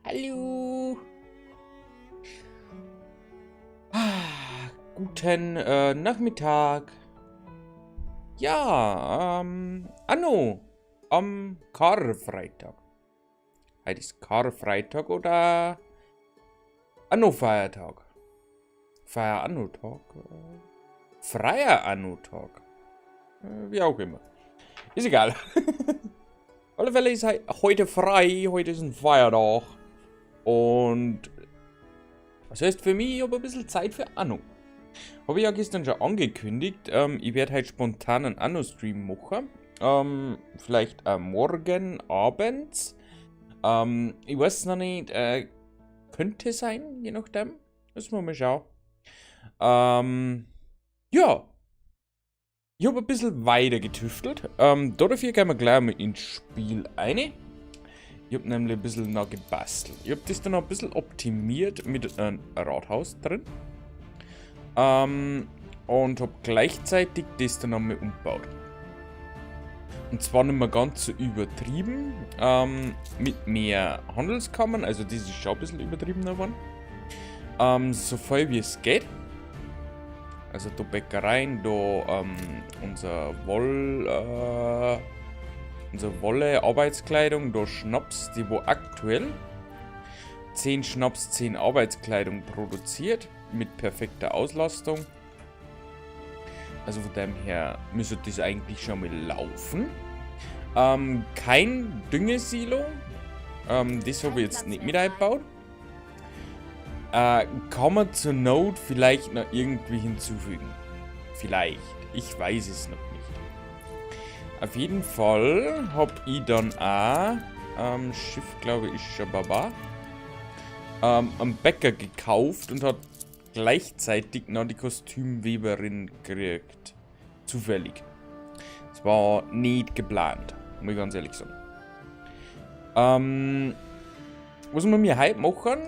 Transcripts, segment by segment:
Hallo. Guten Nachmittag. Ja, Anno, am Karfreitag. Heute ist Karfreitag oder Anno-Feiertag? Feier-Anno-Tag? Freier-Anno-Tag? Wie auch immer. Ist egal. Auf alle Fälle ist heute frei, heute ist ein Feiertag. Und das heißt für mich, ich habe ein bisschen Zeit für Anno. Habe ich ja gestern schon angekündigt, ich werde heute spontan einen Anno-Stream machen. Vielleicht morgen abends. Ich weiß noch nicht, könnte sein, je nachdem. Müssen wir mal schauen. Ja. Ich habe ein bisschen weiter getüftelt. Dafür gehen wir gleich mal ins Spiel rein. Ich habe nämlich ein bisschen noch gebastelt. Ich habe das dann noch ein bisschen optimiert mit einem Rathaus drin. Und habe gleichzeitig das dann nochmal umgebaut. Und zwar nicht mehr ganz so übertrieben. Mit mehr Handelskammern. Also das ist schon ein bisschen übertriebener geworden. So viel wie es geht. Also da Bäckereien, da unser Wolle, Arbeitskleidung, da Schnaps, die wo aktuell 10 Schnaps, 10 Arbeitskleidung produziert, mit perfekter Auslastung. Also von dem her müsste das eigentlich schon mal laufen. Kein Düngesilo, das habe ich jetzt nicht mit eingebaut. Kann man zur Not vielleicht noch irgendwie hinzufügen. Vielleicht. Ich weiß es noch nicht. Auf jeden Fall habe ich dann auch, Schiff glaube ich ist schon Baba, am Bäcker gekauft und hat gleichzeitig noch die Kostümweberin gekriegt. Zufällig. Das war nicht geplant, muss ich ganz ehrlich sagen. Was wir mir heute machen,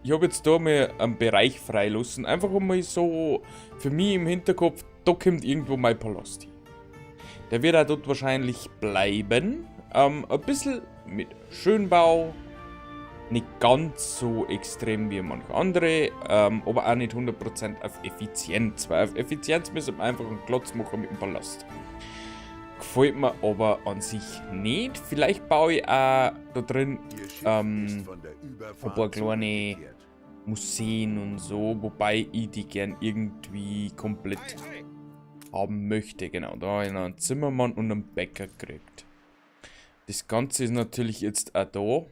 ich habe jetzt da mal einen Bereich freilassen. Einfach mal so für mich im Hinterkopf, da kommt irgendwo mein Palast hin. Der wird auch dort wahrscheinlich bleiben. Ein bisschen mit Schönbau. Nicht ganz so extrem wie manche andere. Aber auch nicht 100% auf Effizienz. Weil auf Effizienz müssen wir einfach einen Klotz machen mit dem Palast. Gefällt mir aber an sich nicht. Vielleicht baue ich auch da drin ein paar kleine Museen und so, wobei ich die gern irgendwie komplett haben möchte. Genau, da habe ich noch einen Zimmermann und einen Bäcker gekriegt. Das Ganze ist natürlich jetzt auch da.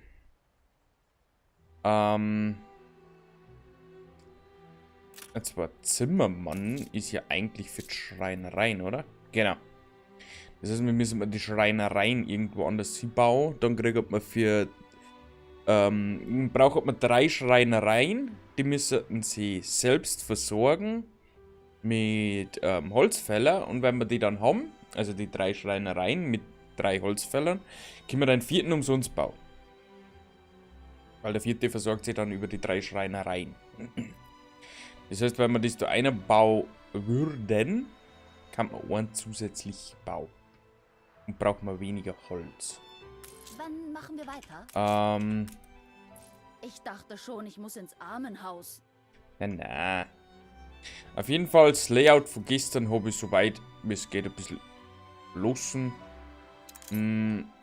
Jetzt war Zimmermann ist ja eigentlich für die Schreinereien, oder? Genau. Das heißt, wir müssen die Schreinereien irgendwo anders hinbauen. Dann kriegt man für braucht man 3 Schreinereien. Die müssen sie selbst versorgen mit Holzfäller. Und wenn wir die dann haben, also die 3 Schreinereien mit 3 Holzfällern, können wir den 4. umsonst bauen. Weil der 4. versorgt sich dann über die 3 Schreinereien. Das heißt, wenn wir das da einer bauen würden, kann man einen zusätzlich bauen. Und braucht man weniger Holz. Wann machen wir weiter? Ich dachte schon, ich muss ins Armenhaus. Na. Auf jeden Fall, das Layout von gestern habe ich soweit wie es geht ein bisschen losen.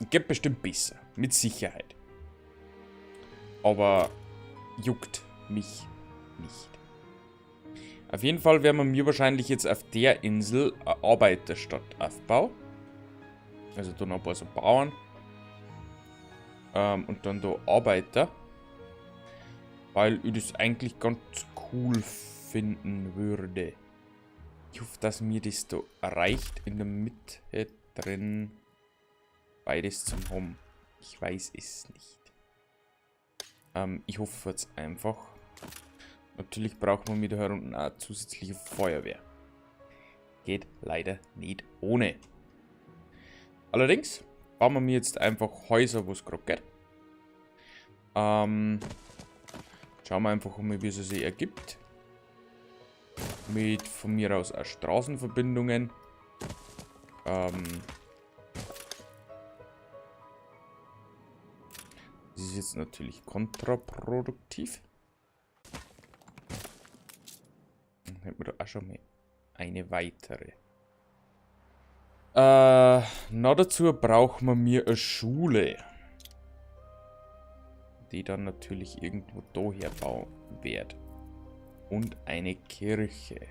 Geht bestimmt besser. Mit Sicherheit. Aber juckt mich nicht. Auf jeden Fall werden wir mir wahrscheinlich jetzt auf der Insel eine Arbeiterstadt aufbauen. Also da noch ein paar so Bauern. Und dann da Arbeiter. Weil ich das eigentlich ganz cool finden würde. Ich hoffe, dass mir das da erreicht. In der Mitte drin beides zum Haben. Ich weiß es nicht. Ich hoffe jetzt einfach. Natürlich braucht man mit der unten auch zusätzliche Feuerwehr. Geht leider nicht ohne. Allerdings bauen wir mir jetzt einfach Häuser, wo es gerade geht. Schauen wir einfach mal, wie es sich ergibt. Mit von mir aus auch Straßenverbindungen. Das ist jetzt natürlich kontraproduktiv. Dann hätten wir da auch schon mal eine weitere. Na, dazu brauchen wir mir eine Schule. Die dann natürlich irgendwo daher bauen wird. Und eine Kirche.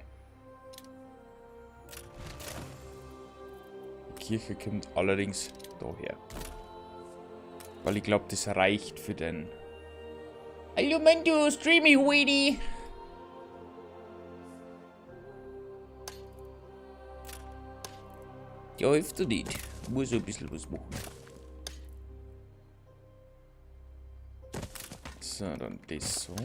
Die Kirche kommt allerdings daher. Weil ich glaube, das reicht für den... Hallo, du Streamy Weedy! Ja, hilft dir nicht. Muss ein bisschen was machen. So, dann das so.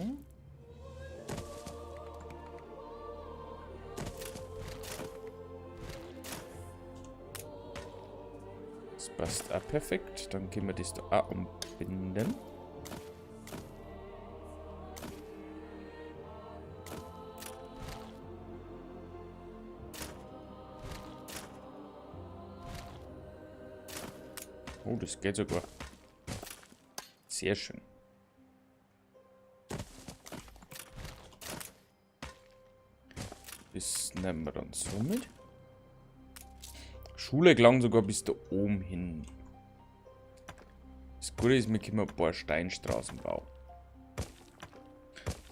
Das passt auch perfekt. Dann können wir das da auch umbinden. Oh, das geht sogar. Sehr schön. Das nehmen wir dann so mit. Schule gelang sogar bis da oben hin. Das Gute ist, wir können ein paar Steinstraßen bauen.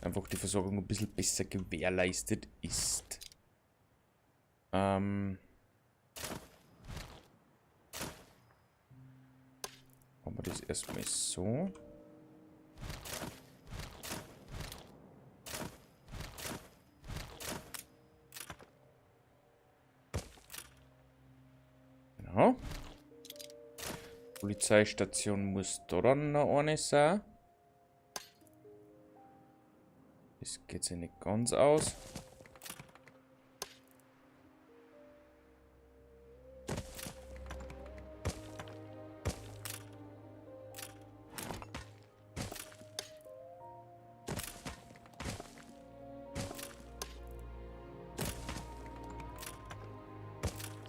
Einfach die Versorgung ein bisschen besser gewährleistet ist. Machen wir das erstmal so. Genau. Polizeistation muss da dann noch eine sein. Das geht sich nicht ganz aus.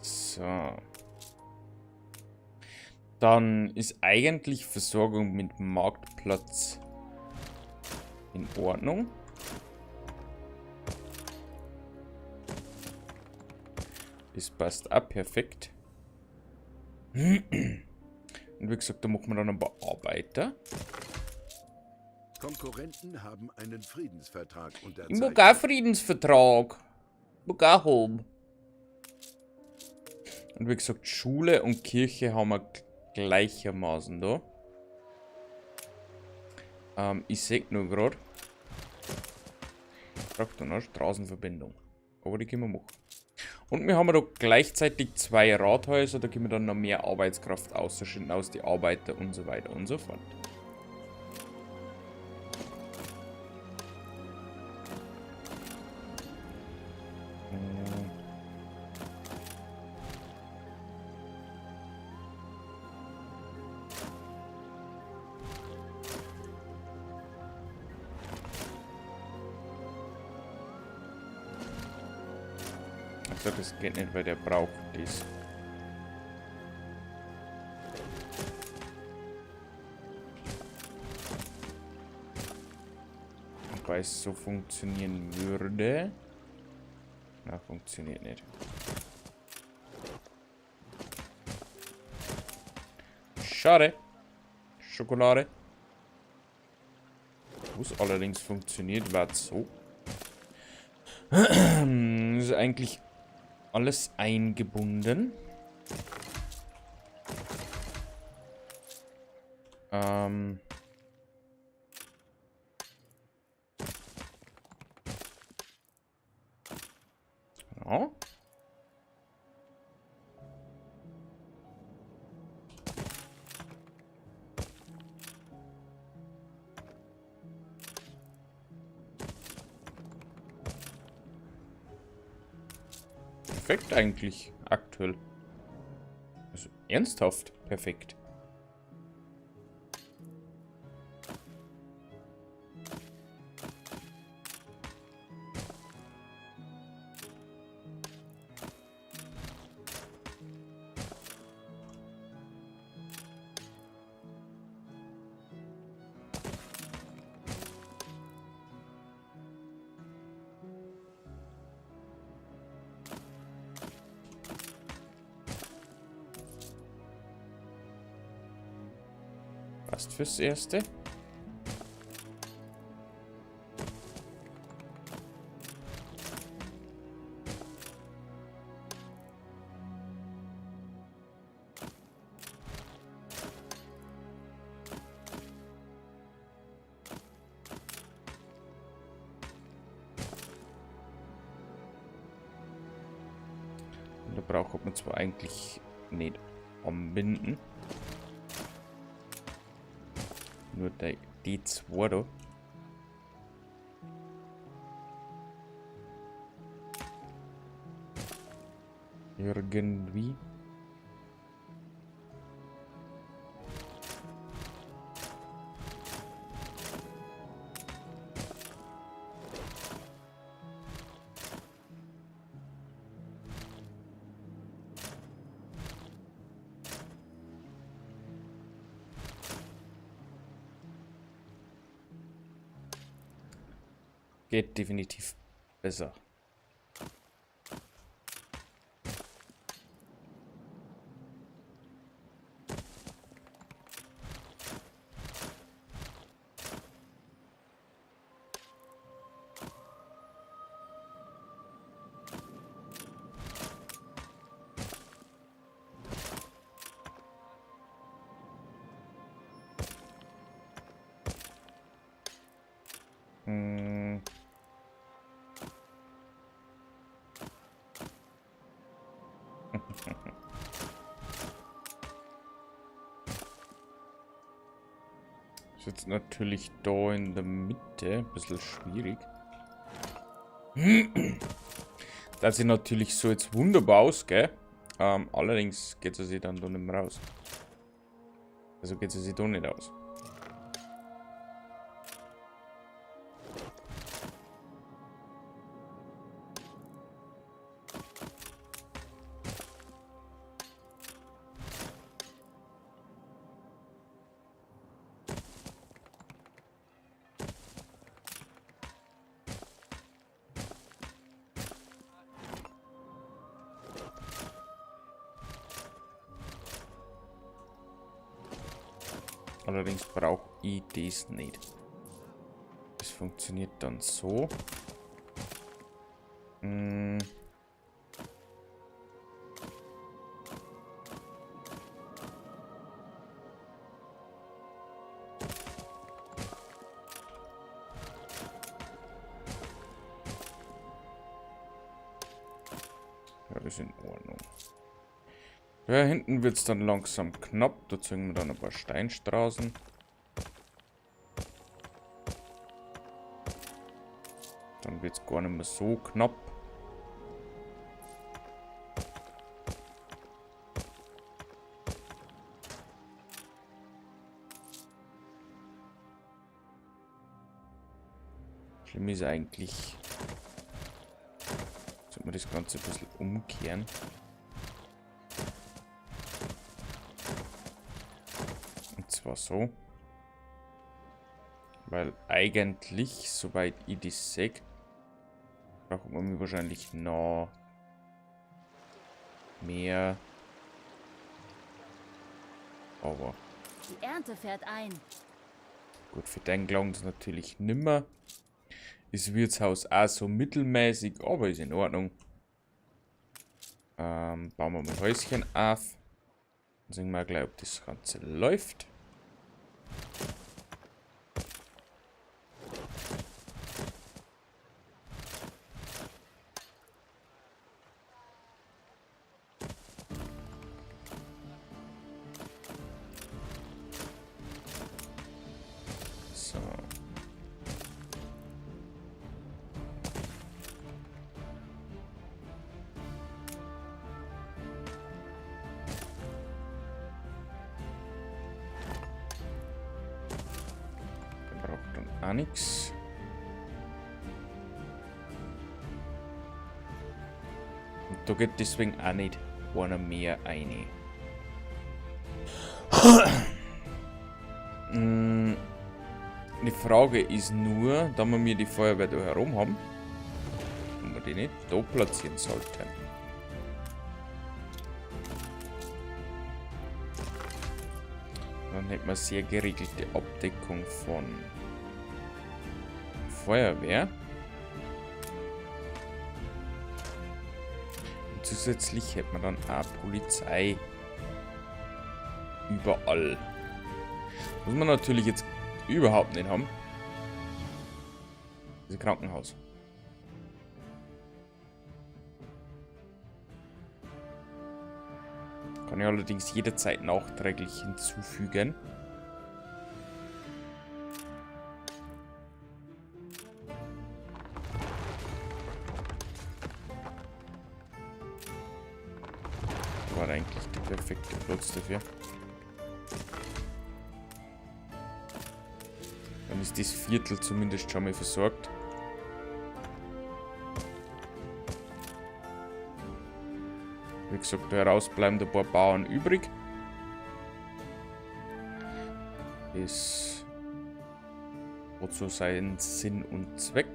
So. Dann ist eigentlich Versorgung mit Marktplatz in Ordnung. Das passt auch perfekt. Und wie gesagt, da machen wir dann ein paar Arbeiter. Konkurrenten haben einen Friedensvertrag Ich unterzeichnet. mag auch Friedensvertrag. Ich mag auch haben. Und wie gesagt, Schule und Kirche haben wir gleichermaßen da. Ich sehe nur gerade. Ich brauche da noch eine Straßenverbindung. Aber die können wir machen. Und wir haben da gleichzeitig 2 Rathäuser. Da können wir dann noch mehr Arbeitskraft ausschütten aus die Arbeiter und so weiter und so fort. Also das geht nicht, weil der braucht das. Und weil es so funktionieren würde. Na, funktioniert nicht. Schade. Schokolade. Wo es allerdings funktioniert, war so. Ist eigentlich alles eingebunden. Ja. Perfekt eigentlich, aktuell. Also ernsthaft perfekt. Passt fürs Erste. Und da braucht man zwar eigentlich nicht anbinden. Nur die zwei da. Irgendwie. Geht definitiv besser. Ist jetzt natürlich da in der Mitte ein bisschen schwierig. Das sieht natürlich so jetzt wunderbar aus, gell? Allerdings geht es sich dann da nicht mehr raus. Also geht es sich da nicht aus. Allerdings brauche ich das nicht. Das funktioniert dann so. Ja, das ist in Ordnung. Ja, hinten wird es dann langsam knapp. Da ziehen wir dann ein paar Steinstraßen. Dann wird es gar nicht mehr so knapp. Schlimm ist eigentlich, sollte man das Ganze ein bisschen umkehren. Und zwar so. Weil eigentlich, soweit ich das sehe, braucht man wahrscheinlich noch mehr. Aber Die Ernte fährt ein. gut, für den glauben es natürlich nimmer. Das Wirtshaus auch so mittelmäßig, aber ist in Ordnung. Bauen wir mal Häuschen auf. Dann sehen wir gleich, ob das Ganze läuft. So. Der braucht dann auch nichts. Und da geht deswegen auch nicht einer mehr rein. Die Frage ist nur, da wir die Feuerwehr da herum haben, ob wir die nicht da platzieren sollten. Dann hätten wir sehr geregelte Abdeckung von Feuerwehr. Und zusätzlich hätten wir dann auch Polizei überall. Muss man natürlich jetzt überhaupt nicht haben. Das Krankenhaus. Kann ich allerdings jederzeit nachträglich hinzufügen. War eigentlich der perfekte Platz dafür. Dann ist das Viertel zumindest schon mal versorgt. Wie gesagt, da heraus bleiben ein paar Bauern übrig. Das hat so seinen Sinn und Zweck.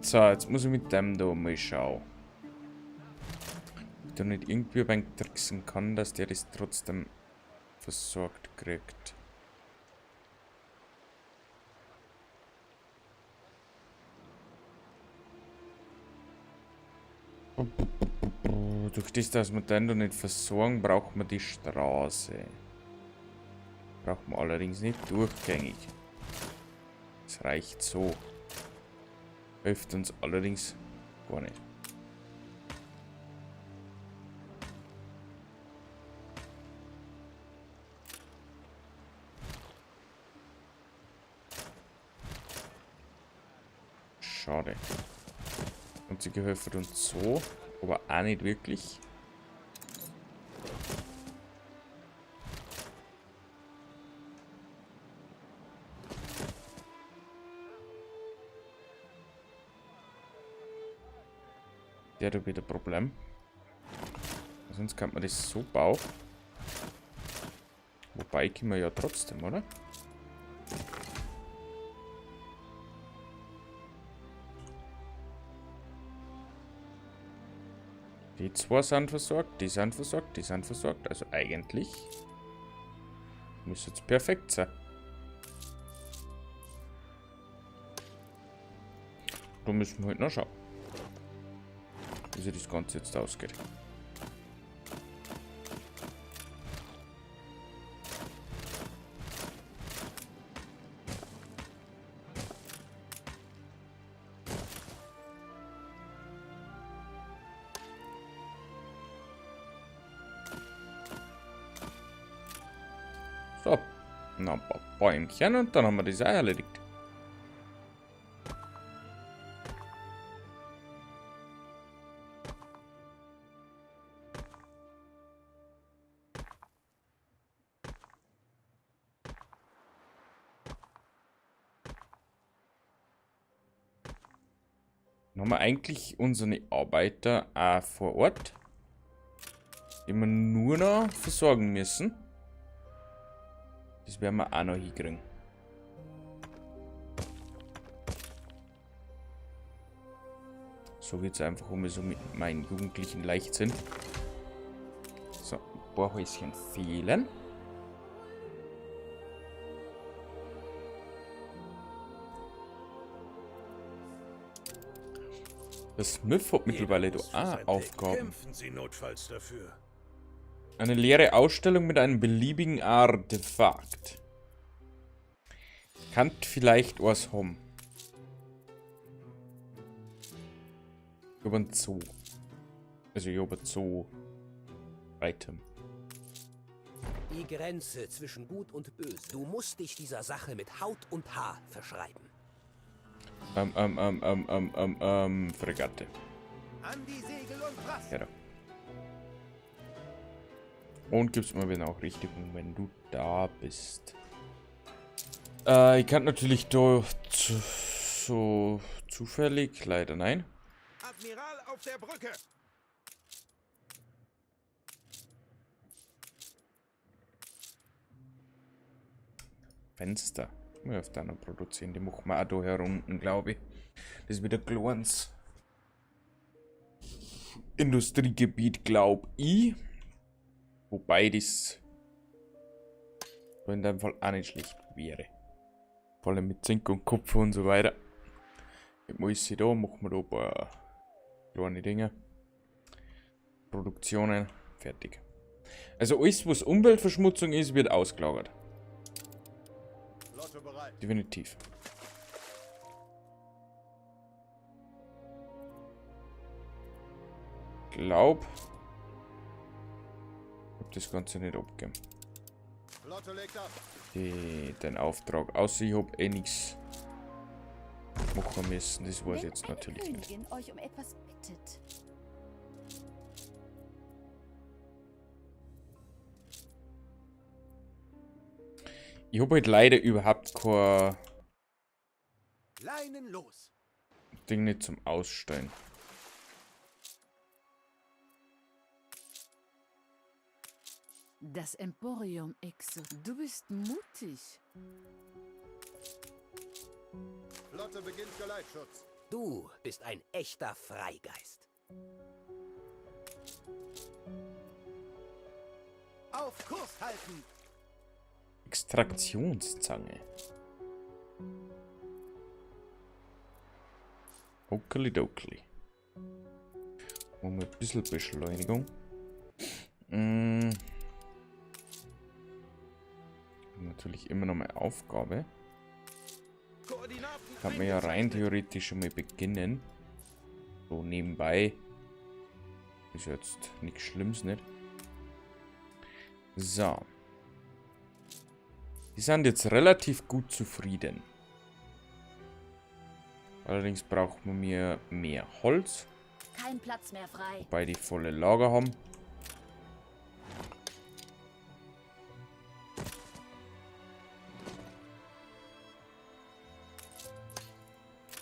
So, jetzt muss ich mit dem da mal schauen. Ob ich da nicht irgendwie beim tricksen kann, dass der das trotzdem versorgt kriegt. Durch das, dass wir den da nicht versorgen, braucht man die Straße. Braucht man allerdings nicht durchgängig. Es reicht so. Hilft uns allerdings gar nicht. Schade. Und sie gehilft uns so, aber auch nicht wirklich. Der hat wieder ein Problem. Sonst kann man das so bauen. Wobei können wir ja trotzdem, oder? Die zwei sind versorgt, die sind versorgt, die sind versorgt. Also eigentlich müsste es perfekt sein. Da müssen wir halt noch schauen, wie sich das Ganze jetzt ausgeht. So, noch ein paar Bäumchen und dann haben wir das auch erledigt. Dann haben wir eigentlich unsere Arbeiter auch vor Ort, die wir nur noch versorgen müssen. Das werden wir auch noch hinkriegen. So geht es einfach um so mit meinen jugendlichen Leichtsinn. So, ein paar Häuschen fehlen. Das Smith hat mittlerweile Jeder muss für da sein Deck Aufgaben. kämpfen Sie notfalls dafür. Eine leere Ausstellung mit einem beliebigen Artefakt. Kann vielleicht was haben. Ich habe einen Zoo. Also ich habe ein Zoo-Item. Die Grenze zwischen Gut und Böse. Du musst dich dieser Sache mit Haut und Haar verschreiben. Fregatte. An die Segel und was? Ja, da. Und gib's mal wieder auch Richtung, wenn du da bist. Ich kann natürlich da so zufällig, leider nein. Admiral auf der Brücke! Fenster. Wir auf da noch produzieren, die machen wir auch da herunten, glaube ich. Das ist wieder kleines Industriegebiet, glaube ich. Wobei das in dem Fall auch nicht schlecht wäre. Vor allem mit Zink und Kupfer und so weiter. Jetzt muss ich da, machen wir da ein paar kleine Dinge. Produktionen, fertig. Also alles, was Umweltverschmutzung ist, wird ausgelagert. Flotte bereit. Definitiv. Glaub. Ich hab das Ganze nicht abgegeben. Flotte legt ab. Den Auftrag. Außer ich hab eh nichts machen müssen. Das weiß ich jetzt natürlich nicht. Königin euch um etwas bittet. Ich habe halt leider überhaupt kein Leinen los. Ding nicht zum Ausstellen. Das Emporium Exo. Du bist mutig. Flotte beginnt Geleitschutz. Du bist ein echter Freigeist. Auf Kurs halten. Extraktionszange. Okidoki. Machen wir ein bisschen Beschleunigung. Natürlich immer noch meine Aufgabe. Kann man ja rein theoretisch schon mal beginnen. So nebenbei. Ist jetzt nichts Schlimmes, nicht? So. Die sind jetzt relativ gut zufrieden. Allerdings braucht man mir mehr Holz. Kein Platz mehr frei. Wobei die volle Lager haben.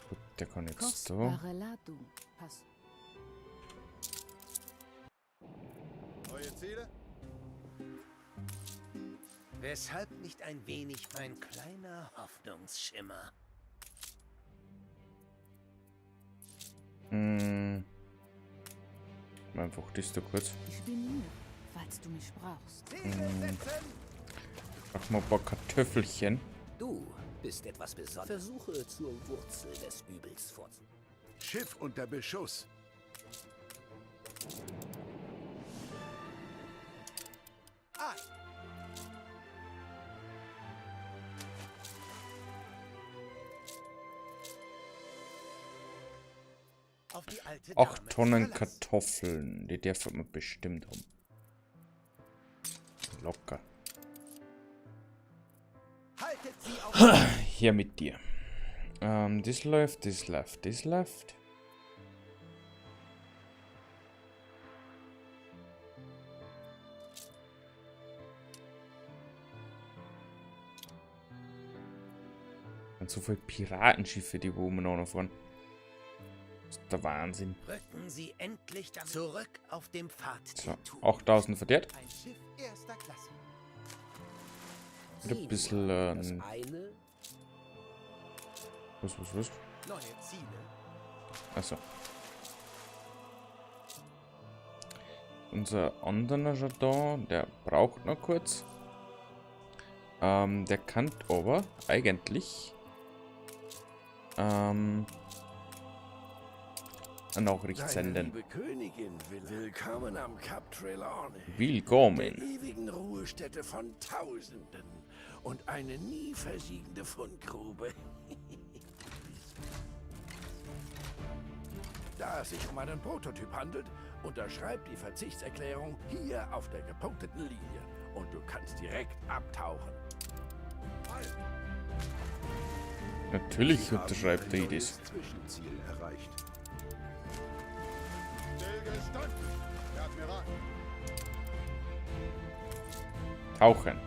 Gut, der kann jetzt so. Kostbare Ladung. Passt. Neue Ziele? Weshalb nicht ein wenig ein kleiner Hoffnungsschimmer? Einfach das da kurz. Ich bin hier, falls du mich brauchst. Segel setzen! Mach mal ein paar Kartoffelchen. Du bist etwas Besonderes. Versuche zur Wurzel des Übels vorzugehen. Schiff unter Beschuss. Auf die alte 8 Dame Tonnen Verlass. Kartoffeln. Die dürfen wir bestimmt haben. Locker. Haltet sie auf. Hier mit dir. Das läuft, das läuft, das läuft. Und so viele Piratenschiffe, die wo wir noch fahren. Das ist der Wahnsinn. Rücken Sie endlich zurück auf dem Pfad. So, der Tugend. 8000 verdient. Ein Schiff erster Klasse. Mit ein bisschen, Das eine, was? neue Ziele. Achso. Unser anderer schon da, der braucht noch kurz. Der kann aber eigentlich eine Nachricht Deine senden. liebe Königin willkommen am Kap Trelawney. Der Willkommen. ewigen Ruhestätte von Tausenden und eine nie versiegende Fundgrube. Da es sich um einen Prototyp handelt, unterschreib die Verzichtserklärung hier auf der gepunkteten Linie und du kannst direkt abtauchen. Natürlich unterschreibt er das. Zwischenziel erreicht. Stillgestanden! Herr Admiral! Tauchen.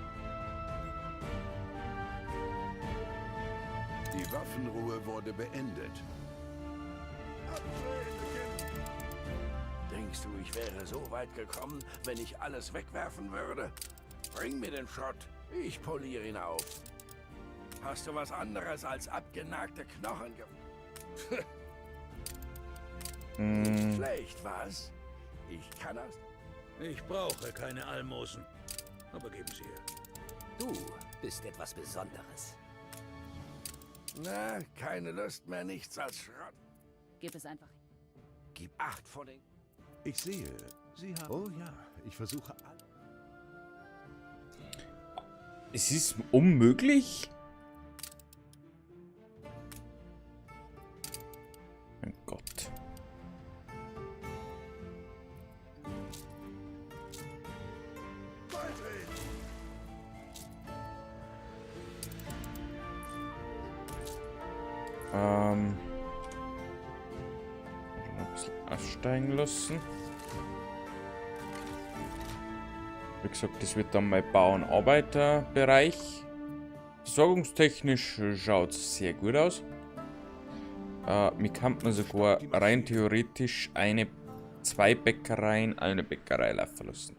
Die Waffenruhe wurde beendet. Denkst du, ich wäre so weit gekommen, wenn ich alles wegwerfen würde? Bring mir den Schrott. Ich poliere ihn auf. Hast du was anderes als abgenagte Knochen Nicht schlecht, was? Ich kann das. Ich brauche keine Almosen. Aber geben Sie her. Du bist etwas Besonderes. Na, keine Lust mehr, nichts als Schrott. Gib es einfach. Gib Acht vor den... Ich sehe, Sie haben... Oh ja, ich versuche alles. Es ist unmöglich? Mein Gott. Ein bisschen aussteigen lassen. Wie gesagt, das wird dann mein Bau- und Arbeiterbereich. Versorgungstechnisch schaut es sehr gut aus. Mir kann man sogar rein theoretisch zwei Bäckereien, eine Bäckerei laufen lassen.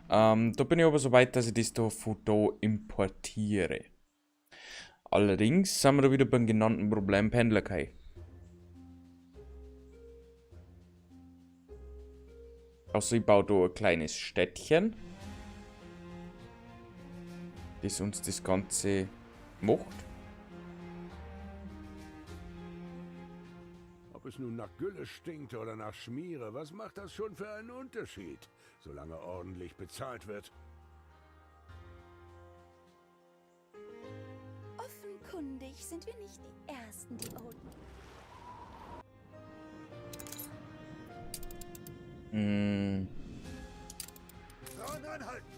Da bin ich aber so weit, dass ich das da von da importiere. Allerdings sind wir da wieder beim genannten Problem Pendlerkei. Also ich baue da ein kleines Städtchen, das uns das Ganze macht. Ob es nun nach Gülle stinkt oder nach Schmiere, was macht das schon für einen Unterschied, solange ordentlich bezahlt wird? Offenkundig sind wir nicht die Ersten, die Oden. Frauen anhalten!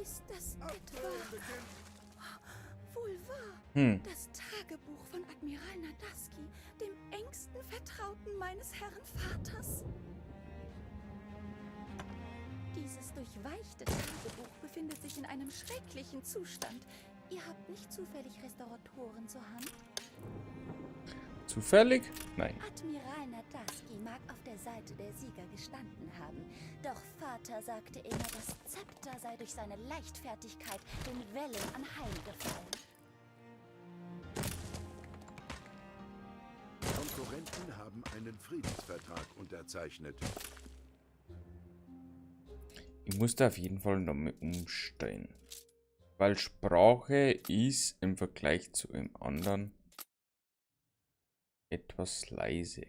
Ist das etwa... Wohl wahr. Das Tagebuch von Admiral Nadaski, dem engsten Vertrauten meines Herren Vaters. Dieses durchweichte Tagebuch befindet sich in einem schrecklichen Zustand. Ihr habt nicht zufällig Restauratoren zur Hand? Zufällig? Nein. Admiral Nadaski mag auf der Seite der Sieger gestanden haben. Doch Vater sagte immer, das Zepter sei durch seine Leichtfertigkeit den Wellen anheimgefallen. Konkurrenten haben einen Friedensvertrag unterzeichnet. Ich muss da auf jeden Fall nochmal umstellen. Weil Sprache ist im Vergleich zu dem anderen etwas leise.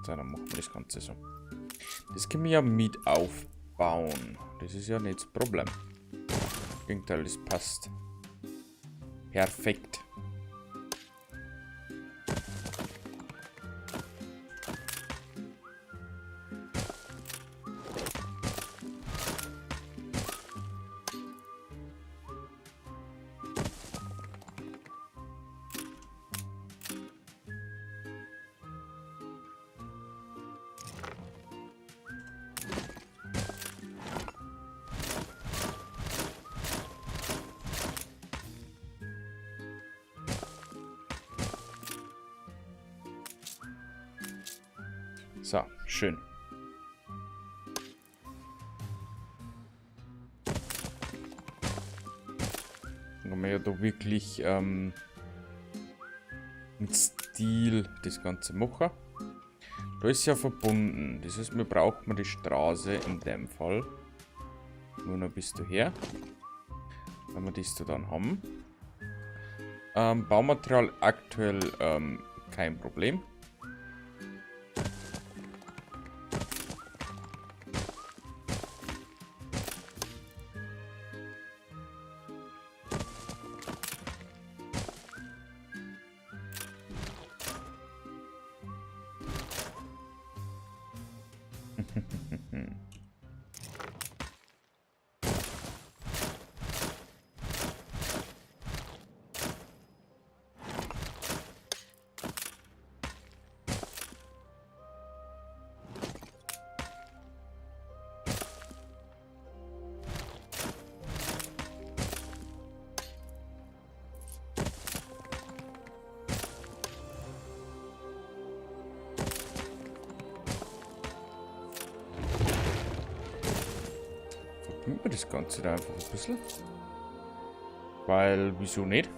So, dann machen wir das Ganze so. Das können wir ja mit aufbauen. Das ist ja nicht das Problem. Im Gegenteil, das passt. Perfekt. So, schön. Kann man ja da wirklich mit Stil das Ganze machen. Da ist ja verbunden. Das heißt, wir brauchen die Straße in dem Fall. Nur noch bis daher. Wenn wir das da dann haben. Baumaterial aktuell kein Problem. Verbinden wir das Ganze da einfach ein bisschen. Weil, wieso nicht?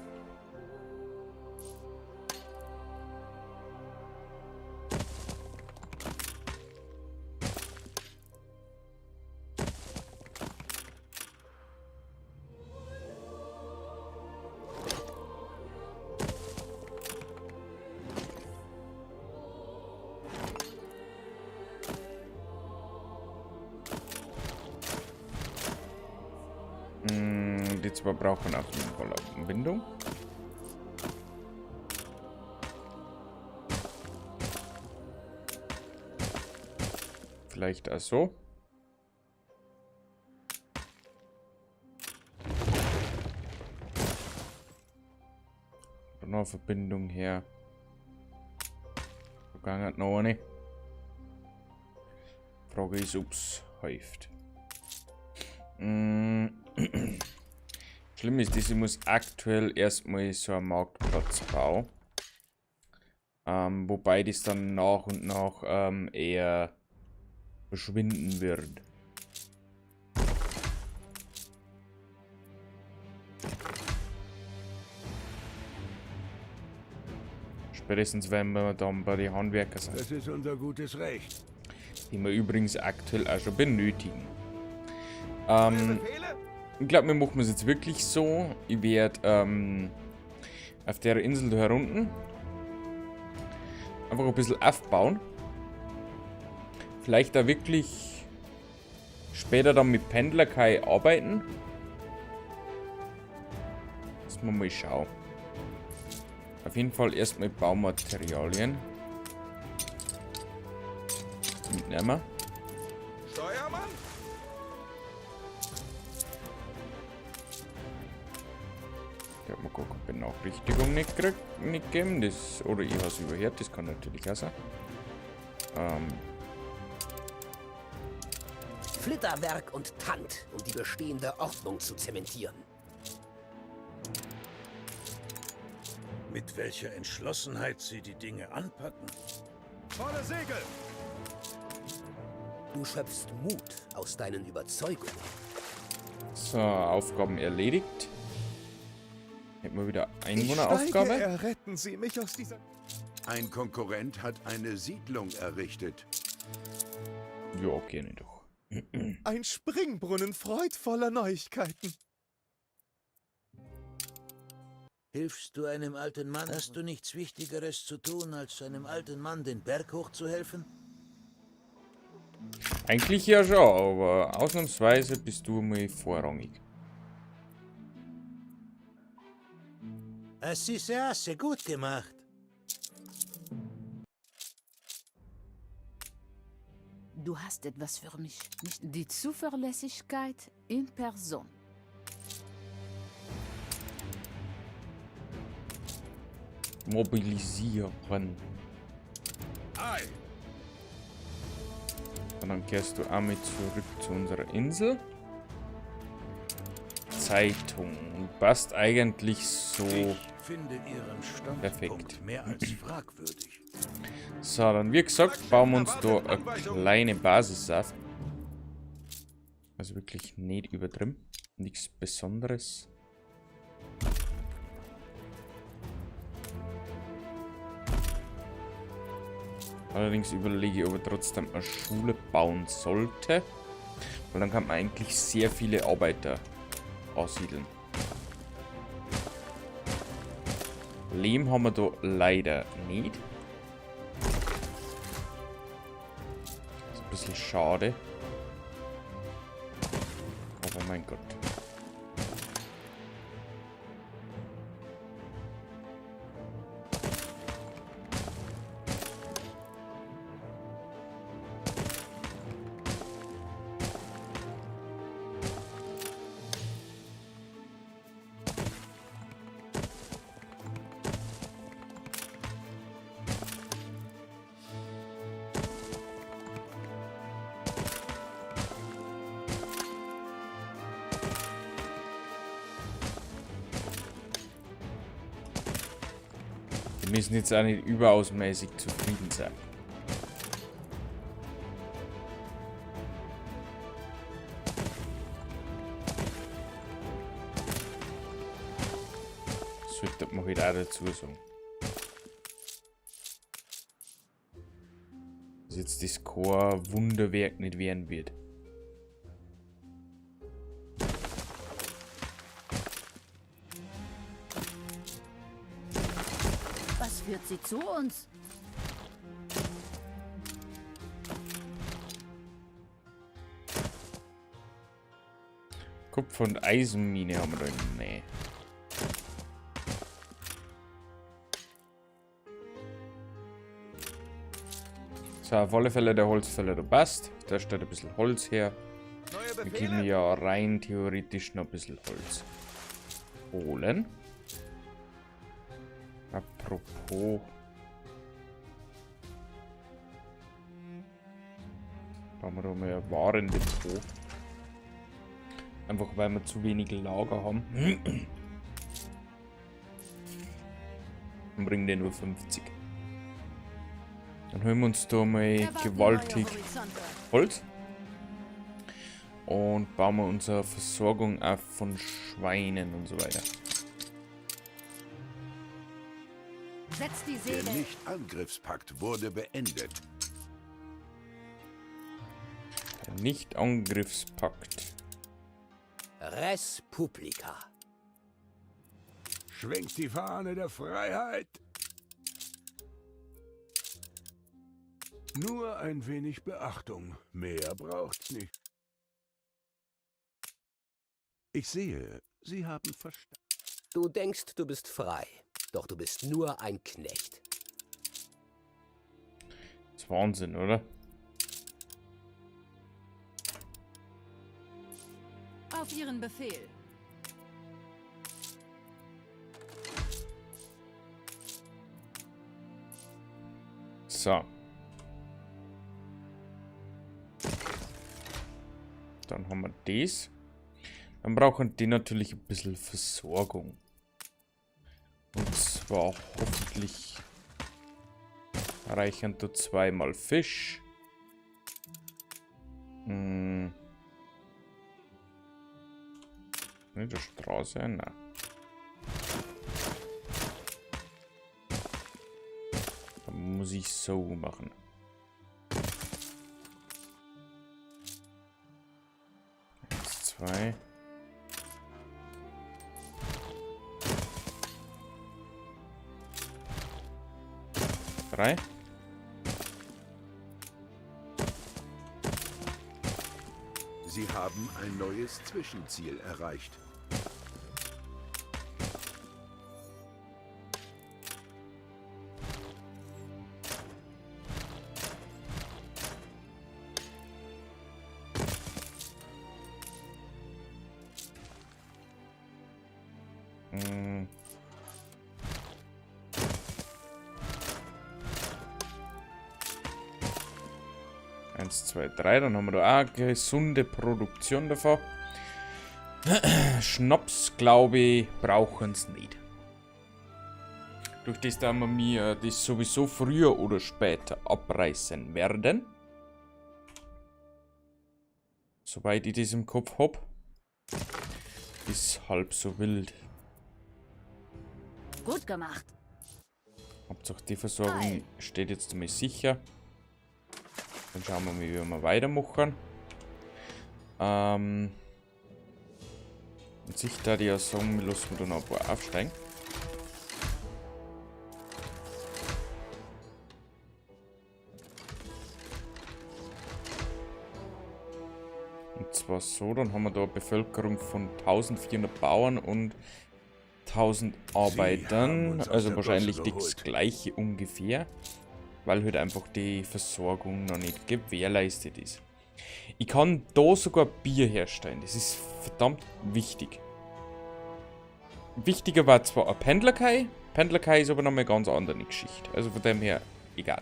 Die zwei brauchen auf jeden Fall eine Anbindung. Vielleicht auch so. Oder noch eine Verbindung her. Vergangen noch eine. Frage ist, ob es hilft. Schlimm ist, ich muss aktuell erstmal so einen Marktplatz bauen. Wobei das dann nach und nach eher verschwinden wird. Spätestens wenn wir dann bei den Handwerkern sind. Das ist unser gutes Recht. Die wir übrigens aktuell auch schon benötigen. Ich glaube, wir machen es jetzt wirklich so. Ich werde auf der Insel da herunten einfach ein bisschen aufbauen. Vielleicht da wirklich später dann mit Pendlerkai arbeiten. Lassen wir mal schauen. Auf jeden Fall erstmal Baumaterialien mitnehmen. Steuermann? Ich habe mir gar keine Benachrichtigung nicht gegeben. Das, oder ich habe es überhört, das kann natürlich auch sein. Flitterwerk und Tand, um die bestehende Ordnung zu zementieren. Mit welcher Entschlossenheit Sie die Dinge anpacken. Volle Segel! Du schöpfst Mut aus deinen Überzeugungen. So, Aufgaben erledigt. Hätten wir wieder Einwohneraufgabe. Erretten Sie mich aus dieser... Ein Konkurrent hat eine Siedlung errichtet. Ja, gerne doch. Ein Springbrunnen freudvoller Neuigkeiten. Hilfst du einem alten Mann? Hast du nichts Wichtigeres zu tun, als einem alten Mann den Berg hochzuhelfen? Eigentlich ja schon, aber ausnahmsweise bist du mal vorrangig. Assise, gut gemacht. Du hast etwas für mich. Nicht die Zuverlässigkeit in Person. Mobilisieren. Ei! Und dann kehrst du einmal zurück zu unserer Insel. Zeitung. Passt eigentlich so. Ich finde Ihren Standpunkt Perfekt. mehr als fragwürdig. So, dann wie gesagt, bauen wir uns da eine kleine Basis auf. Also wirklich nicht übertrieben. Nichts Besonderes. Allerdings überlege ich, ob ich trotzdem eine Schule bauen sollte. Weil dann kann man eigentlich sehr viele Arbeiter aussiedeln. Lehm haben wir da leider nicht. Das ist ein bisschen schade. Aber mein Gott. Wir müssen jetzt auch nicht überausmäßig zufrieden sein. Sollte man halt auch dazu sagen. Dass jetzt das kein Wunderwerk nicht werden wird. Was führt sie zu uns? Kupfer- und Eisenmine haben wir da in der Nähe. So, auf alle Fälle der Holzfäller, der passt. Da steht ein bisschen Holz her. Wir können ja rein theoretisch noch ein bisschen Holz holen. Apropos. Da haben wir da mal ein Warendepot. Einfach weil wir zu wenig Lager haben. Dann bringen die nur 50. Dann holen wir uns da mal gewaltig Holz. Und bauen wir unsere Versorgung auf von Schweinen und so weiter. Setz die Der Segel. Nicht-Angriffspakt wurde beendet. Der Nicht-Angriffspakt. Res Publica. Schwenkt die Fahne der Freiheit. Nur ein wenig Beachtung. Mehr braucht's nicht. Ich sehe, Sie haben Verstand. Du denkst, du bist frei, doch du bist nur ein Knecht. Das ist Wahnsinn, oder? Auf Ihren Befehl. So. Dann haben wir das. Dann brauchen die natürlich ein bisschen Versorgung. Und zwar hoffentlich reichen da zweimal Fisch. Nicht der Straße, nein. Dann muss ich so machen. Eins, zwei. Drei. Sie haben ein neues Zwischenziel erreicht. Eins, zwei, drei. Dann haben wir da auch eine gesunde Produktion davon. Schnaps, glaube ich, brauchen es nicht. Durch das, da wir mir das sowieso früher oder später abreißen werden. Soweit ich das im Kopf habe. Ist halb so wild. Gut gemacht. Hauptsache die Versorgung steht jetzt einmal sicher. Dann schauen wir mal, wie wir weitermachen. Und sich da die ja sagen, lassen wir dann noch ein paar aufsteigen. Und zwar so, dann haben wir da eine Bevölkerung von 1400 Bauern und 1000 Arbeitern. Also wahrscheinlich das gleiche ungefähr. Weil halt einfach die Versorgung noch nicht gewährleistet ist. Ich kann da sogar Bier herstellen. Das ist verdammt wichtig. Wichtiger war zwar ein Pendlerkai. Pendlerkai ist aber noch mal eine ganz andere Geschichte. Also von dem her, egal.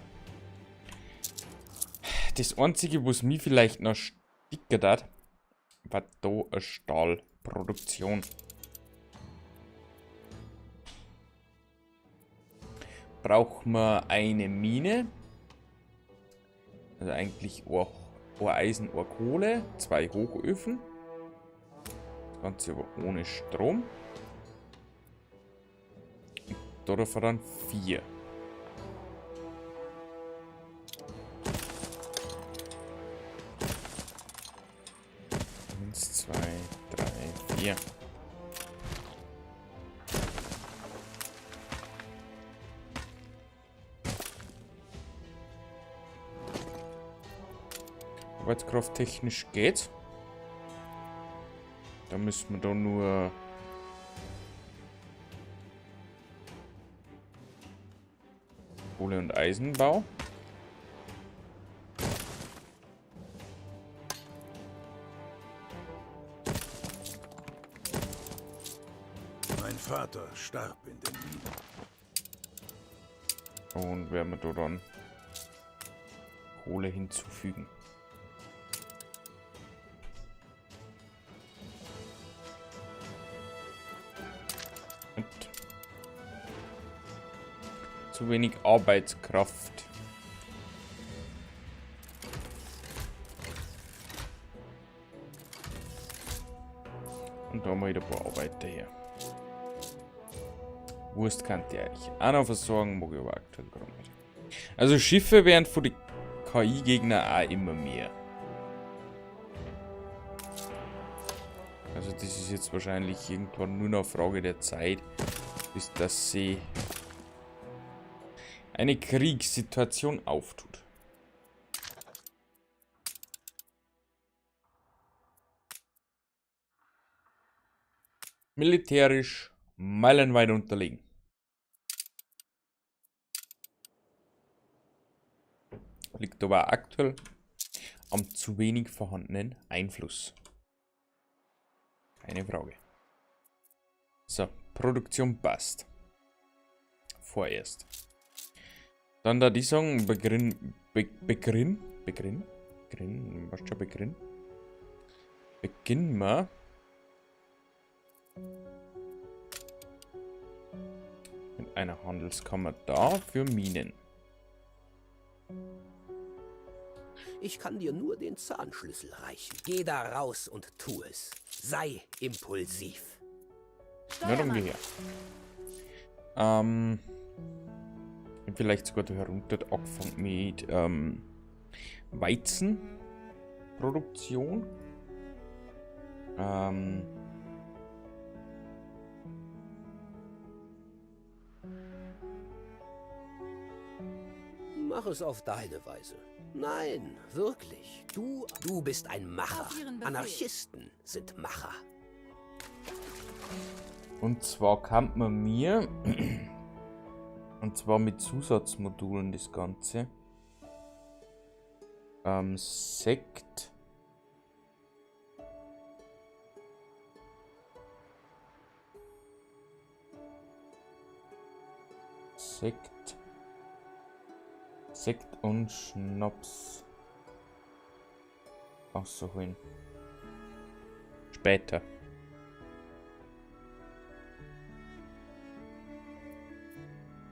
Das Einzige, was mich vielleicht noch stickert hat, war da eine Stahlproduktion. Brauchen wir eine Mine. Also eigentlich ein Eisen, ein Kohle, 2 Hochöfen. Das Ganze aber ohne Strom. Und dafür dann 4. Eins, 2, 3, 4. Arbeitskrafttechnisch geht's. Da müssen wir da nur Kohle und Eisenbau. Mein Vater starb in den Minen. Und werden wir da dann Kohle hinzufügen. Und zu wenig Arbeitskraft. Und da haben wir wieder ein paar Arbeiter her. Wurst kann die eigentlich auch noch versorgen, mag ich aber aktuell gar nicht. Also Schiffe werden von den KI-Gegner auch immer mehr. Also das ist jetzt wahrscheinlich irgendwann nur noch eine Frage der Zeit, bis dass sie eine Kriegssituation auftut. Militärisch meilenweit unterlegen. Liegt aber auch aktuell am zu wenig vorhandenen Einfluss. Keine Frage. So, Produktion passt. Vorerst. Dann da die sagen, beginnen wir mit einer Handelskammer da für Minen. Ich kann dir nur den Zahnschlüssel reichen. Geh da raus und tu es. Sei impulsiv. Nicht umgekehrt. Vielleicht sogar herunter angefangen mit Weizenproduktion. Mach es auf deine Weise. Nein, wirklich. Du bist ein Macher. Anarchisten sind Macher. Und zwar kann man mir, und zwar mit Zusatzmodulen das Ganze, Sekt, und Schnaps auszuholen. Später.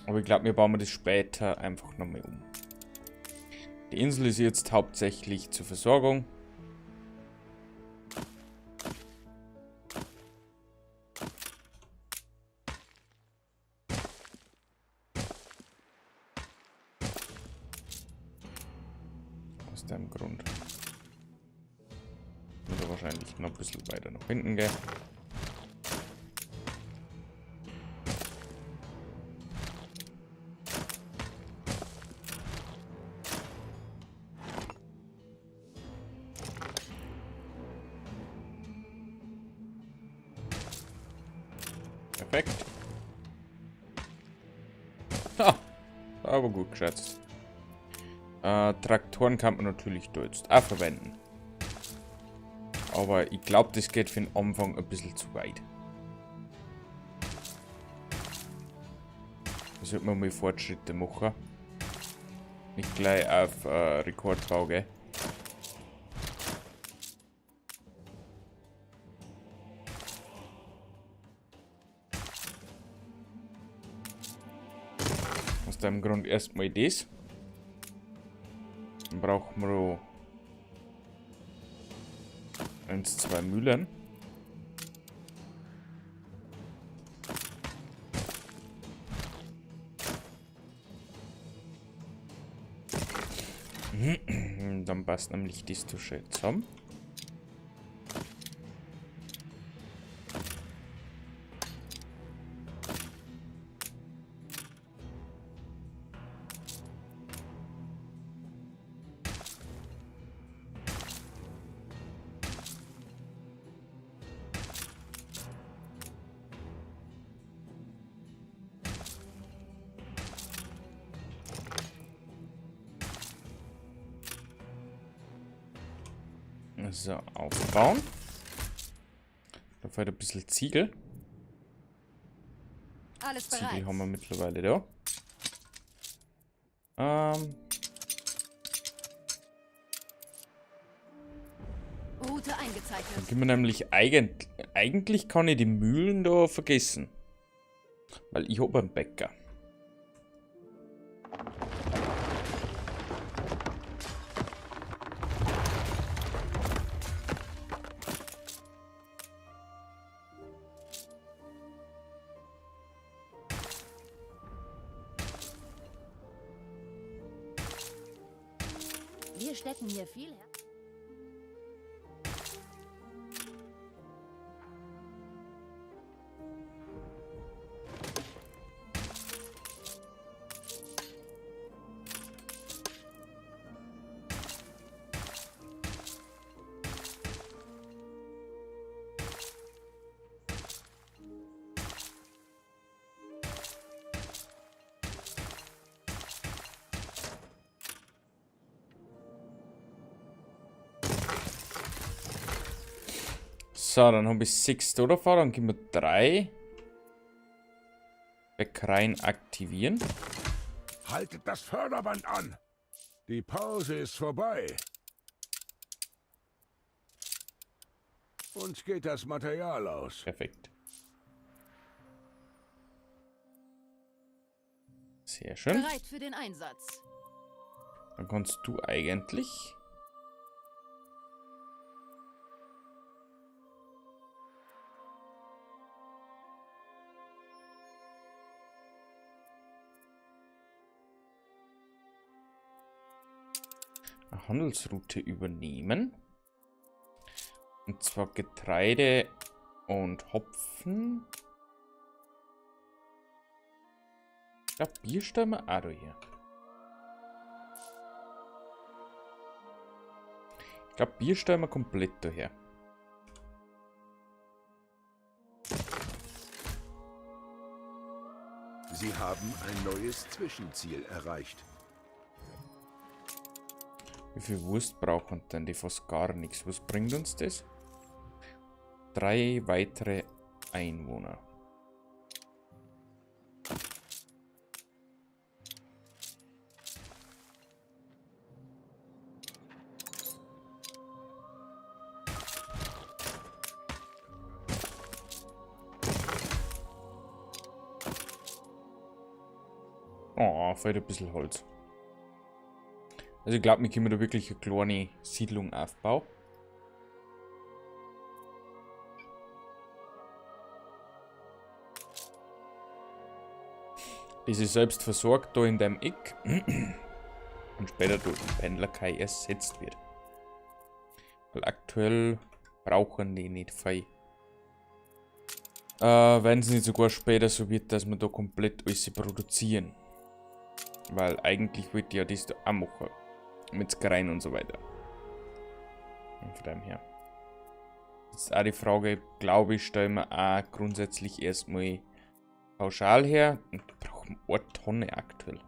Aber ich glaube, wir bauen das später einfach nochmal um. Die Insel ist jetzt hauptsächlich zur Versorgung. dem Grund. Oder wahrscheinlich noch ein bisschen weiter nach hinten gehen. Perfekt. Ha, aber gut geschätzt. Traktoren kann man natürlich da jetzt auch verwenden. Aber ich glaube, das geht für den Anfang ein bisschen zu weit. Da sollte man mal Fortschritte machen. Nicht gleich auf Rekordbau gehen. Aus dem Grund erstmal das. Dann brauchen wir auch 1, 2 Mühlen. Dann passt nämlich das zu schön zusammen. So, aufbauen. Da fällt ein bisschen Ziegel. Alles bereit. Ziegel haben wir mittlerweile da. Route Dann eingezeichnet. können wir nämlich eigentlich kann ich die Mühlen da vergessen. Weil ich habe einen Bäcker. Wir stecken hier viel her. So, dann habe ich 6 da davor, dann gehen wir 3 Bäckereien aktivieren. Haltet das Förderband an! Die Pause ist vorbei. Uns geht das Material aus. Perfekt. Sehr schön. Bereit für den Einsatz. Dann kannst du eigentlich... eine Handelsroute übernehmen. Und zwar Getreide und Hopfen. Ich glaube, Bier stellen wir auch da hier. Ich glaube, Bier stellen wir komplett daher. Sie haben ein neues Zwischenziel erreicht. Wie viel Wurst brauchen denn die? Fast gar nichts. Was bringt uns das? 3 weitere Einwohner. Oh, fehlt ein bisschen Holz. Also ich glaube, wir können da wirklich eine kleine Siedlung aufbauen. Die sich selbst versorgt da in dem Eck. und später durch den Pendlerkai ersetzt wird. Weil aktuell brauchen die nicht viel. Wenn es nicht sogar später so wird, dass wir da komplett alles produzieren. Weil eigentlich wird ja das da auch machen. Mit Skreien und so weiter. Und von dem her. Jetzt auch die Frage, glaube ich, stellen wir auch grundsätzlich erstmal pauschal her. Und da brauchen wir eine Tonne aktuell.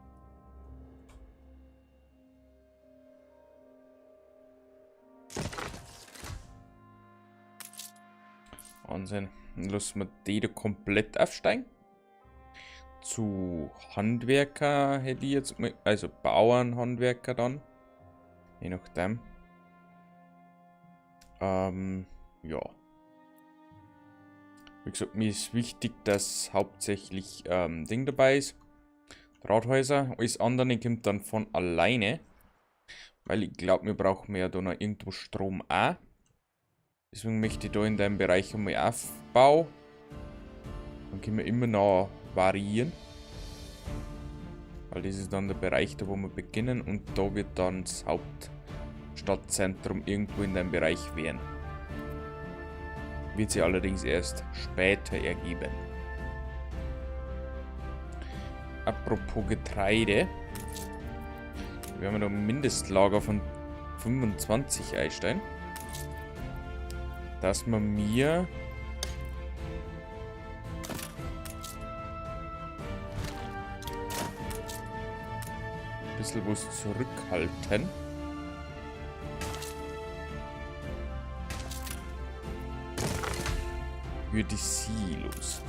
Wahnsinn. Dann lassen wir die da komplett aufsteigen. Zu Handwerker hätte ich jetzt mal, also Bauernhandwerker dann. Je nachdem. Ja. Wie gesagt, mir ist wichtig, dass hauptsächlich Ding dabei ist. Drahthäuser. Alles andere kommt dann von alleine. Weil ich glaube, wir brauchen ja da noch irgendwo Strom auch. Deswegen möchte ich da in dem Bereich einmal Aufbau. Dann können wir immer noch variieren. Weil das ist dann der Bereich, da wo wir beginnen. Und da wird dann das Hauptstadtzentrum irgendwo in dem Bereich werden. Wird sich allerdings erst später ergeben. Apropos Getreide. Wir haben da ein Mindestlager von 25 einstellen. Dass man mir ein bisschen was zurückhalten. Für die Silos.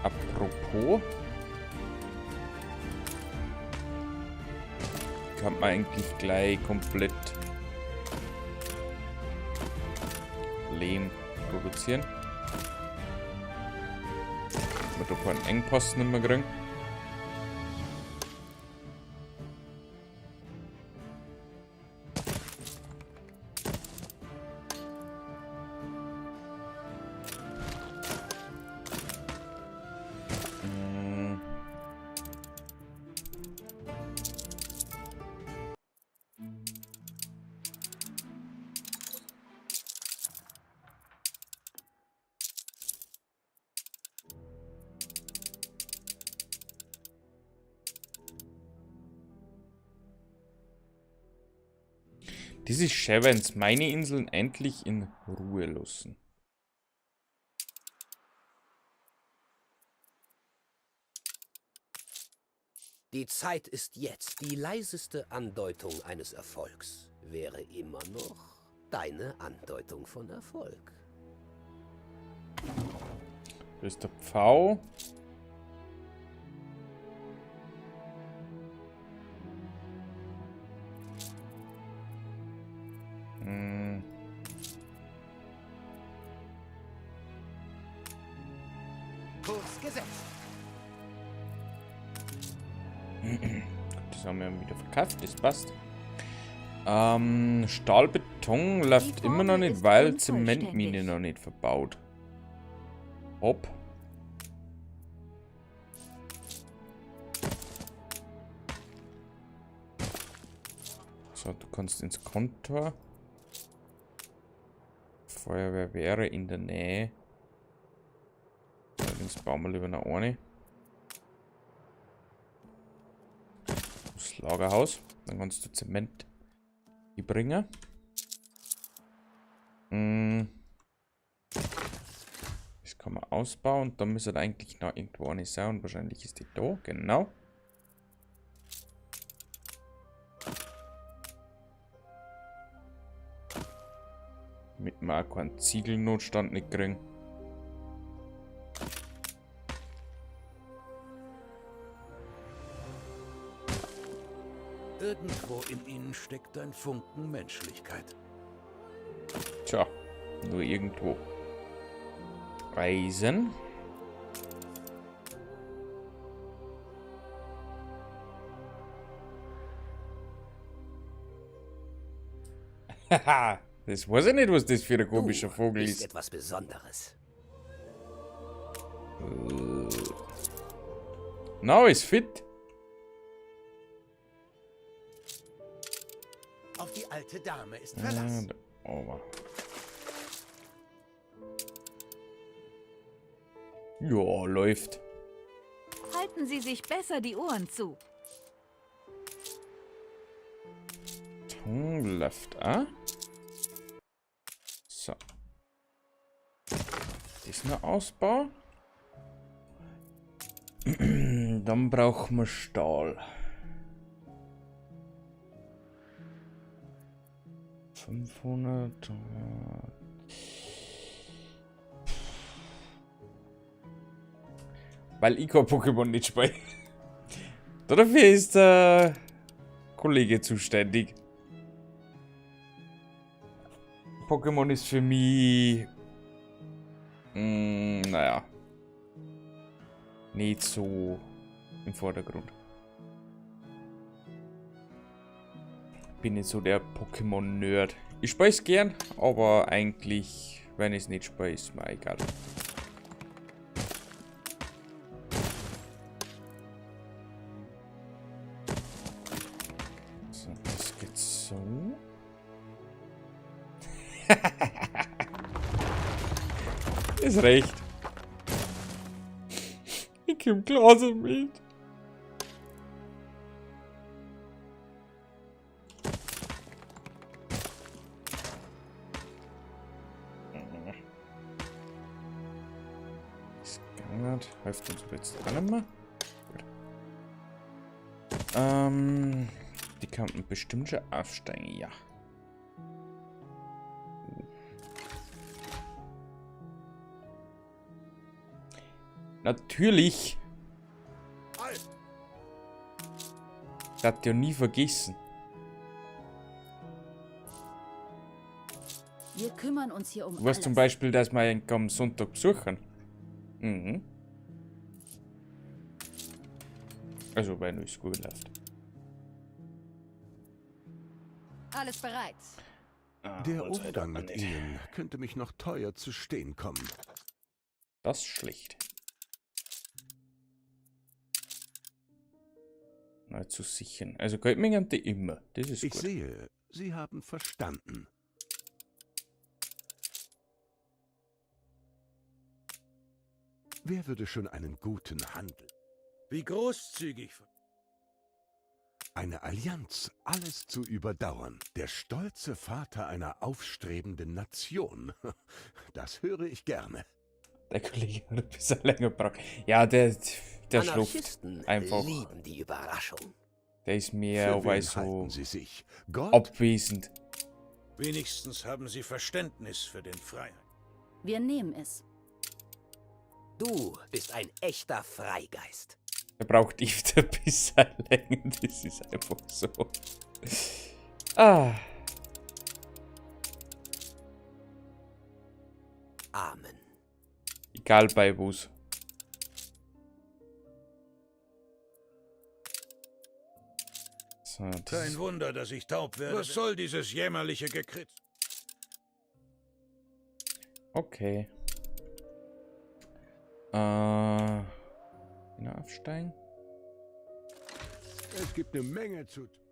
Apropos. Kann man eigentlich gleich komplett Lehm produzieren. Wir da keinen Engpass nicht mehr kriegen. Das ist schön, wenn es meine Inseln endlich in Ruhe lassen. Die Zeit ist jetzt. Die leiseste Andeutung eines Erfolgs wäre immer noch deine Andeutung von Erfolg. Das ist der Pfau. Kurs gesetzt. Das haben wir wieder verkauft, das passt. Stahlbeton läuft immer noch nicht, weil Zementmine noch nicht verbaut. Ob. So, du kannst ins Kontor. Feuerwehr wäre in der Nähe. Allerdings bauen wir lieber noch eine. Das Lagerhaus. Dann kannst du Zement bringen. Das kann man ausbauen. Und dann müsste eigentlich noch irgendwo eine sein. Und wahrscheinlich ist die da. Genau. Damit wir auch keinen Ziegelnotstand nicht kriegen. Irgendwo in ihnen steckt ein Funken Menschlichkeit. Tja, nur irgendwo. Reisen. Haha, das weiß ich nicht, was das für ein komischer Vogel ist. Etwas Besonderes. No, ist fit. alte Dame ist verlassen. Over. Ja, läuft. Halten Sie sich besser die Ohren zu. Tongue left, So. Das ist ein Ausbau. Dann brauchen wir Stahl. 500. Weil ich kein Pokémon nicht spiele. Dafür ist der Kollege zuständig. Pokémon ist für mich... naja. Nicht so im Vordergrund. Bin nicht so der Pokémon-Nerd. Ich spiele es gern, aber eigentlich, wenn ich es nicht spiele, ist mir egal. So, das geht so. Ist recht. Ich komm klar so mit. Ist gegangen. Hilft uns jetzt auch nicht mehr. Die kann man bestimmt schon aufsteigen, ja. Natürlich. Das hat ja nie vergessen. Wir kümmern uns hier um Du weißt alles. zum Beispiel, dass wir ihn am Sonntag besuchen. Mhm. Also, wenn es gut läuft. Alles bereit. Der Umgang mit Ihnen könnte mich noch teuer zu stehen kommen. Das ist schlecht. Na, zu sichern. Also Geldmengen haben die immer. Das ist Ich gut. sehe, Sie haben verstanden. Wer würde schon einen guten Handel? Wie großzügig. Eine Allianz, alles zu überdauern. Der stolze Vater einer aufstrebenden Nation. Das höre ich gerne. Der Kollege hat ein bisschen länger gebraucht. Ja, der schluft Anarchisten einfach. lieben die Überraschung. Der ist mir Für aber wen so halten Sie sich? Gott? abwesend. Wenigstens haben Sie Verständnis für den Freiheit. Wir nehmen es. Du bist ein echter Freigeist. Er braucht öfter ein bisschen länger. Das ist einfach so. Ah. Amen. Egal bei was. So, das Kein ist Wunder, dass ich taub werde. Was soll dieses jämmerliche Gekritz? okay. Aufsteigen. Es gibt eine Menge zu tun.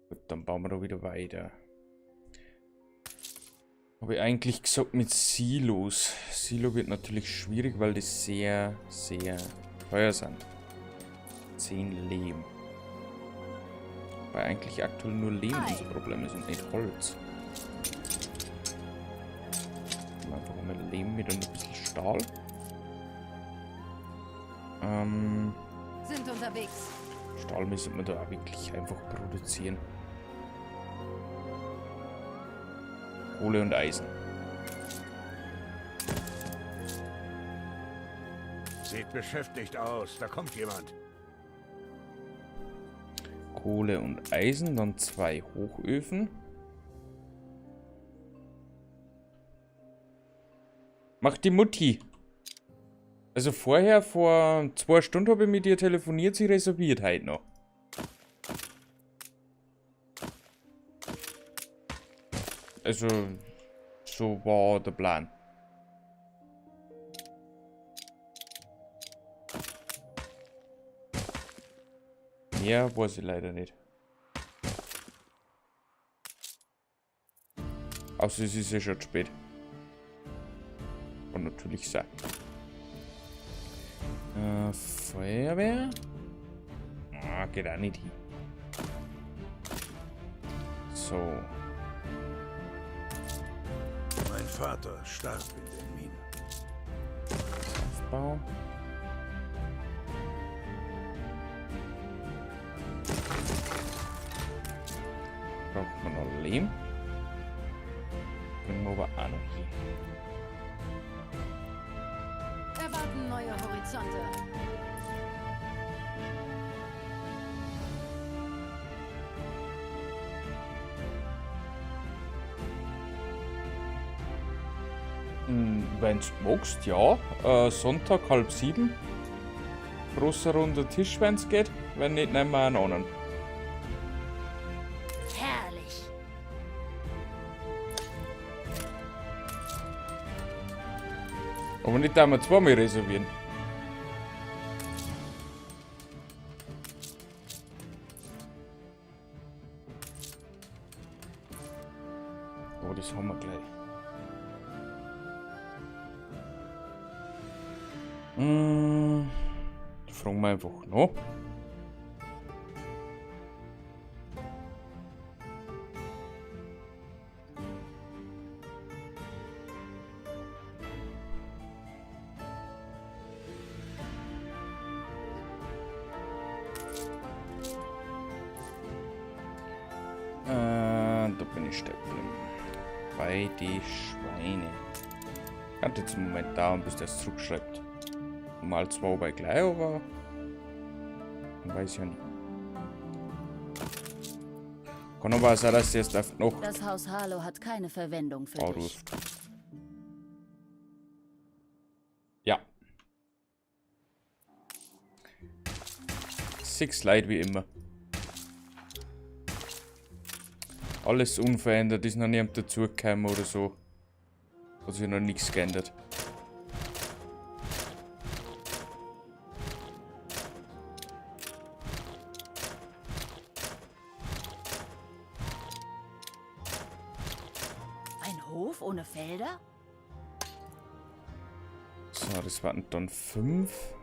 Gut, dann bauen wir da wieder weiter. Habe ich eigentlich gesagt mit Silos. Silo wird natürlich schwierig, weil die sehr, sehr teuer sind. 10 Lehm. Weil eigentlich aktuell nur Lehm unser Problem ist und nicht Holz. Einfach mal Lehm mit und ein bisschen Stahl. Sind unterwegs. Stahl müssen wir da auch wirklich einfach produzieren. Kohle und Eisen. Sieht beschäftigt aus. Da kommt jemand. Kohle und Eisen, dann 2 Hochöfen. Macht die Mutti. Also vorher, vor 2 Stunden habe ich mit ihr telefoniert, sie reserviert heute noch. Also, so war der Plan. Mehr weiß ich leider nicht. Außer es ist ja schon spät. Kann natürlich sein. Feuerwehr? Ah, geht auch nicht hin. So. Mein Vater starb in den Minen. Aufbau. Braucht man noch Lehm. Bringen wir aber auch noch hier. Erwarten neue Horizonte. Wenn's magst, ja. Sonntag 6:30. Großer runder Tisch, wenn's geht. Wenn nicht, nehmen wir einen anderen. Herrlich. Aber nicht einmal zweimal reservieren. Oh, das haben wir gleich. Da fragen wir einfach noch. Da bin ich stecken geblieben. Bei die Schweine. Kann jetzt einen Moment dauern, bis das zurückschreibt. Mal 2 bei gleich, aber man weiß ja nicht. Kann aber sein, dass jetzt auf noch Das Haus Harlow hat keine Verwendung für dich. anruft. Ja. 6 Leute wie immer. Alles unverändert, ist noch niemand dazugekommen oder so. Hat sich noch nichts geändert. Ein Hof ohne Felder? So, das waren dann 5.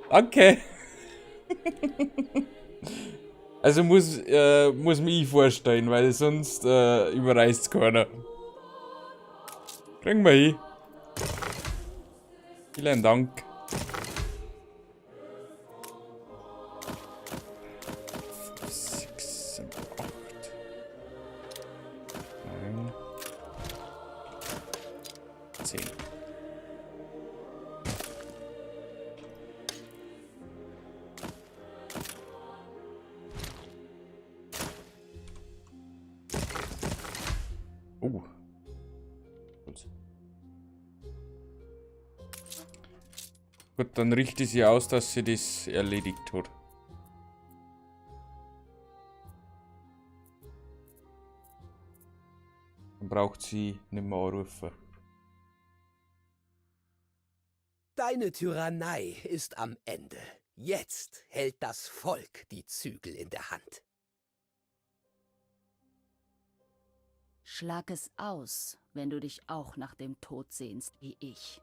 Okay. Also muss mich ich vorstellen, weil sonst überreißt es keiner. Kriegen wir hin. Vielen Dank. Sechs, 7, 8. 9. 10. Gut, dann richtet sie aus, dass sie das erledigt hat. Dann braucht sie nicht mehr anrufen. Deine Tyrannei ist am Ende. Jetzt hält das Volk die Zügel in der Hand. Schlag es aus, wenn du dich auch nach dem Tod sehnst wie ich.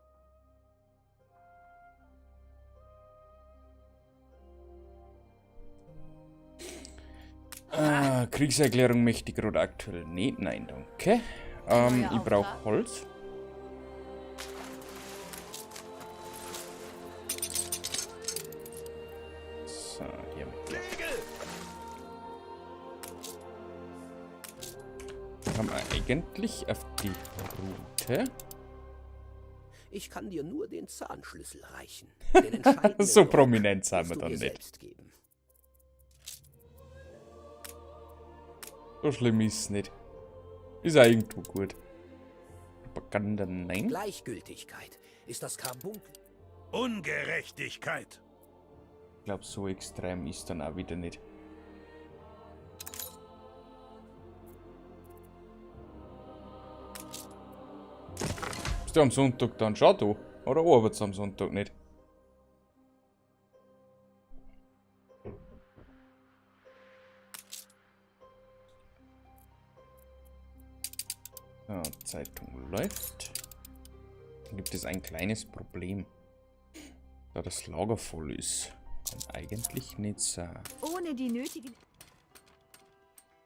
Kriegserklärung möchte ich gerade aktuell nicht. Nein, danke. Ich brauche Holz. So, hier mit dir. Haben wir eigentlich auf die Route. Ich kann dir nur den Zahnschlüssel reichen. Den entscheidenden So Ruck prominent sind wir musst du dann dir nicht. selbst geben. So schlimm ist es nicht. Ist auch irgendwo gut. Propaganda, nein. Gleichgültigkeit ist das Karbunkel. Ungerechtigkeit. Ich glaube, so extrem ist dann auch wieder nicht. Bist du am Sonntag dann schon da? Oder arbeitest du am Sonntag nicht? So, Zeitung läuft. Dann gibt es ein kleines Problem. Da das Lager voll ist. Kann eigentlich nicht sein. Ohne die nötigen...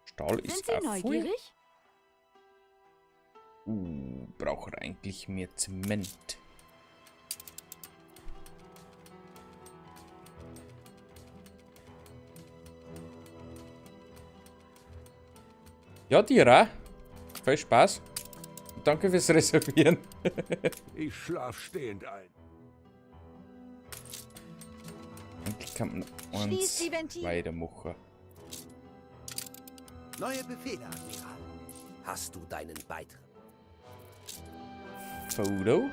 Stahl Sind ist Sie auch voll. neugierig? Braucht er eigentlich mehr Zement? Ja, dir auch. Viel Spaß. Danke fürs Reservieren. Ich schlaf stehend ein. Eigentlich kann man Schließ die eins Ventile. weitermachen. Neue Befehle, Admiral. Hast du deinen Beitritt? Foto.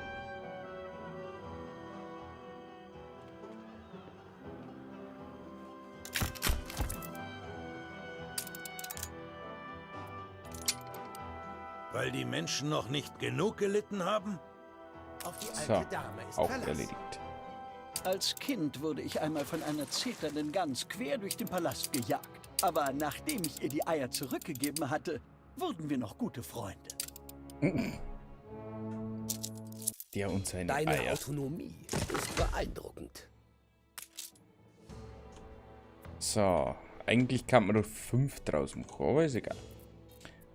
Weil die Menschen noch nicht genug gelitten haben? Auf die So, alte Dame ist auch Verlass. erledigt. Als Kind wurde ich einmal von einer zeternden Gans quer durch den Palast gejagt. Aber nachdem ich ihr die Eier zurückgegeben hatte, wurden wir noch gute Freunde. Der und seine Deine Eier. Autonomie ist beeindruckend. So, eigentlich kann man doch 5 draus machen, aber ist egal.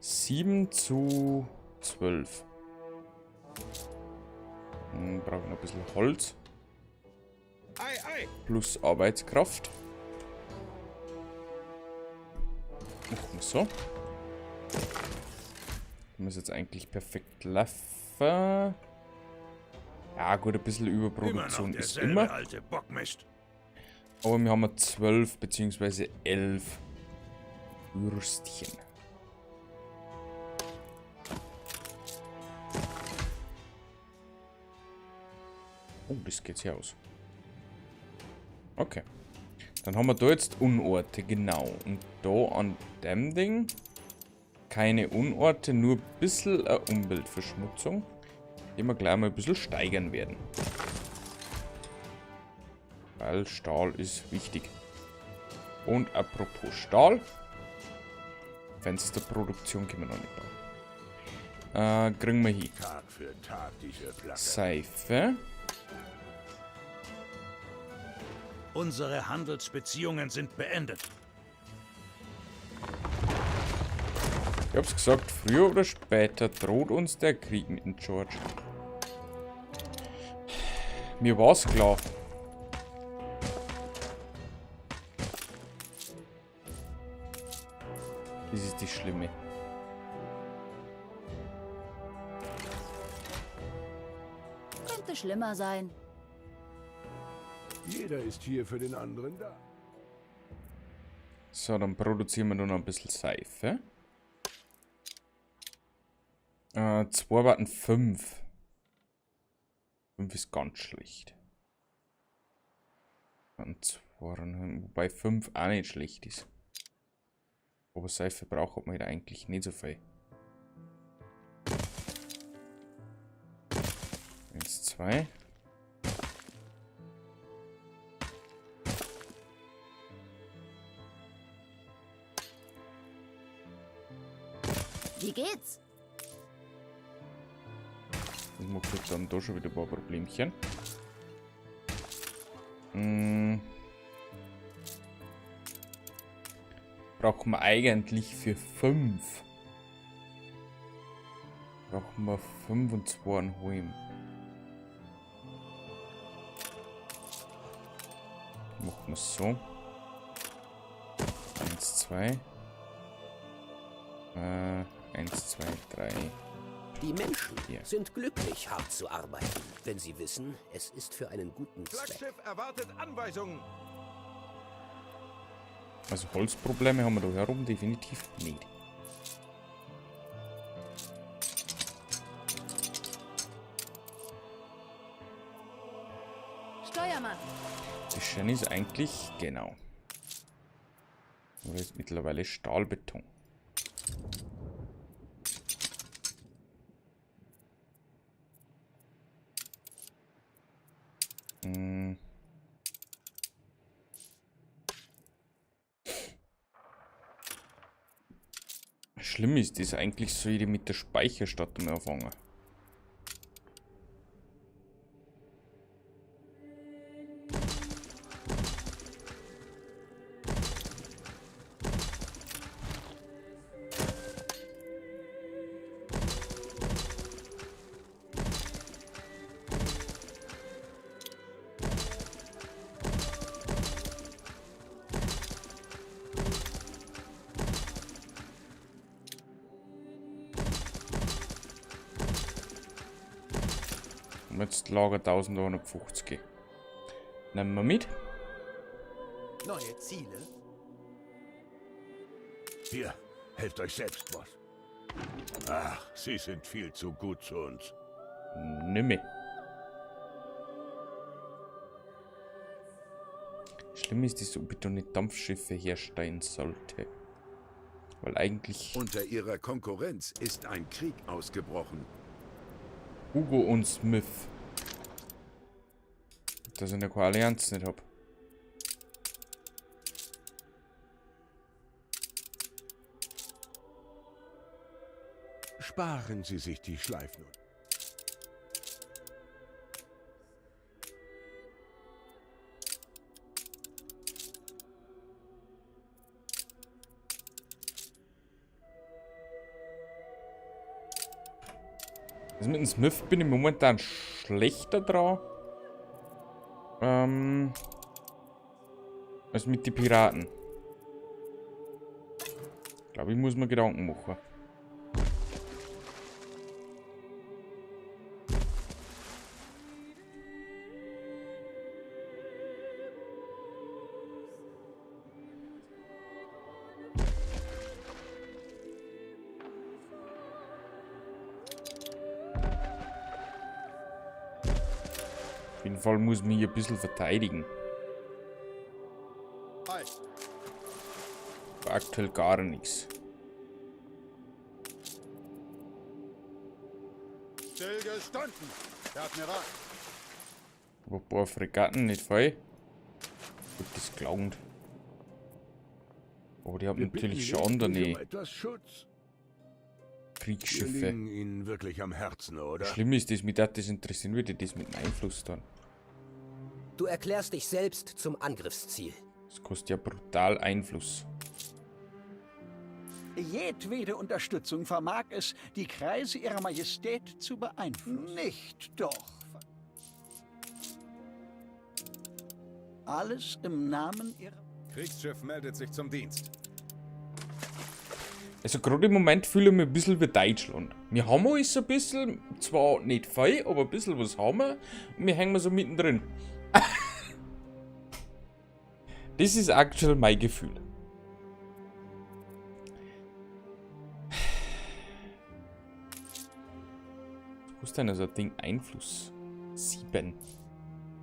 7:12. Brauchen noch ein bisschen Holz. Plus Arbeitskraft. Machen wir so. Muss jetzt eigentlich perfekt laufen. Ja gut, ein bisschen Überproduktion ist immer. Alte Bockmist. Aber wir haben 12 bzw. 11 Würstchen. Oh, das geht ja aus. Okay. Dann haben wir da jetzt Unorte, genau. Und da an dem Ding keine Unorte, nur ein bisschen eine Umweltverschmutzung, die wir gleich mal ein bisschen steigern werden. Weil Stahl ist wichtig. Und apropos Stahl. Fensterproduktion können wir noch nicht bauen. Kriegen wir hin. Tag für Tag diese Platte. Seife. Unsere Handelsbeziehungen sind beendet. Ich hab's gesagt, früher oder später droht uns der Krieg mit dem George. Mir war's klar. Das ist das Schlimme. Könnte schlimmer sein. Jeder ist hier für den anderen da. So, dann produzieren wir nur noch ein bisschen Seife. 2 warten 5. 5 ist ganz schlecht. Dann 2, wobei 5 auch nicht schlecht ist. Aber Seife braucht man halt eigentlich nicht so viel. 1, 2. Wie geht's? Ich mache jetzt dann da schon wieder ein paar Problemchen. Brauchen wir eigentlich für 5. Brauchen wir 5 und 2 an Holm. Machen wir es so. 1, 2. 1, 2, 3. Die Menschen Hier. sind glücklich, hart zu arbeiten, wenn sie wissen, es ist für einen guten Zweck. Flaggschiff erwartet Anweisungen. Also Holzprobleme haben wir da herum definitiv nicht. Steuermann. Das Schöne ist eigentlich, genau. Aber ist mittlerweile Stahlbeton. Schlimm ist das eigentlich, so ich mit der Speicherstadt mehr anfangen. Jetzt Lager 1150. Nehmen wir mit. Neue Ziele? Hier, helft euch selbst, Boss. Ach, Sie sind viel zu gut zu uns. Nimm mit. Schlimm ist, dass ich bitte nicht Dampfschiffe herstellen sollte. Weil eigentlich Unter ihrer Konkurrenz ist ein Krieg ausgebrochen. Hugo und Smith. Dass ich eine Allianz nicht habe. Sparen Sie sich die Schleifen. Also mit dem Smith bin ich momentan schlechter dran. Als mit den Piraten. Ich glaube, ich muss mir Gedanken machen. Auf jeden Fall muss ich mich ein bisschen verteidigen. Aber aktuell gar nichts. Stillgestanden. Der Admiral. Aber ein paar Fregatten nicht voll. Gut, das glaubt. Aber die haben natürlich schon andere Kriegsschiffe. Ihnen wirklich am Herzen, oder? Schlimm ist das, mich das interessieren würde, das mit dem Einfluss dann. Du erklärst dich selbst zum Angriffsziel. Das kostet ja brutal Einfluss. Jedwede Unterstützung vermag es, die Kreise ihrer Majestät zu beeinflussen. Nicht doch. Alles im Namen ihrer... Kriegsschiff meldet sich zum Dienst. Also gerade im Moment fühle ich mich ein bisschen wie Deutschland. Wir haben alles ein bisschen, zwar nicht viel, aber ein bisschen was haben wir. Und wir hängen so mittendrin. Das ist aktuell mein Gefühl. Was kostet denn so ein Ding? Einfluss? 7.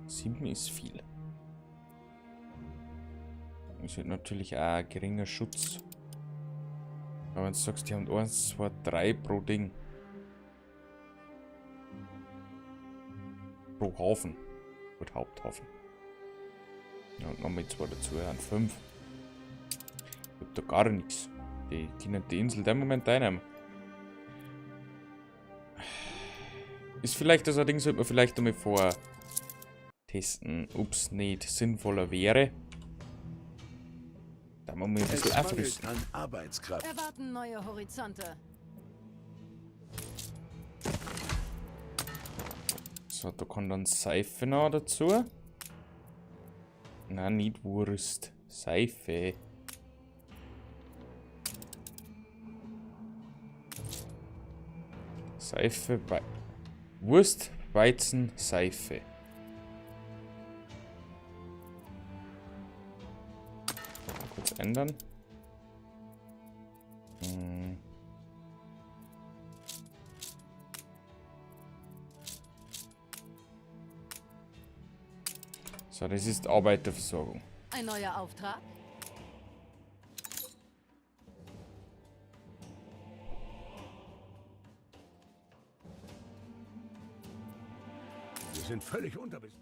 7 ist viel. Das wird natürlich auch ein geringer Schutz. Aber wenn du sagst, die haben 1, 2, 3 pro Ding. Pro Hafen. Gut, Haupthafen. Ja, und nochmal 2 dazu, ja, 5. Ich hab da gar nichts. Die können die Insel der Moment einnehmen. Ist vielleicht das Ding, sollte man vielleicht einmal vor testen, ob es nicht sinnvoller wäre. Da muss man ein bisschen aufrüsten. An Arbeitskraft. Erwarten neue Horizonte. So, da kommt dann Seife noch dazu. Nein, nicht Wurst. Seife. Seife, Wurst, Weizen, Seife. Kurz ändern. So, das ist Arbeiterversorgung. Ein neuer Auftrag? Wir sind völlig unterbesetzt.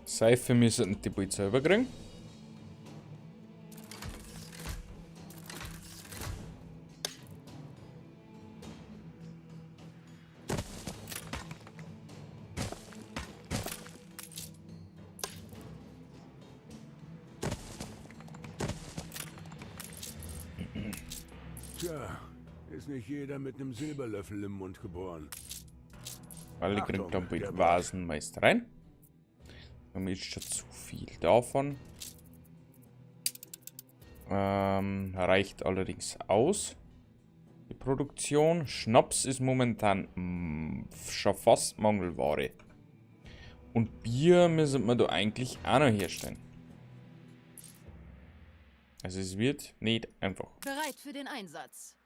Seife müssen die bald selber kriegen. Tja, ist nicht jeder mit einem Silberlöffel im Mund geboren. Alle kriegen dann bald Vasen meist rein. Mir ist schon zu viel davon. Reicht allerdings aus. Die Produktion. Schnaps ist momentan schon fast Mangelware. Und Bier müssen wir da eigentlich auch noch herstellen. Also es wird nicht einfach. Bereit für den Einsatz.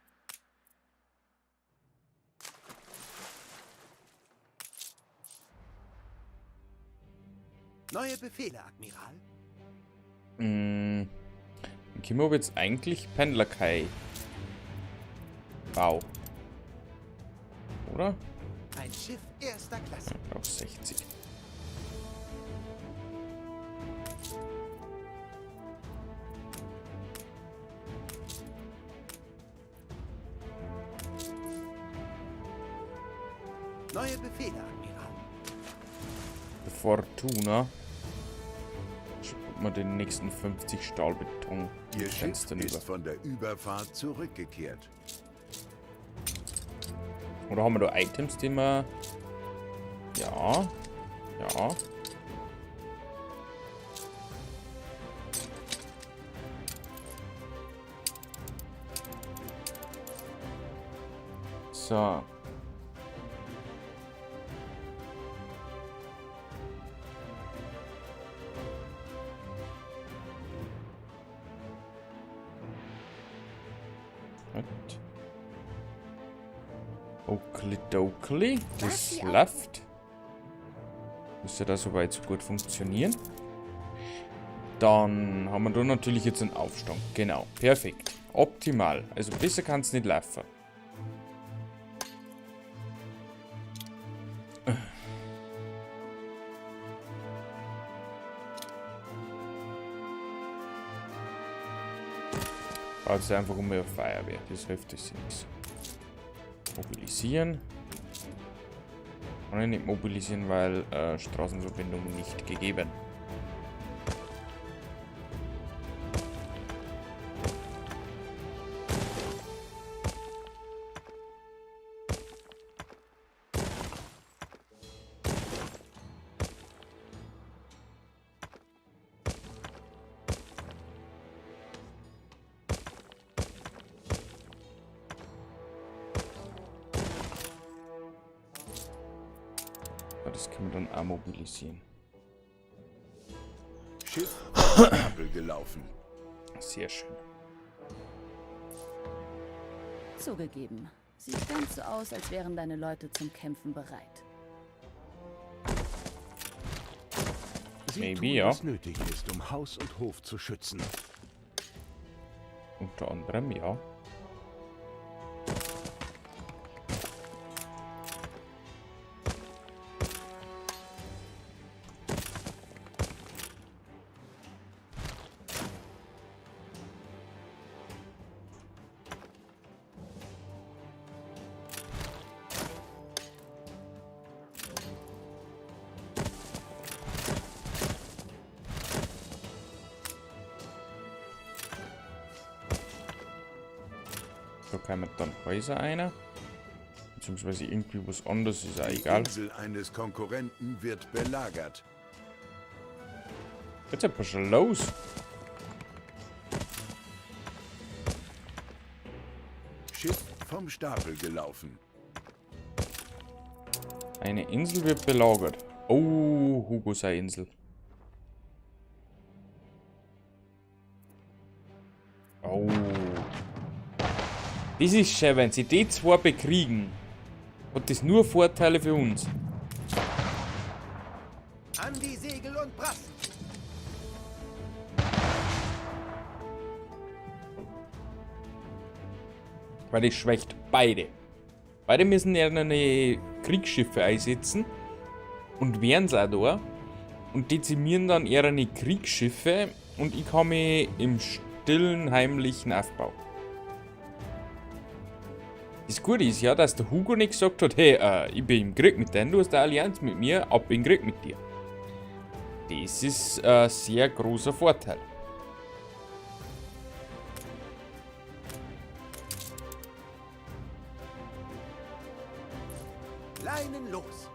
Neue Befehle, Admiral. Können wir jetzt eigentlich Pendlerkai. Wow. Oder? Ein Schiff erster Klasse. Auf 60. Neue Befehle, Admiral. Fortuna. Schaut mal den nächsten 50 Stahlbeton. Ihr Schiff Fenstern ist über. von der Überfahrt zurückgekehrt. Oder haben wir da Items, die wir... Ja. Ja. So. Oakley, das läuft. Müsste das soweit so gut funktionieren. Dann haben wir da natürlich jetzt einen Aufstand. Genau, perfekt. Optimal. Also besser kann es nicht laufen. Also einfach um mehr Feuerwehr. Das hilft uns nichts. Mobilisieren. Kann ich nicht mobilisieren, weil Straßenverbindung nicht gegeben. Das können wir dann auch mobilisieren. Schiff Stapel gelaufen. Sehr schön. Zugegeben. Sieht ganz so aus, als wären deine Leute zum Kämpfen bereit. Sie Maybe, tun, ja. was nötig ist, um Haus und Hof zu schützen. Unter anderem, ja. Da kann man dann Häuser einer. Beziehungsweise irgendwie was anderes, ist auch Die egal. Insel eines Konkurrenten wird belagert. Jetzt aber schon los. Schiff vom Stapel gelaufen. Eine Insel wird belagert. Oh, Hugo sei Insel. Oh. Das ist schön, wenn sie die zwei bekriegen. Hat das nur Vorteile für uns. Weil das schwächt beide. Beide müssen ja eine Kriegsschiffe einsetzen. Und wären sie auch da. Und dezimieren dann ihre Kriegsschiffe. Und ich kann mich im stillen, heimlichen Aufbau. Das Gute ist ja, dass der Hugo nicht gesagt hat, hey, ich bin im Krieg mit denen, du hast eine Allianz mit mir, ab in den Krieg mit dir. Das ist ein sehr großer Vorteil. Leinen los.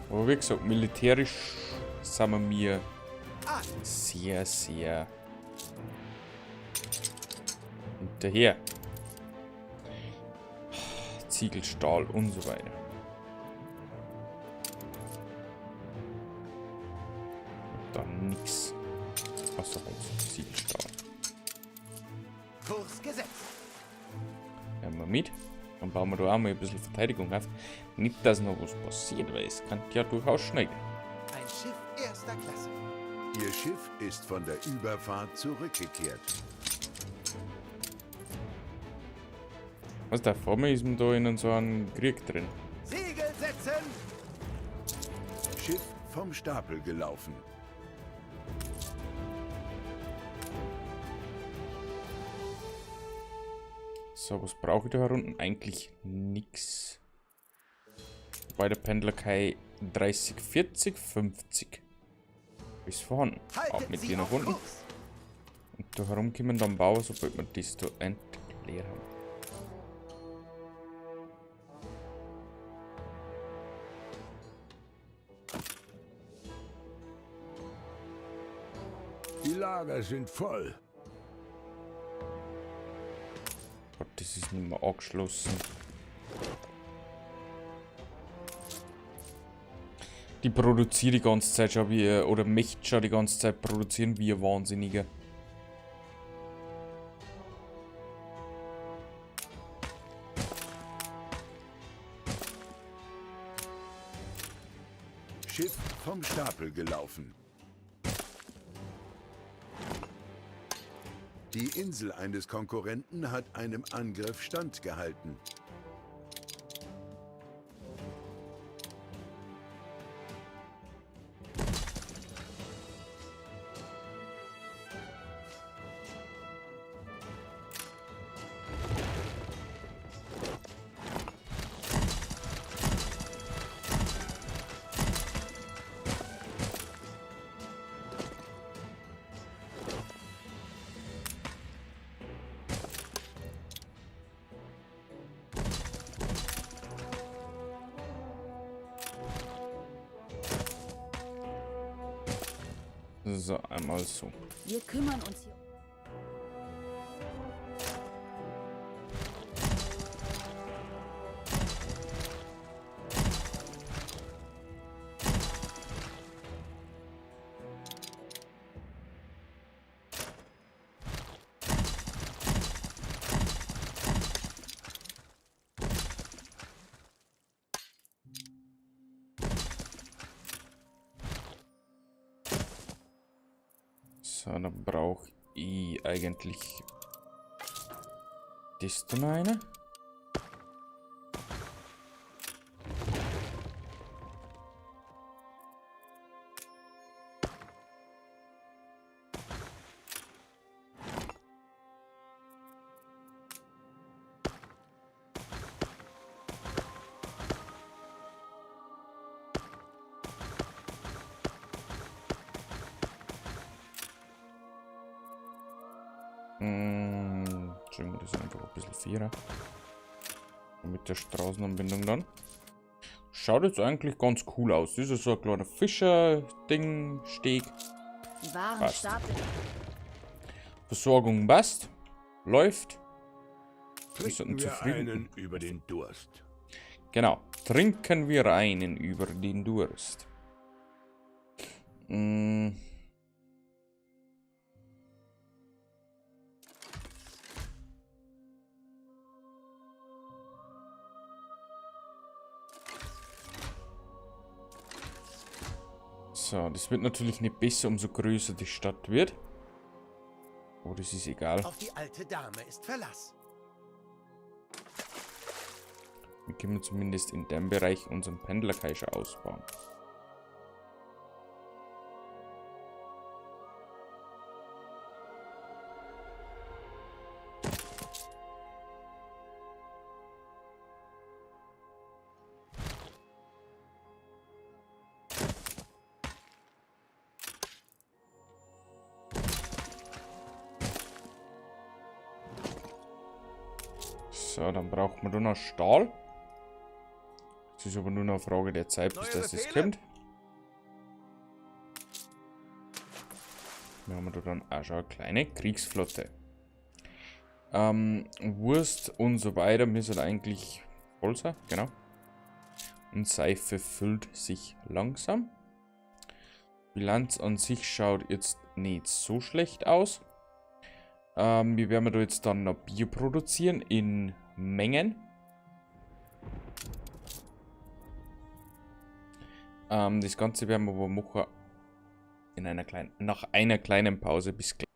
Aber wie gesagt, militärisch sind wir mir sehr, sehr hinterher. Ziegelstahl und so weiter. Und dann nix. Außer Holz, Ziegelstahl. Kurs gesetzt. Nehmen wir mit. Dann bauen wir da auch mal ein bisschen Verteidigung auf. Nicht, dass noch was passiert, weil es kann ja durchaus schneiden. Ein Schiff erster Klasse. Ihr Schiff ist von der Überfahrt zurückgekehrt. Was da vor mir ist man da in so einem Krieg drin. Segel setzen. Schiff vom Stapel gelaufen. So, was brauche ich da unten? Eigentlich nix. Bei der Pendler Kai 30, 40, 50. Ist vorhanden. Auch mit dir nach unten. Und da herum können wir dann bauen, sobald wir das da endlich leer haben. Die Lager sind voll. Gott, das ist nicht mehr angeschlossen. Die produzieren die ganze Zeit schon wie, oder möchten schon die ganze Zeit produzieren wie ein Wahnsinniger. Schiff vom Stapel gelaufen. Die Insel eines Konkurrenten hat einem Angriff standgehalten. So, einmal so. Wir kümmern uns hier. So, dann brauche ich eigentlich das dann eine. Stellen wir das einfach ein bisschen fairer. Mit der Straßenanbindung dann. Schaut jetzt eigentlich ganz cool aus. Das ist so ein kleiner Fischer-Ding-Steg. Die Waren Passt. stapeln. Versorgung passt. Läuft. Wir Trinken sollten wir zufrieden. einen über den Durst. Genau. Trinken wir einen über den Durst. So, das wird natürlich nicht besser, umso größer die Stadt wird. Aber das ist egal. Auf die alte Dame ist Verlass. Wir können zumindest in dem Bereich unseren Pendlerkaiser ausbauen. So, dann braucht man nur noch Stahl. Es ist aber nur noch eine Frage der Zeit, bis das kommt. Wir haben da dann auch schon eine kleine Kriegsflotte. Wurst und so weiter müssen eigentlich voll sein, genau. Und Seife füllt sich langsam. Bilanz an sich schaut jetzt nicht so schlecht aus. Wir werden da jetzt dann noch Bier produzieren in Mengen. Das Ganze werden wir aber machen in nach einer kleinen Pause. Bis gleich.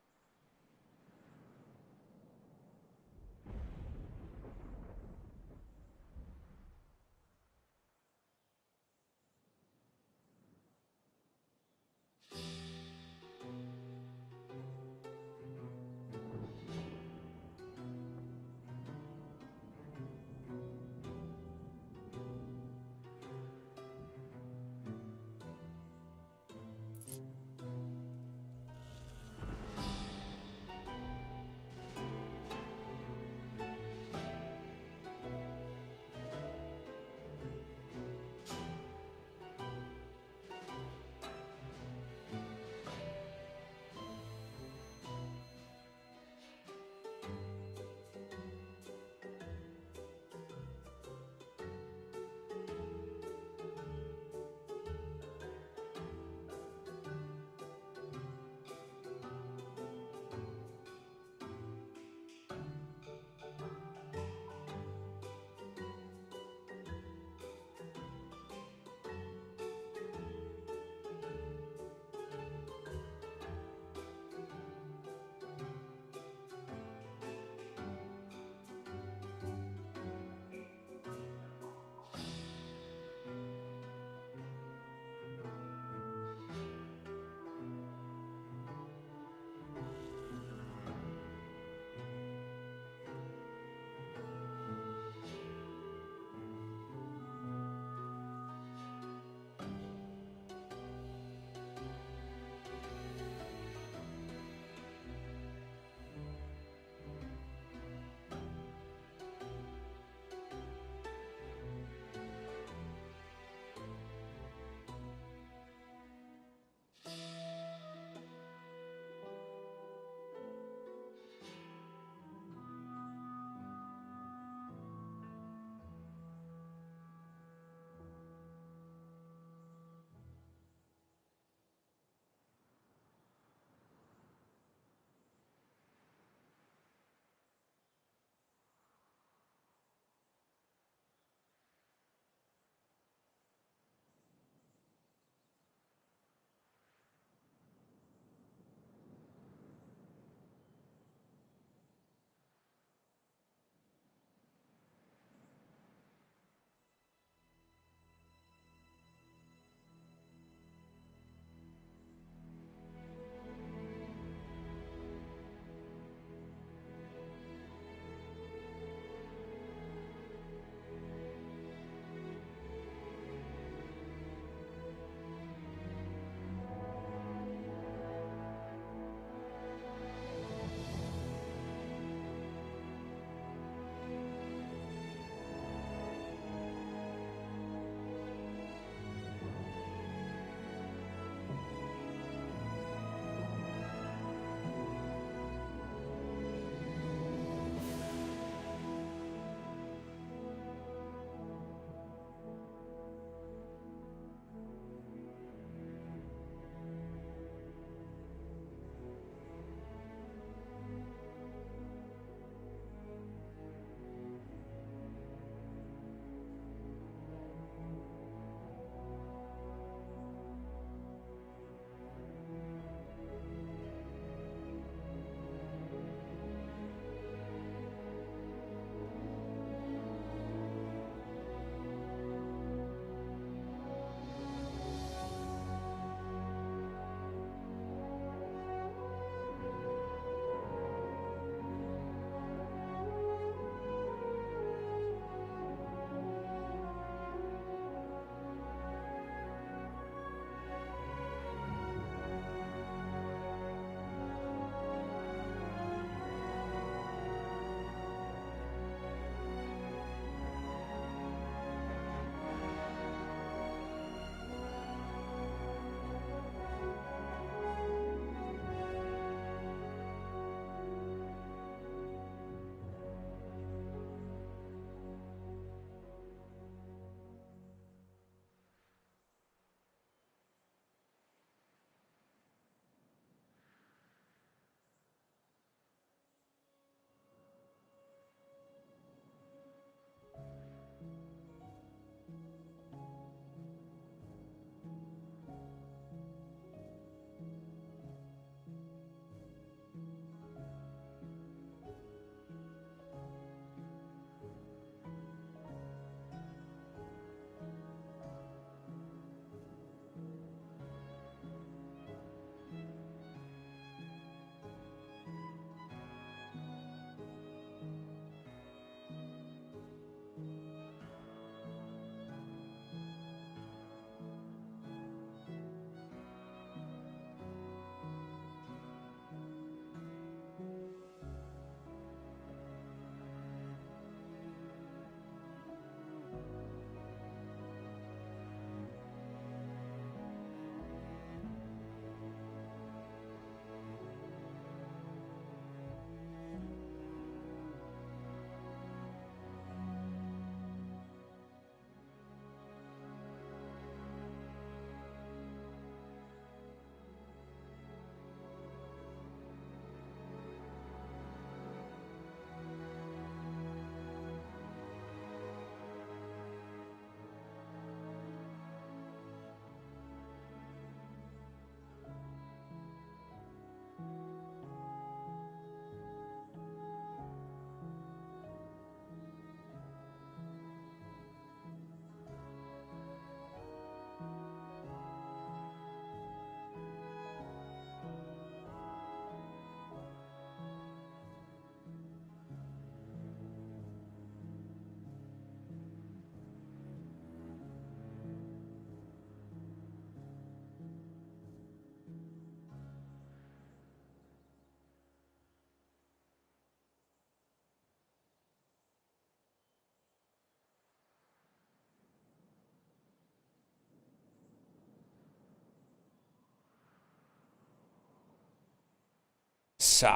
So.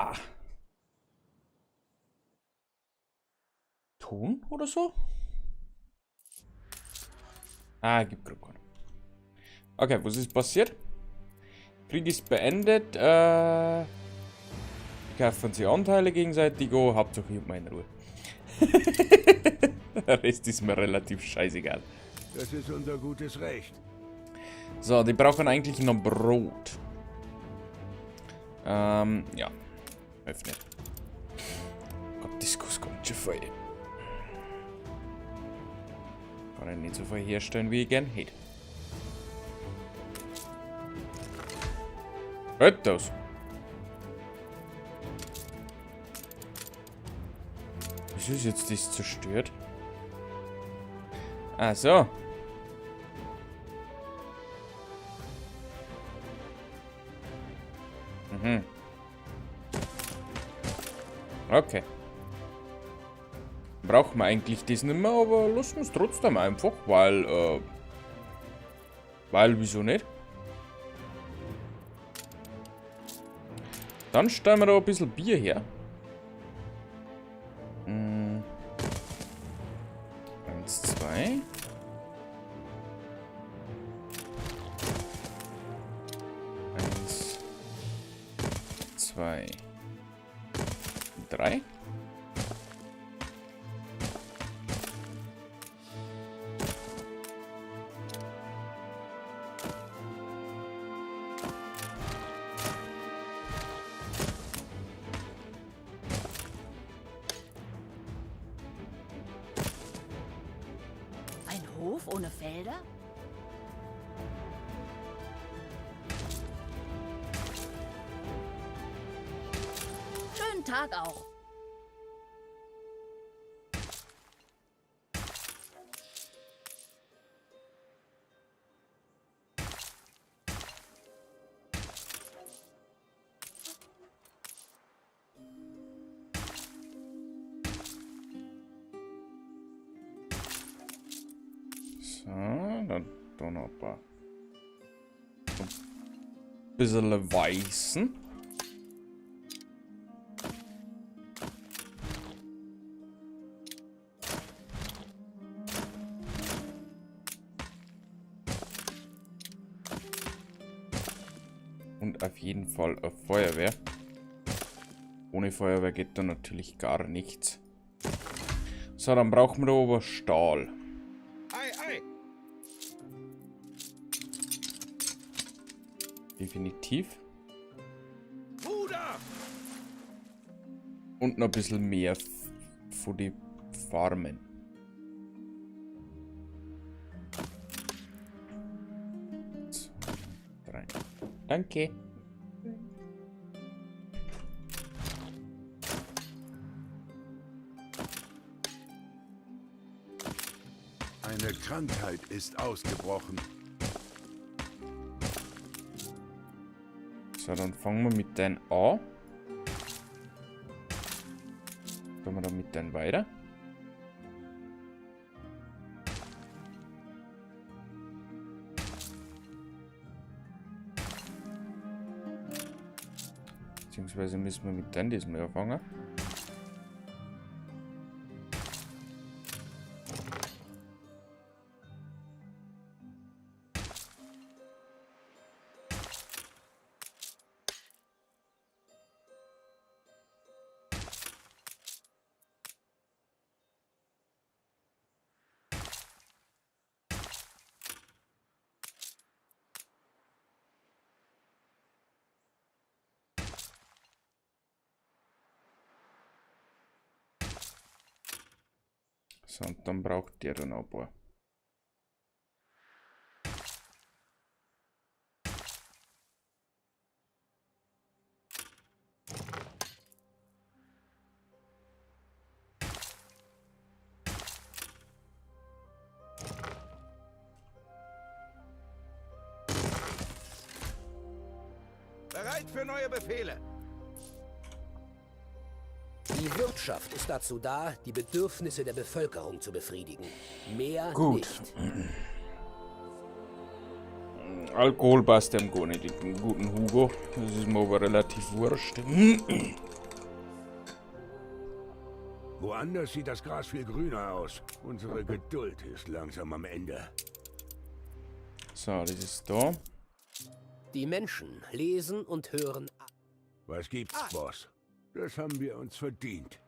Ton oder so? Ah, gibt gerade keinen. Okay, was ist passiert? Krieg ist beendet. Kaufen sie Anteile gegenseitig an. Hauptsache ich hab meine Ruhe. Der Rest ist mir relativ scheißegal. Das ist unser gutes Recht. So, die brauchen eigentlich noch Brot. Ja. Öffnen. Gott, Diskus kommt schon voll. Kann ich nicht so viel herstellen, wie ich gern hätte. Hört das? Wieso ist jetzt das zerstört? Ah, so. Mhm. Okay. Brauchen wir eigentlich das nicht mehr, aber lassen wir es trotzdem einfach, weil, wieso nicht? Dann stellen wir da ein bisschen Bier her. 1, 2. 1, 2, 3. Ein Hof ohne Felder? Schönen Tag auch. So, dann noch ein paar. Ein bisschen Weißen. Und auf jeden Fall eine Feuerwehr. Ohne Feuerwehr geht da natürlich gar nichts. So, dann brauchen wir aber Stahl. Definitiv. Und noch ein bisschen mehr für die Farmen. So, 3. Danke. Eine Krankheit ist ausgebrochen. So, dann fangen wir mit denen an. Kommen wir dann mit denen weiter. Beziehungsweise müssen wir mit denen diesmal anfangen. So, und dann braucht der dann ein paar. Bereit für neue Befehle. Die Wirtschaft ist dazu da, die Bedürfnisse der Bevölkerung zu befriedigen. Mehr Gut. nicht. Alkohol passt dem gar nicht, den guten Hugo. Das ist mir aber relativ wurscht. Woanders sieht das Gras viel grüner aus. Unsere Geduld ist langsam am Ende. So, das ist da. Die Menschen lesen und hören. Was gibt's, Boss? Das haben wir uns verdient.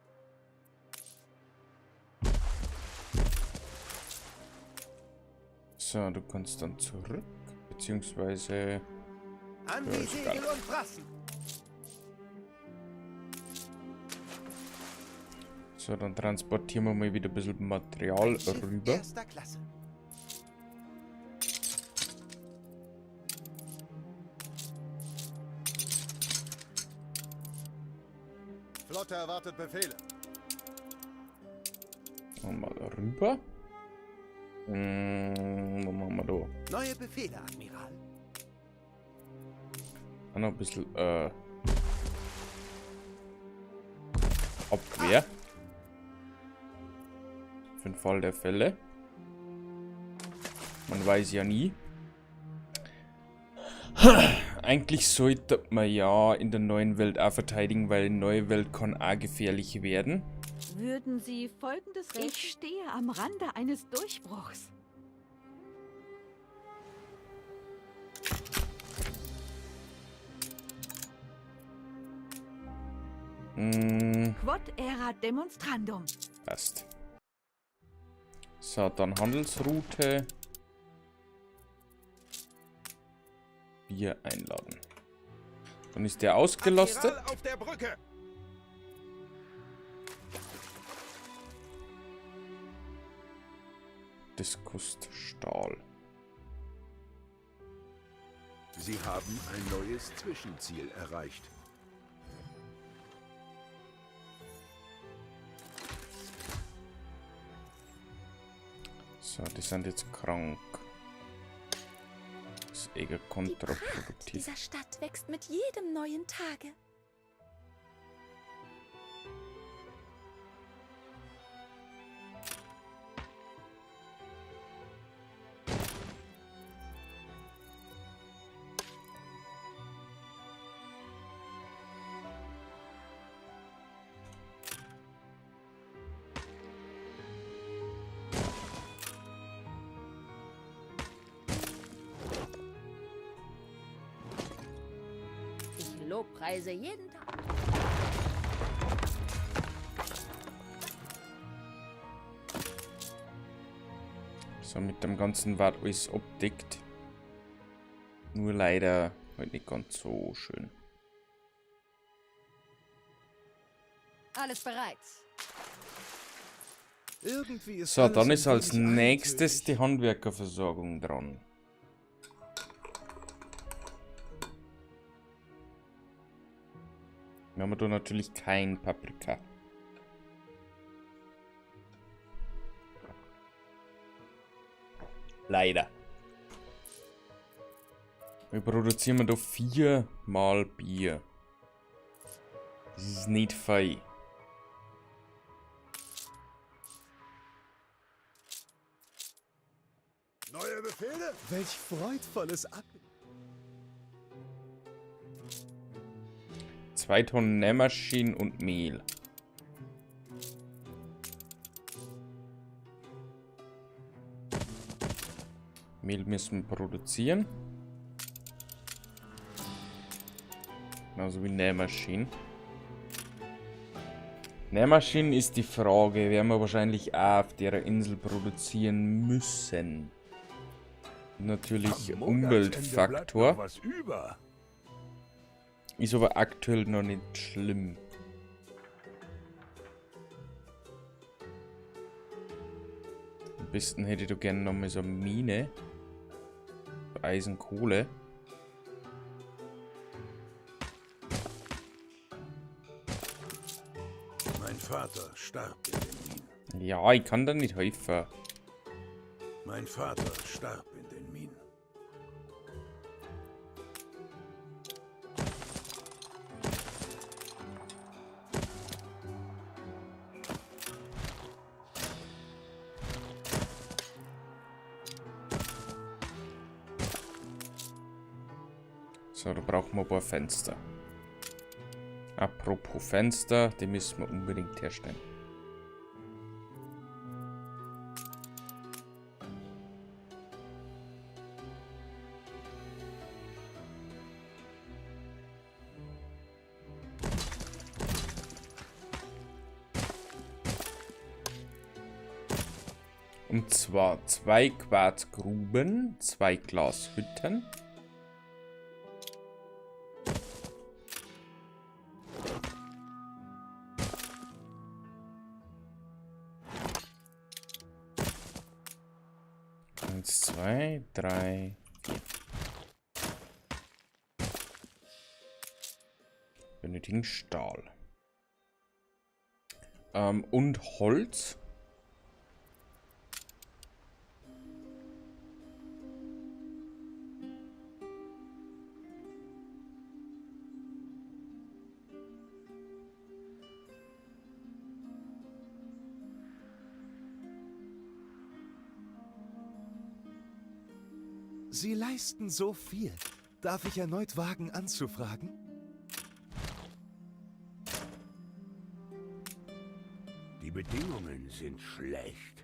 So, du kannst dann zurück, beziehungsweise... An die Segel und Brassen! So, dann transportieren wir mal wieder ein bisschen Material rüber. Erster Klasse. Flotte erwartet Befehle. Und mal rüber. Was machen wir da? Neue Befehle, Admiral. Auch noch ein bisschen, Abwehr. Für den Fall der Fälle. Man weiß ja nie. Eigentlich sollte man ja in der neuen Welt auch verteidigen, weil die neue Welt kann auch gefährlich werden. Würden Sie Folgendes... Ich stehe am Rande eines Durchbruchs. Quod erat demonstrandum. Passt. So, dann Handelsroute. Bier einladen. Dann ist der ausgelastet. Admiral auf der Brücke! Das kostet Stahl. Sie haben ein neues Zwischenziel erreicht. So, die sind jetzt krank. Das ist eher kontraproduktiv. Dieser Stadt wächst mit jedem neuen Tage. Ich lobpreise jeden Tag. So, mit dem ganzen war alles abdeckt. Nur leider halt nicht ganz so schön. Alles bereit. Irgendwie ist So, dann alles ist ein als wenig nächstes eintönig. die Handwerkerversorgung dran. Wir haben da natürlich kein Paprika. Leider. Wir produzieren da 4-mal Bier. Das ist nicht fein. Neue Befehle? Welch freudvolles Ab... 2 Tonnen Nähmaschinen und Mehl. Mehl müssen wir produzieren. Genauso wie Nähmaschinen. Nähmaschinen ist die Frage, werden wir wahrscheinlich auch auf der Insel produzieren müssen. Natürlich Am Monatsende Umweltfaktor. bleibt noch was über. Ist aber aktuell noch nicht schlimm. Am besten hätte ich da gerne noch mal so eine Mine. Für Eisenkohle. Mein Vater starb in den Minen. Ja, ich kann da nicht helfen. Mein Vater starb in den Minen. So, da brauchen wir ein paar Fenster. Apropos Fenster, die müssen wir unbedingt herstellen. Und zwar 2 Quarzgruben, 2 Glashütten. Eins, 2, 3, 4. Benötigen Stahl. Und Holz. Sie leisten so viel. Darf ich erneut wagen, anzufragen? Die Bedingungen sind schlecht.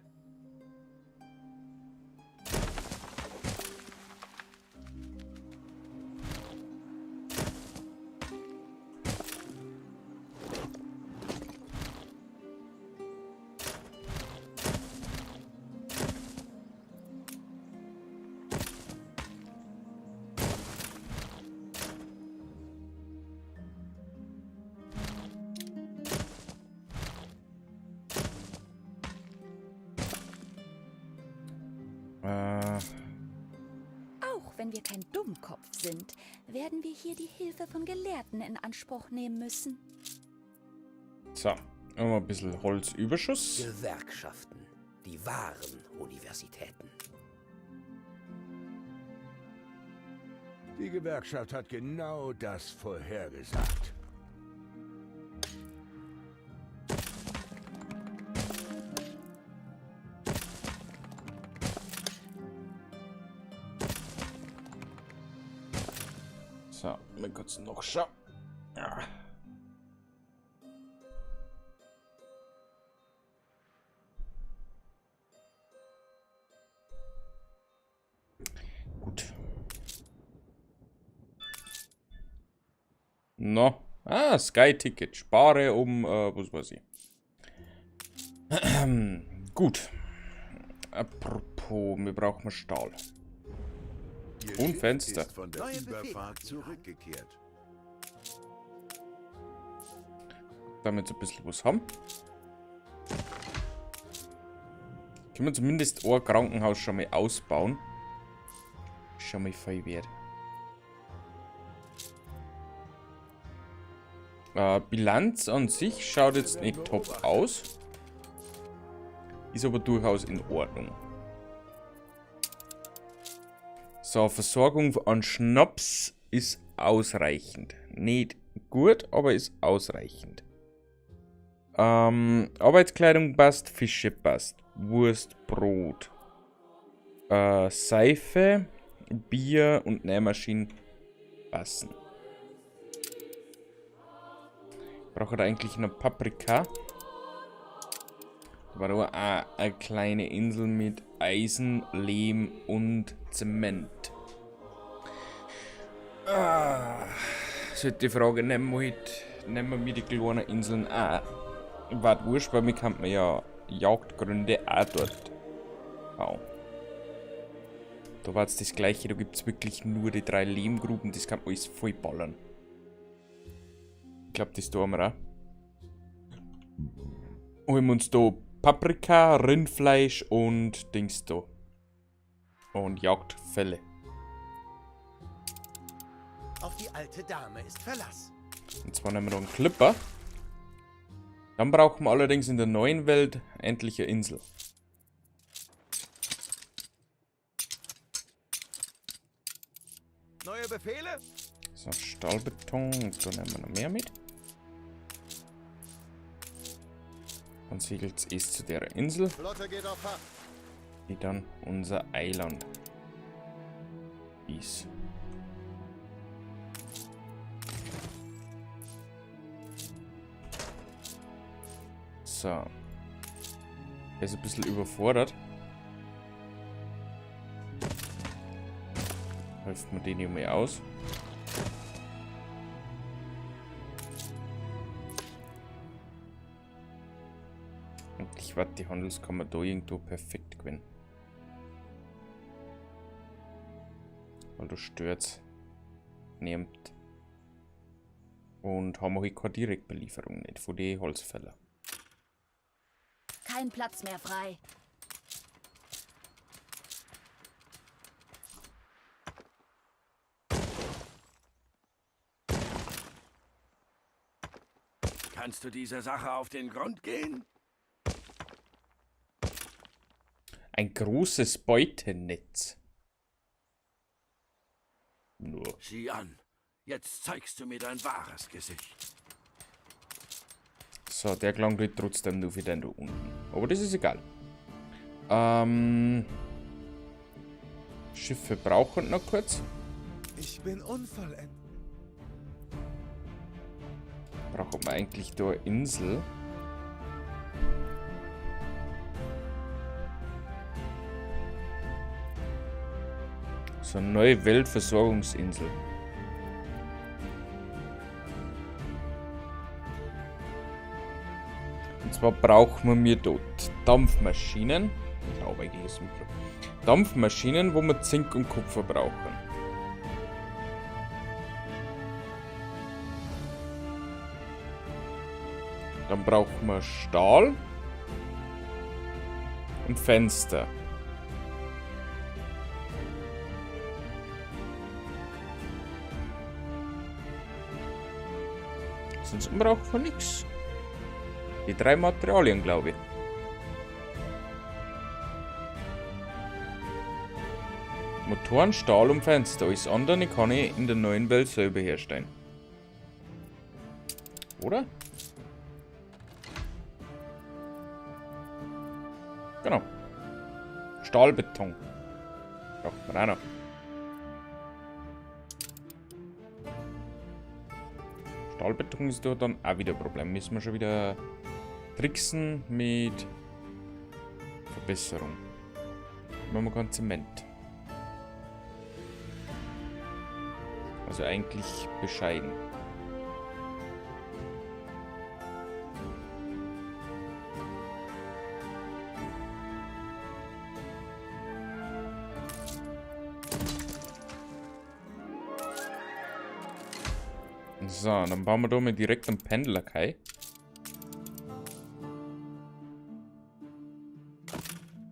Auch wenn wir kein Dummkopf sind, werden wir hier die Hilfe von Gelehrten in Anspruch nehmen müssen. So, haben wir ein bisschen Holzüberschuss. Gewerkschaften, die wahren Universitäten. Die Gewerkschaft hat genau das vorhergesagt. So, mal kurz noch schauen. Ja. Gut. No. Ah, Sky-Ticket. Spare um, was weiß ich. Gut. Apropos, wir brauchen Stahl. Und Fenster. Ist von der Überfahrt zurückgekehrt. Damit wir ein bisschen was haben. Können wir zumindest ein Krankenhaus schon mal ausbauen. Schon mal viel wert. Bilanz an sich schaut jetzt nicht top aus. Ist aber durchaus in Ordnung. So, Versorgung an Schnaps ist ausreichend. Nicht gut, aber ist ausreichend. Arbeitskleidung passt, Fische passt. Wurst, Brot. Seife, Bier und Nähmaschinen passen. Braucht er eigentlich noch Paprika? Da war da auch eine kleine Insel mit Eisen, Lehm und Zement. Sollte die Frage, nehmen wir die kleinen Inseln auch. War wurscht, weil mir kann man ja Jagdgründe auch dort bauen. Da war es das gleiche, da gibt es wirklich nur die 3 Lehmgruben, das kann alles voll ballern. Ich glaube, das tun wir auch. Holen wir uns da Paprika, Rindfleisch und Dings da. Und Jagdfelle. Auf die alte Dame ist Verlass. Und zwar nehmen wir da einen Clipper. Dann brauchen wir allerdings in der neuen Welt endlich eine Insel. Neue Befehle? So, Stahlbeton. Und da nehmen wir noch mehr mit. Dann segelt es zu der Insel, Flotte geht auf Fahrt. die dann unser Eiland ist. So. Er ist ein bisschen überfordert. Hilft mir den hier mal aus. Und ich warte, die Handelskammer da irgendwo perfekt gewinnen. Weil du stört's. Nimmt. Und haben wir halt keine Direktbelieferung nicht von den Holzfäller. Kein Platz mehr frei. Kannst du dieser Sache auf den Grund gehen? Ein großes Beutenetz. Nur. Sieh an. Jetzt zeigst du mir dein wahres Gesicht. So, der klang geht trotzdem nur für den da unten. Aber das ist egal. Schiffe brauchen noch kurz. Ich bin unvollendet. Brauchen wir eigentlich da eine Insel? So eine neue Weltversorgungsinsel. Und zwar brauchen wir dort Dampfmaschinen. Ich glaube eigentlich das Mikro. Dampfmaschinen, wo wir Zink und Kupfer brauchen. Dann brauchen wir Stahl und Fenster. Sonst brauchen wir nichts. Die 3 Materialien, glaube ich. Motoren, Stahl und Fenster. Alles andere kann ich in der neuen Welt selber herstellen. Oder? Genau. Stahlbeton. Braucht man auch noch. Stahlbeton ist da dann auch wieder ein Problem. Müssen wir schon wieder tricksen mit Verbesserung. Machen wir kein Zement. Also eigentlich bescheiden. So, dann bauen wir da mal direkt einen Pendlerkai.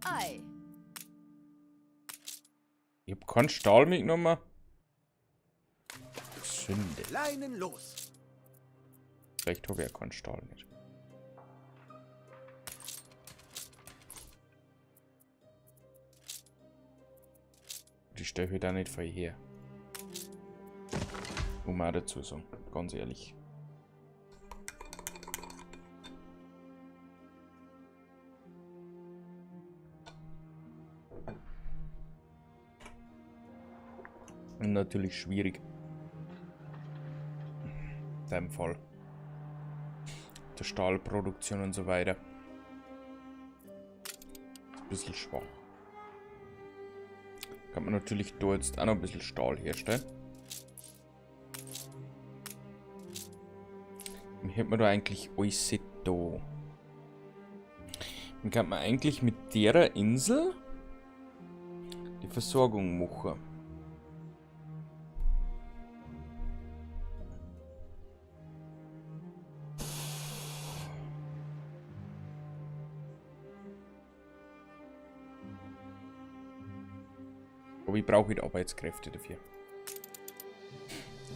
Ei. Ich hab keinen Stahl mitgenommen. Sünde. Leinen los. Vielleicht habe ich ja keinen Stahl mit. Die stelle ich da nicht für her. Muss man auch dazu sagen, ganz ehrlich. Und natürlich schwierig. In dem Fall. Der Stahlproduktion und so weiter. Ein bisschen schwach. Kann man natürlich da jetzt auch noch ein bisschen Stahl herstellen. Wie hätten wir da eigentlich alles da? Dann kann man eigentlich mit der Insel die Versorgung machen. Aber ich brauche halt Arbeitskräfte dafür.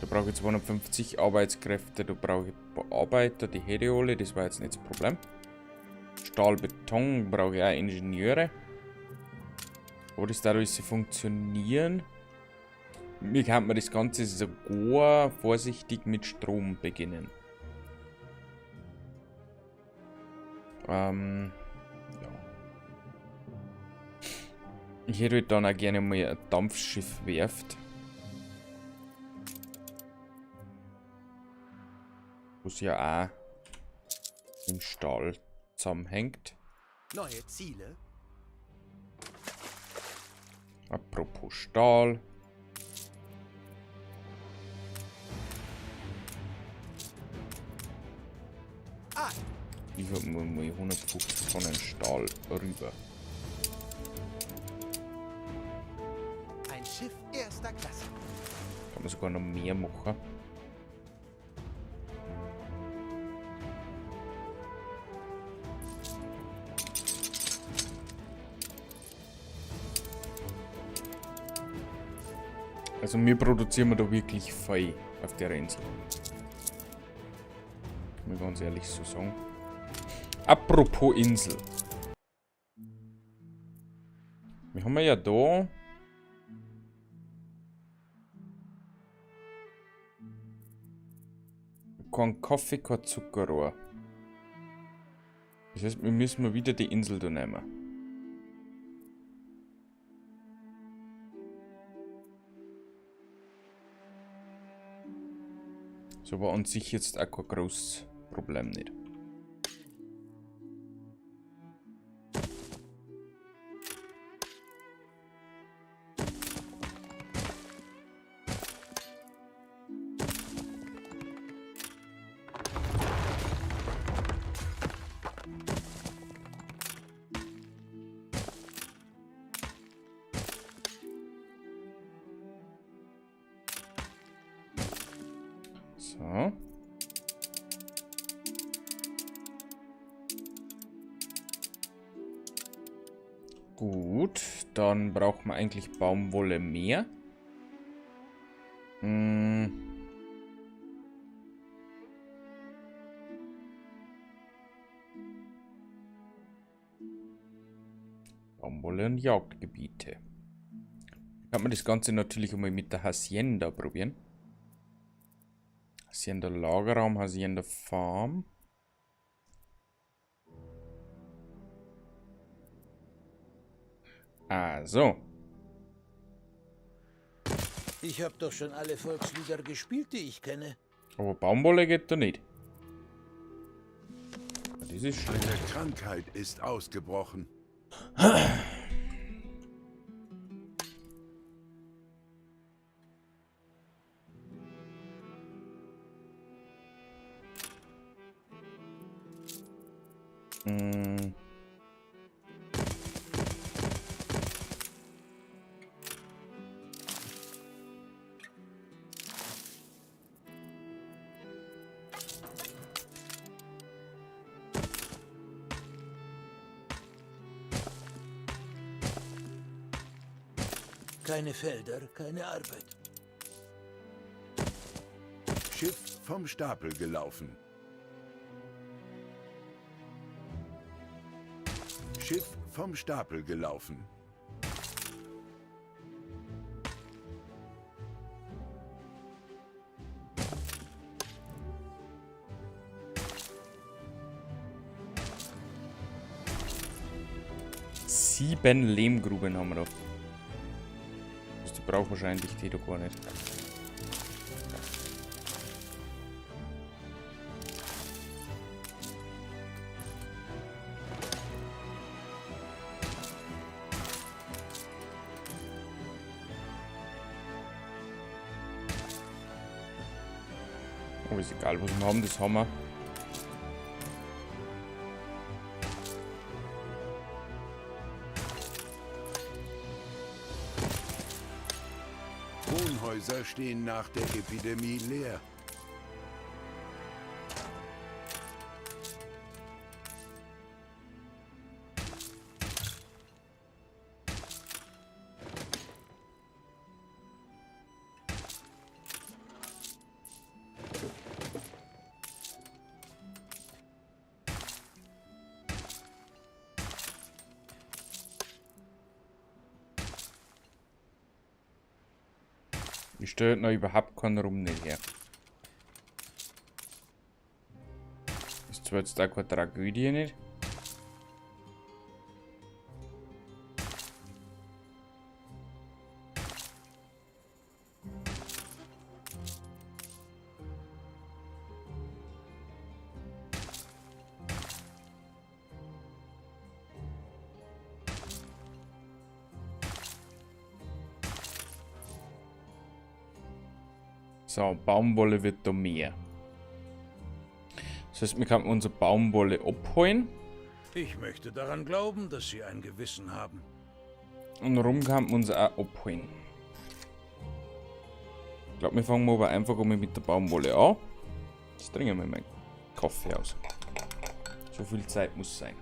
Da brauche ich 250 Arbeitskräfte, da brauche ich ein paar Arbeiter, die hätte ich alle, das war jetzt nicht das Problem. Stahl, Beton brauche ich auch Ingenieure. Aber das dadurch sie funktionieren. Wie kann man das Ganze sogar vorsichtig mit Strom beginnen? Ja. Ich hätte dann auch gerne mal ein Dampfschiff werft. Was ja auch im Stahl zusammenhängt. Neue Ziele. Apropos Stahl. Ich habe mal 150 Tonnen Stahl rüber. Ein Schiff erster Klasse. Kann man sogar noch mehr machen. Also wir produzieren da wirklich viel auf der Insel. Kann man ganz ehrlich so sagen. Apropos Insel. Wir haben ja da kein Kaffee, kein Zuckerrohr. Das heißt, wir müssen mal wieder die Insel da nehmen. So war an sich jetzt auch kein großes Problem nicht. So. Gut, dann braucht man eigentlich Baumwolle mehr. Baumwolle und Jagdgebiete. Kann man das Ganze natürlich einmal mit der Hacienda probieren. Hacienda Lagerraum, Hacienda Farm. Also. Ich habe doch schon alle Volkslieder gespielt, die ich kenne. Aber Baumwolle geht da nicht. Das ist schlimm. Eine Krankheit ist ausgebrochen. Keine Felder, keine Arbeit. Schiff vom Stapel gelaufen. Schiff vom Stapel gelaufen. Sieben Lehmgruben haben wir da. Das braucht wahrscheinlich die doch gar nicht. Aber ist egal, was wir haben, das haben wir. Wohnhäuser stehen nach der Epidemie leer. Ich stelle noch überhaupt keinen Rum nicht her. Ist zwar jetzt auch keine Tragödie nicht. So, Baumwolle wird da mehr. Das heißt, wir können unsere Baumwolle abholen. Ich möchte daran glauben, dass Sie ein Gewissen haben. Und Rum kann man uns auch abholen. Ich glaube, wir fangen aber einfach mal mit der Baumwolle an. Jetzt trinken wir meinen Kaffee aus. So viel Zeit muss sein.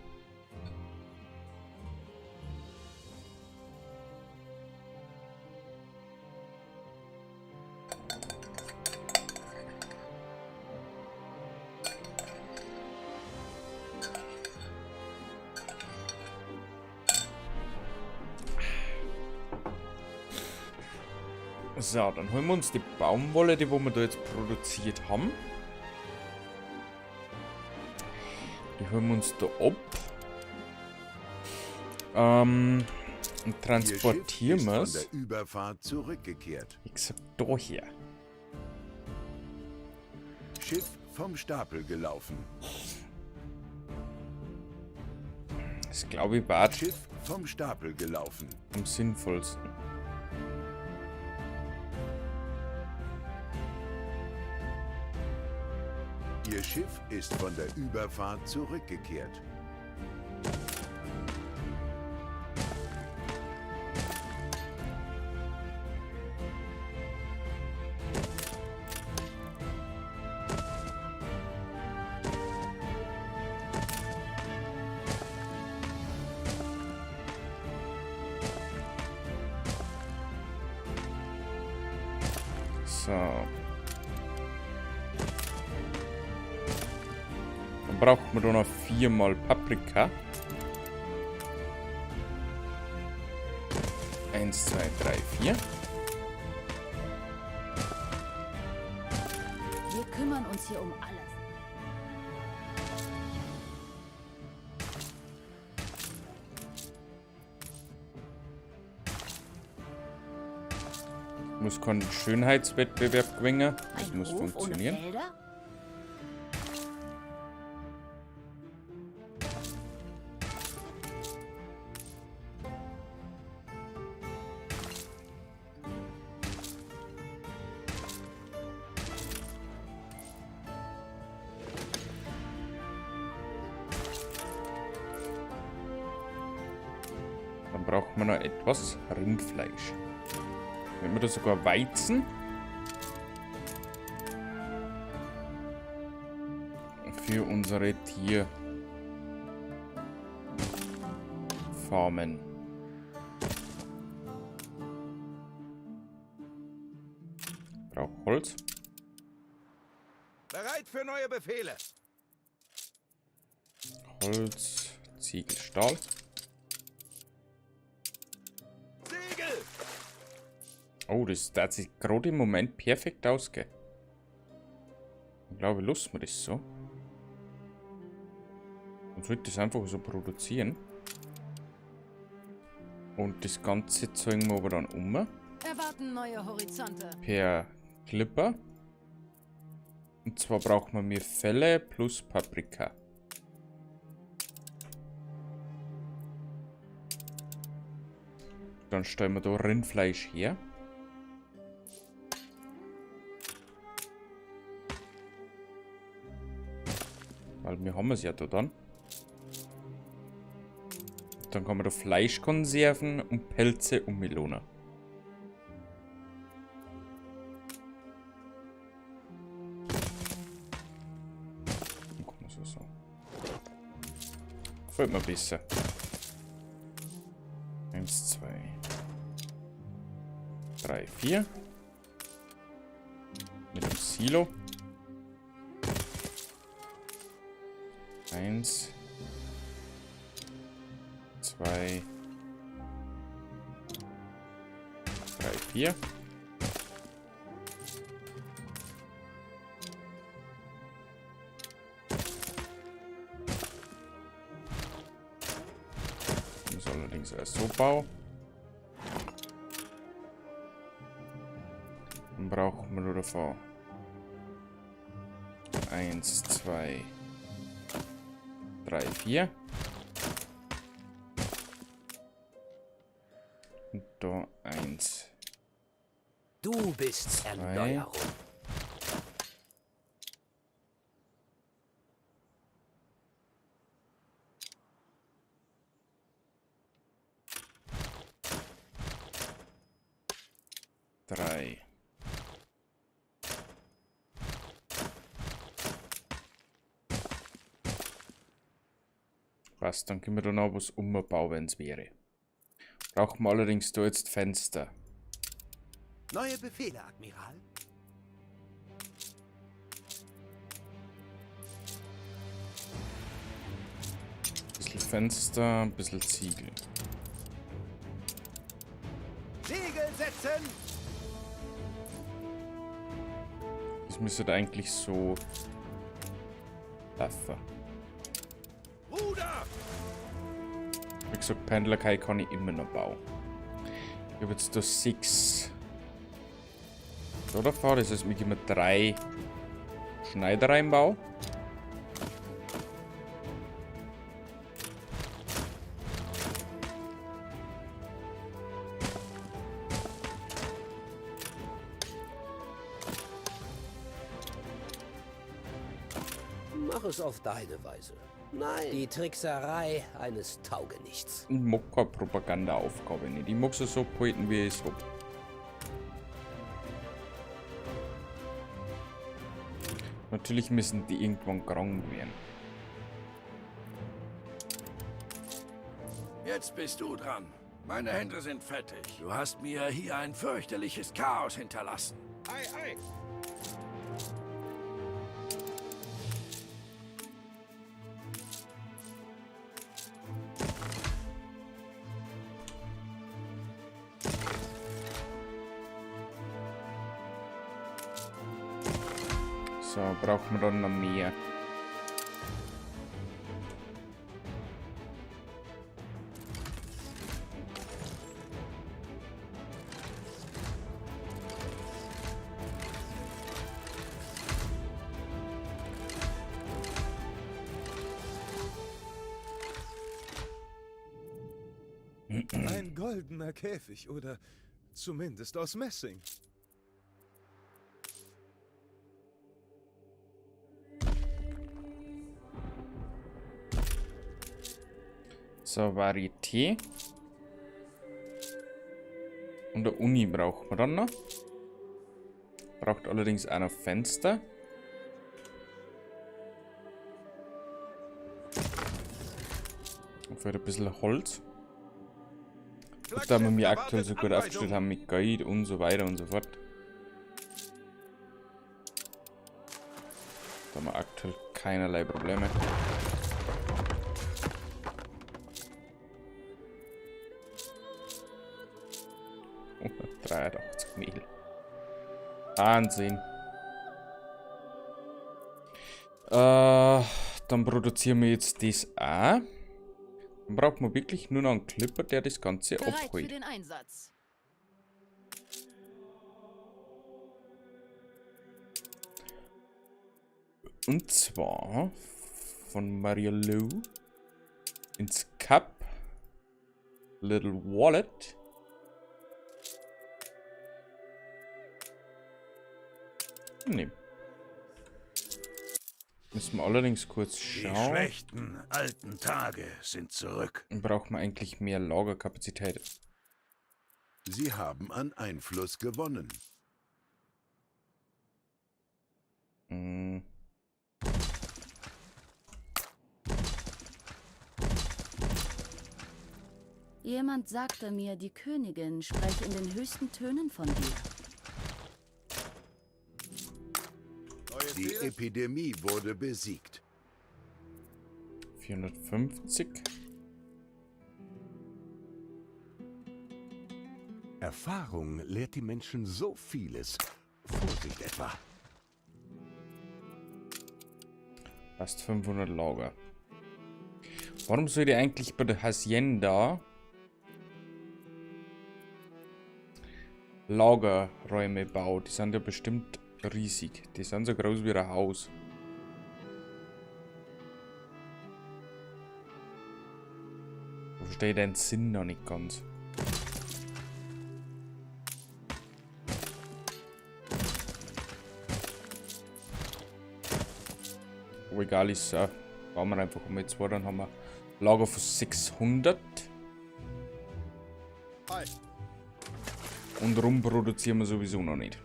So, dann holen wir uns die Baumwolle, die wir da jetzt produziert haben. Die holen wir uns da ab. Und transportieren wir es. Von der Überfahrt zurückgekehrt. Ich sag daher. Schiff vom Stapel gelaufen. Das glaube ich war Schiff vom Stapel gelaufen. am sinnvollsten. Ihr Schiff ist von der Überfahrt zurückgekehrt. So. Dann braucht man da noch 4 mal Paprika. 1, 2, 3, 4. Wir kümmern uns hier um alles. Ich muss keinen Schönheitswettbewerb gewinnen. Das Ein muss Hof funktionieren. ohne Felder? Dann braucht man noch etwas Rindfleisch. Wenn wir da sogar Weizen. Für unsere Tierfarmen. Brauch Holz. Bereit für neue Befehle. Holz, Ziegel, Stahl. Segel! Oh, das hat sich gerade im Moment perfekt ausgehen. Ich glaube, lassen wir das so. Und sollte das einfach so produzieren. Und das Ganze zeigen wir aber dann um. Erwarten neue Horizonte. Per Clipper. Und zwar brauchen wir mehr Felle plus Paprika. Dann stellen wir da Rindfleisch her. Weil wir haben es ja da dann. Dann kann man da Fleischkonserven und Pelze und Melone. Dann kann man so. Gefällt mir besser. 1, 2, 3, 4. Mit dem Silo. 1, 2, 3, 4. Ich muss allerdings erst so bauen. Dann brauchen wir nur davon 1, 2, 3, 4. Und da 1. Du bist Erneuerung. 3. Passt, dann können wir da noch was umbauen, wenn es wäre. Brauchen wir allerdings da jetzt Fenster. Neue Befehle, Admiral. Ein bisschen Fenster, ein bisschen Ziegel. Segel setzen! Das müsste eigentlich so laufen. Ruder! Wie gesagt, Pendlerkai kann ich immer noch bauen. Ich habe jetzt da 6 oder fahren, das heißt, ich immer 3 Schneider reinbauen. Mach es auf deine Weise. Nein, die Trickserei eines Taugenichts. Ich mag keine Propaganda-Aufgabe nicht. Ich mag sie so behalten, wie ich es habe. Natürlich müssen die irgendwann krank werden. Jetzt bist du dran. Meine Hände sind fertig. Du hast mir hier ein fürchterliches Chaos hinterlassen. Ei, ei. So, brauchen wir dann noch mehr. Ein goldener Käfig oder zumindest aus Messing. So, Varieté. Und der Uni brauchen wir dann noch. Braucht allerdings auch noch Fenster. Und für ein bisschen Holz. Und da wir aktuell so gut aufgestellt haben mit Guide und so weiter und so fort. Da haben wir aktuell keinerlei Probleme. Oh, 83 Mehl. Wahnsinn. Dann produzieren wir jetzt das auch. Dann brauchen wir wirklich nur noch einen Clipper, der das Ganze Bereit für abholt. den Einsatz. Und zwar von Mario Lou ins Cup Little Wallet. Nehmen. Müssen wir allerdings kurz schauen. Die schlechten alten Tage sind zurück. Dann brauchen wir eigentlich mehr Lagerkapazität. Sie haben an Einfluss gewonnen. Hm. Jemand sagte mir, die Königin spreche in den höchsten Tönen von dir. Die Epidemie wurde besiegt. 450. Erfahrung lehrt die Menschen so vieles. Vorsicht etwa. Fast 500 Lager. Warum soll die eigentlich bei der Hacienda Lagerräume bauen? Die sind ja bestimmt riesig. Die sind so groß wie ein Haus. Ich verstehe den Sinn noch nicht ganz. Aber egal ist, bauen wir einfach mal 2, dann haben wir Lager für 600. Und Rum produzieren wir sowieso noch nicht.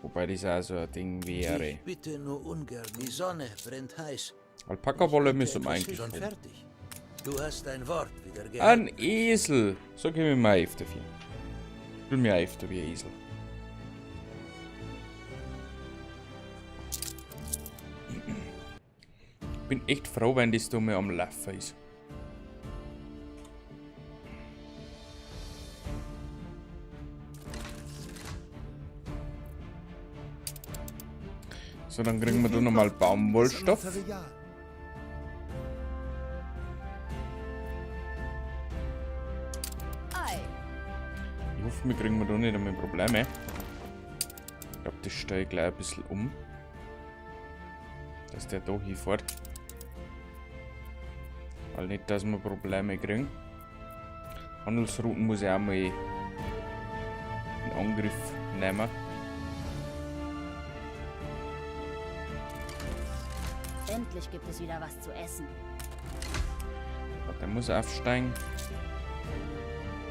Wobei das auch so ein Ding wäre. Ich bitte nur ungern. Die Sonne brennt heiß. Alpaka-Wolle müssen wir eigentlich Schon holen. fertig. Du hast dein Wort wieder Ein gehalten. Esel! So gehen wir mal auf dafür. Ich will mir auf wie ein Esel. Ich bin echt froh, wenn das da mal am Laufen ist. So, dann kriegen wir da nochmal Baumwollstoff. Ich hoffe, wir kriegen da nicht einmal Probleme. Ich glaube, das stelle ich gleich ein bisschen um. Dass der da hinfährt. Weil nicht, dass wir Probleme kriegen. Handelsrouten muss ich auch mal in Angriff nehmen. Endlich gibt es wieder was zu essen. Der muss aufsteigen.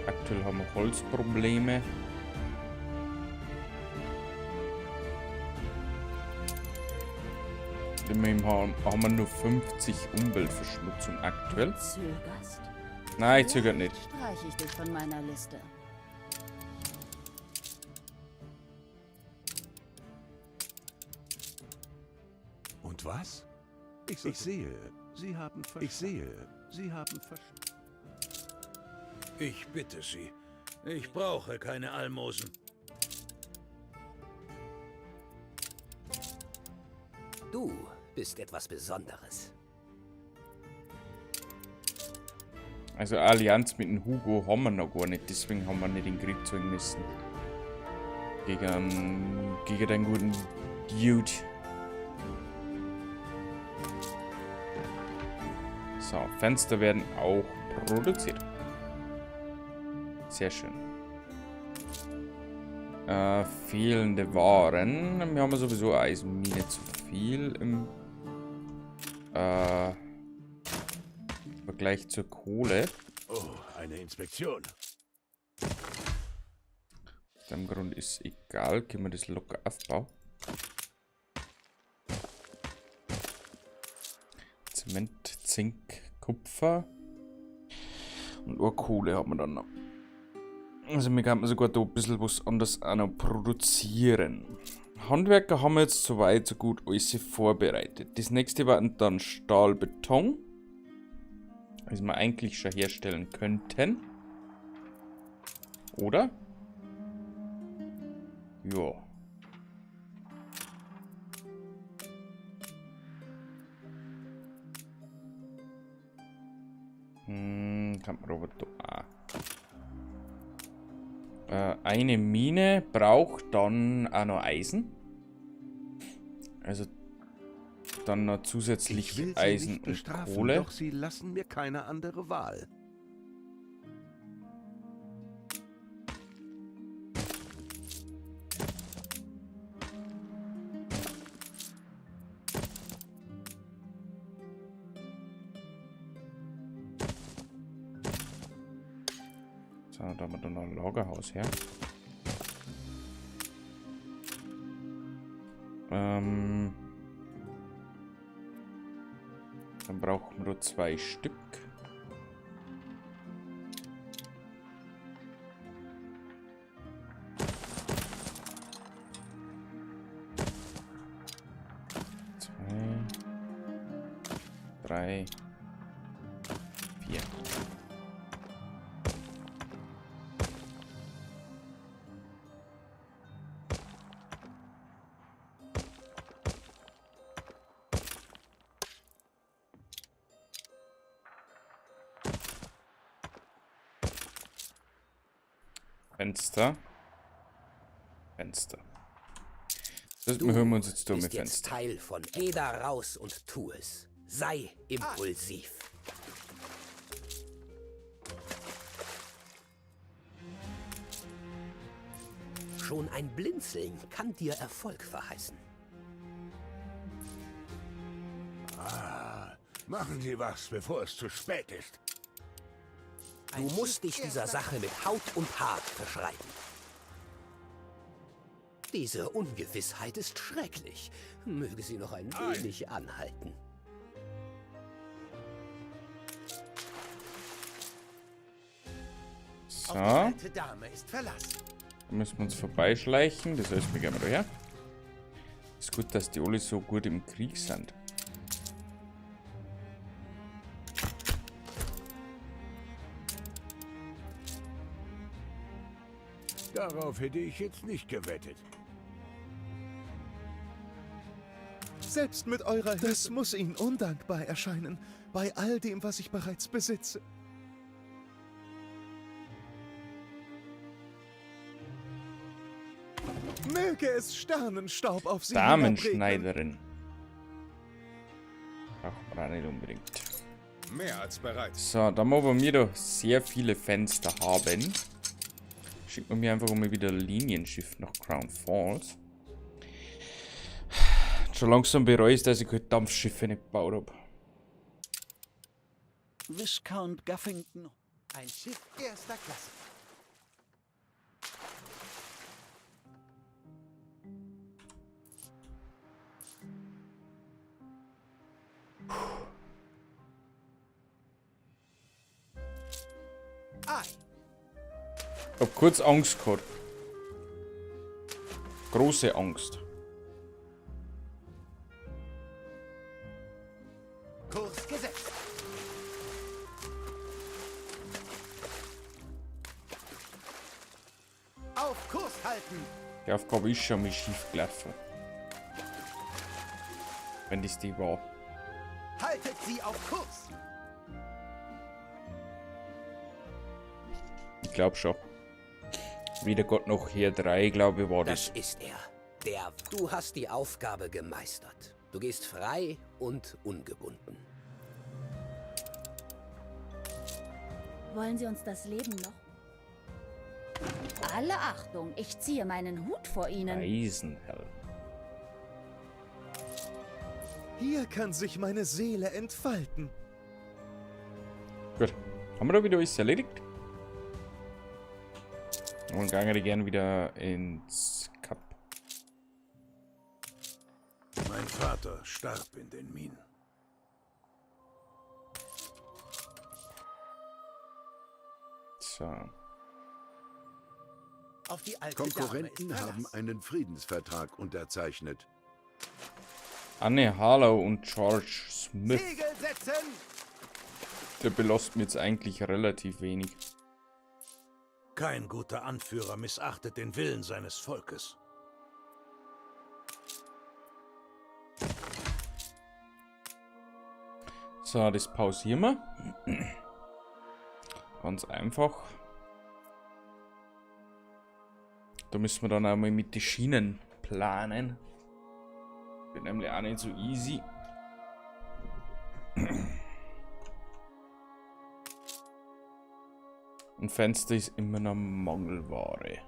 Aktuell haben wir Holzprobleme. Immerhin haben wir nur 50 Umweltverschmutzung aktuell. Zögerst? Nein, ich zögere nicht. Streiche ich dich von meiner Liste. Und was? Ich sehe, Sie haben Ich bitte Sie. Ich brauche keine Almosen. Du bist etwas Besonderes. Also Allianz mit dem Hugo haben wir noch gar nicht, deswegen haben wir nicht in den Krieg ziehen müssen. Gegen den guten Dude. So, Fenster werden auch produziert. Sehr schön. Fehlende Waren. Wir haben sowieso Eisenmine zu viel im Vergleich zur Kohle. Oh, eine Inspektion. Aus dem Grund ist egal, können wir das locker aufbauen. Zement, Zink, Kupfer und Kohle haben wir dann noch. Also wir können sogar da ein bisschen was anderes auch noch produzieren. Handwerker haben wir jetzt soweit so gut alles vorbereitet. Das nächste war dann Stahlbeton. Das wir eigentlich schon herstellen könnten. Oder? Ja. Kann man aber da auch. Eine Mine braucht dann auch noch Eisen. Also dann noch zusätzlich Ich will Sie Eisen nicht und bestrafen, Kohle. doch Sie lassen mir keine andere Wahl. So, da haben wir dann noch ein Lagerhaus her. Dann brauchen wir nur 2 Stück. Zwei, 3, 4. Fenster. Fenster. Das hören wir uns jetzt durch mit Bist jetzt Fenster. Teil von. Geh da raus und tu es. Sei impulsiv. Schon ein Blinzeln kann dir Erfolg verheißen. Ah, machen Sie was, bevor es zu spät ist. Du musst dich dieser Sache mit Haut und Haar verschreiben. Diese Ungewissheit ist schrecklich. Möge sie noch ein wenig anhalten. So. Da müssen wir uns vorbeischleichen. Das heißt, wir gehen mal her. Ist gut, dass die alle so gut im Krieg sind. Darauf hätte ich jetzt nicht gewettet. Selbst mit eurer Hilfe. Das muss Ihnen undankbar erscheinen, bei all dem, was ich bereits besitze. Möge es Sternenstaub auf Sie Damenschneiderin. Braucht man auch nicht unbedingt. Mehr als bereit. So, da wir mir doch sehr viele Fenster haben, schickt man mir einfach mal wieder ein Linienschiff nach Crown Falls. Schon langsam bereue ich, dass ich keine Dampfschiffe nicht gebaut habe. Viscount Guffington. Ein Schiff erster Klasse. Ich hab kurz Angst gehabt. Große Angst. Kurs gesetzt. Auf Kurs halten. Die Aufgabe ist schon mal schief gelaufen. Wenn das die war. Haltet sie auf Kurs. Ich glaube schon. Weder Gott noch hier 3, glaube ich, war das. Das ist er. Du hast die Aufgabe gemeistert. Du gehst frei und ungebunden. Wollen Sie uns das Leben noch? Alle Achtung, ich ziehe meinen Hut vor Ihnen. Eisenhelm. Hier kann sich meine Seele entfalten. Gut. Haben wir da wieder alles erledigt? Und gehen wir gerne wieder ins Kap. Mein Vater starb in den Minen. So. Auf die alte Konkurrenten Dame ist haben einen Friedensvertrag unterzeichnet. Anne Harlow und George Smith. Segel setzen! Der belastet mir jetzt eigentlich relativ wenig. Kein guter Anführer missachtet den Willen seines Volkes. So, das pausieren wir. Ganz einfach. Da müssen wir dann einmal mit den Schienen planen. Wird nämlich auch nicht so easy. Und Fenster ist immer noch Mangelware.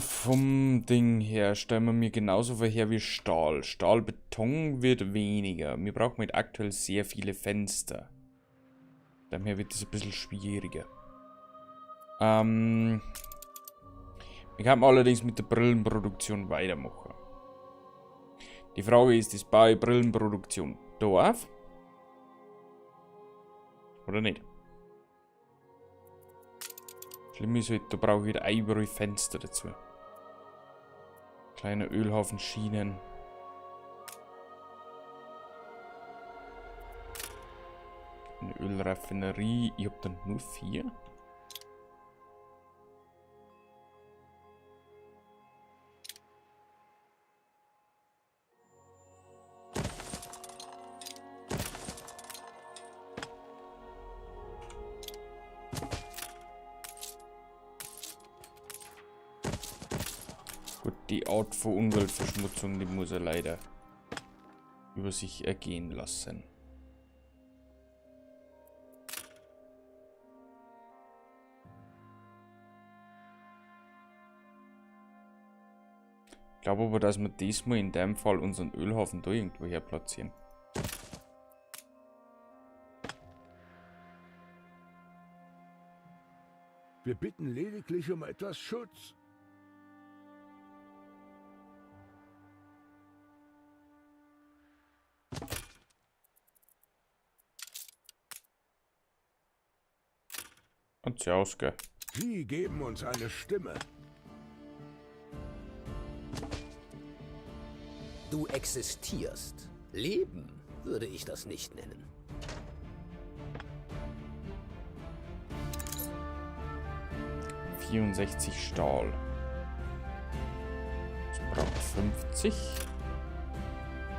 Vom Ding her stellen wir mir genauso viel her wie Stahl. Stahlbeton wird weniger. Wir brauchen mit aktuell sehr viele Fenster. Daher wird es ein bisschen schwieriger. Wir können allerdings mit der Brillenproduktion weitermachen. Die Frage ist, ist baue ich Brillenproduktion da auf? Oder nicht? Schlimm ist halt, da brauche ich wieder überall Fenster dazu. Kleine Ölhafenschienen. Eine Ölraffinerie. Ich habe dann nur 4. Gut, die Art von Umweltverschmutzung, die muss er leider über sich ergehen lassen. Ich glaube aber, dass wir diesmal in dem Fall unseren Ölhafen da irgendwo her platzieren. Wir bitten lediglich um etwas Schutz. Hat sie ausge. Sie geben uns eine Stimme. Du existierst. Leben würde ich das nicht nennen. ...64 Stahl. Das braucht 50.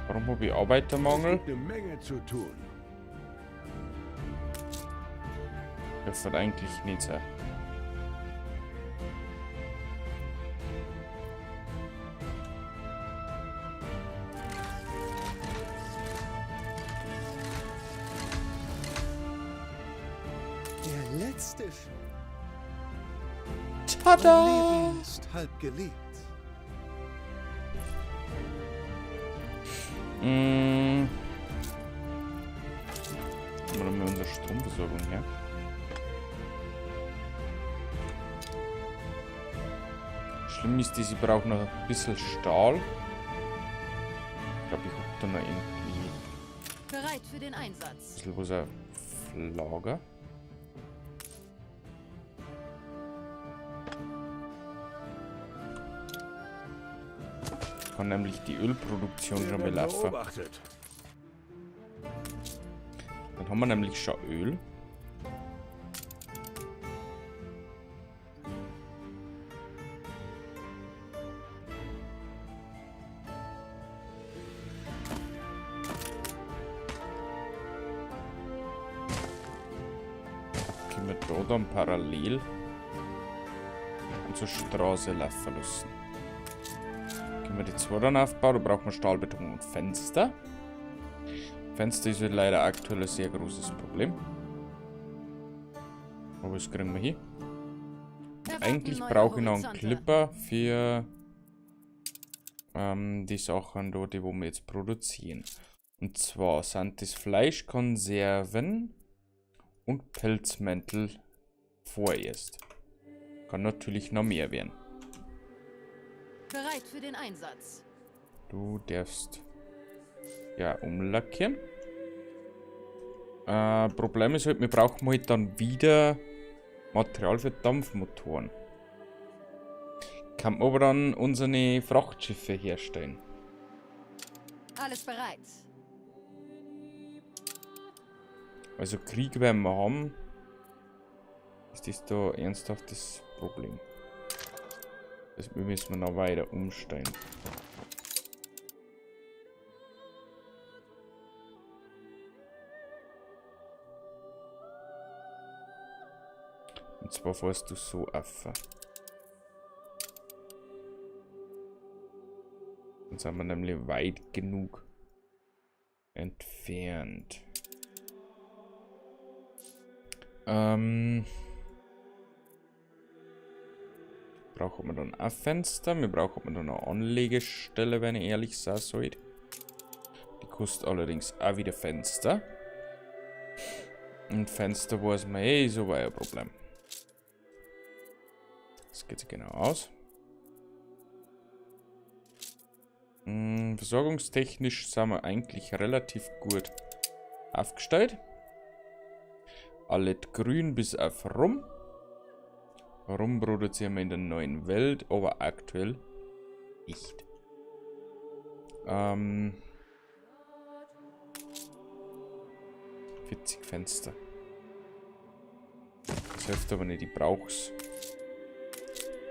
Warum habe ich Arbeitermangel? Es gibt eine Menge zu tun. Das wird eigentlich nicht sein. Der letzte Tada! Mein Leben ist halb gelebt. Wo haben wir unsere Stromversorgung her? Schlimm ist, sie brauchen noch ein bisschen Stahl. Ich glaube, ich habe da noch irgendwie Bereit für den Einsatz. ein bisschen was auf Lager. Kann nämlich die Ölproduktion schon mal laufen. Beobachtet. Dann haben wir nämlich schon Öl. Können wir da dann parallel zur Straße laufen lassen. Können wir die zwei dann aufbauen, da braucht man Stahlbeton und Fenster. Fenster ist halt leider aktuell ein sehr großes Problem. Aber das kriegen wir hin. Eigentlich brauche ich noch einen Clipper für die Sachen da, die wir jetzt produzieren. Und zwar sind das Fleischkonserven und Pelzmäntel vorerst. Kann natürlich noch mehr werden. Bereit für den Einsatz. Du darfst ja umlackieren. Problem ist halt, wir brauchen halt dann wieder Material für Dampfmotoren. Kann man aber dann unsere Frachtschiffe herstellen. Alles bereit. Also Krieg werden wir haben. Ist das da ernsthaftes Problem? Das müssen wir noch weiter umstellen. Und zwar fährst du so auf. Dann sind wir nämlich weit genug entfernt. Brauchen wir dann ein Fenster. Wir brauchen dann eine Anlegestelle, wenn ich ehrlich sein soll. Die kostet allerdings auch wieder Fenster. Und Fenster weiß man so war ein Problem. Das geht sich genau aus. Versorgungstechnisch sind wir eigentlich relativ gut aufgestellt. Alles grün bis auf Rum. Rum produzieren wir in der neuen Welt, aber aktuell nicht. 40 Fenster. Das hilft aber nicht, ich brauch's.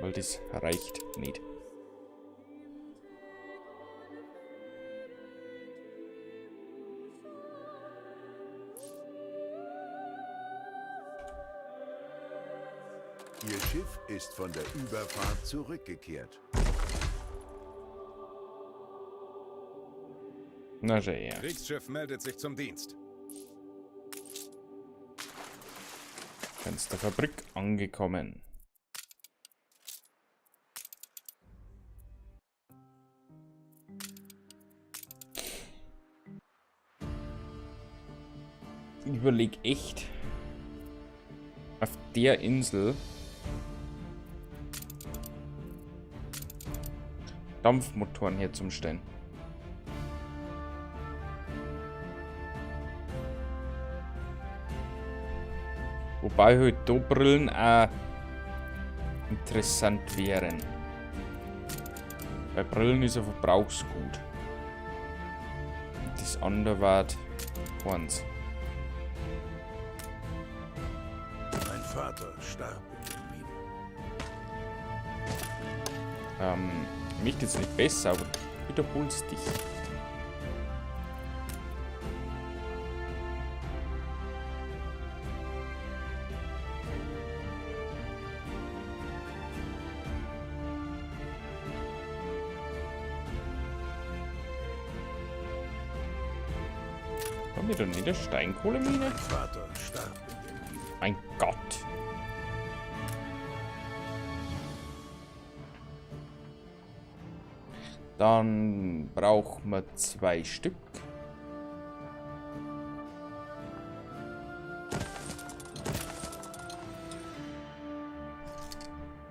Weil das reicht nicht. Ihr Schiff ist von der Überfahrt zurückgekehrt. Na ja, ja. Kriegsschiff meldet sich zum Dienst. Fensterfabrik angekommen. Ich überlege echt, auf der Insel Dampfmotoren hier zum Stellen. Wobei halt da Brillen auch interessant wären. Bei Brillen ist ein Verbrauchsgut. Das andere war keins. Mein Vater starb in den Minen. Mich jetzt nicht besser, aber wiederholst dich. Haben wir da nicht eine Steinkohlemine? Mein Vater starb in den Minen. Mein Gott. Dann brauchen wir 2 Stück.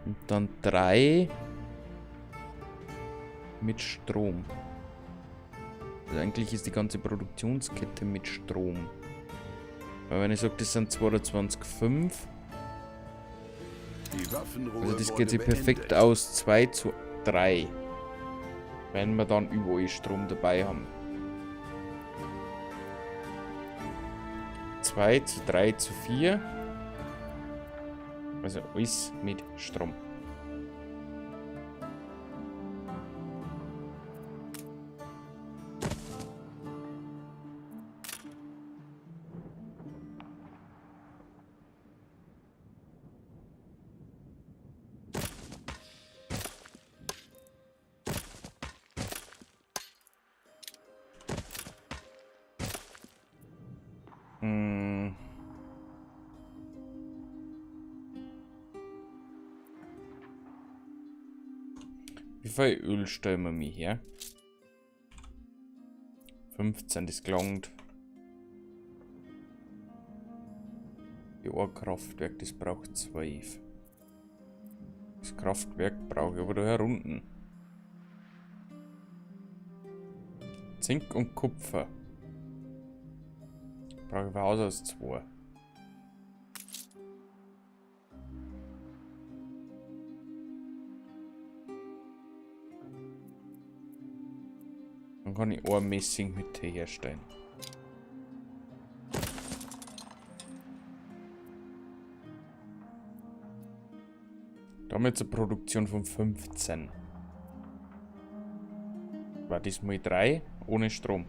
Und dann 3 mit Strom. Also eigentlich ist die ganze Produktionskette mit Strom. Weil wenn ich sage, das sind 22,5. Die Waffenruhe Also das wurde geht sich perfekt beendet. aus 2 zu 3. Wenn wir dann überall Strom dabei haben. 2 zu 3 zu 4. Also alles mit Strom. Wie viel Öl stellen wir mir her? 15, das gelangt. Die Ohrkraftwerk, das braucht 12. Das Kraftwerk brauche ich aber da herunten. Zink und Kupfer. Brauche ich von Haus aus 2. Dann kann ich eine Messinghütte herstellen. Da haben wir jetzt eine Produktion von 15. War das mal 3 ohne Strom.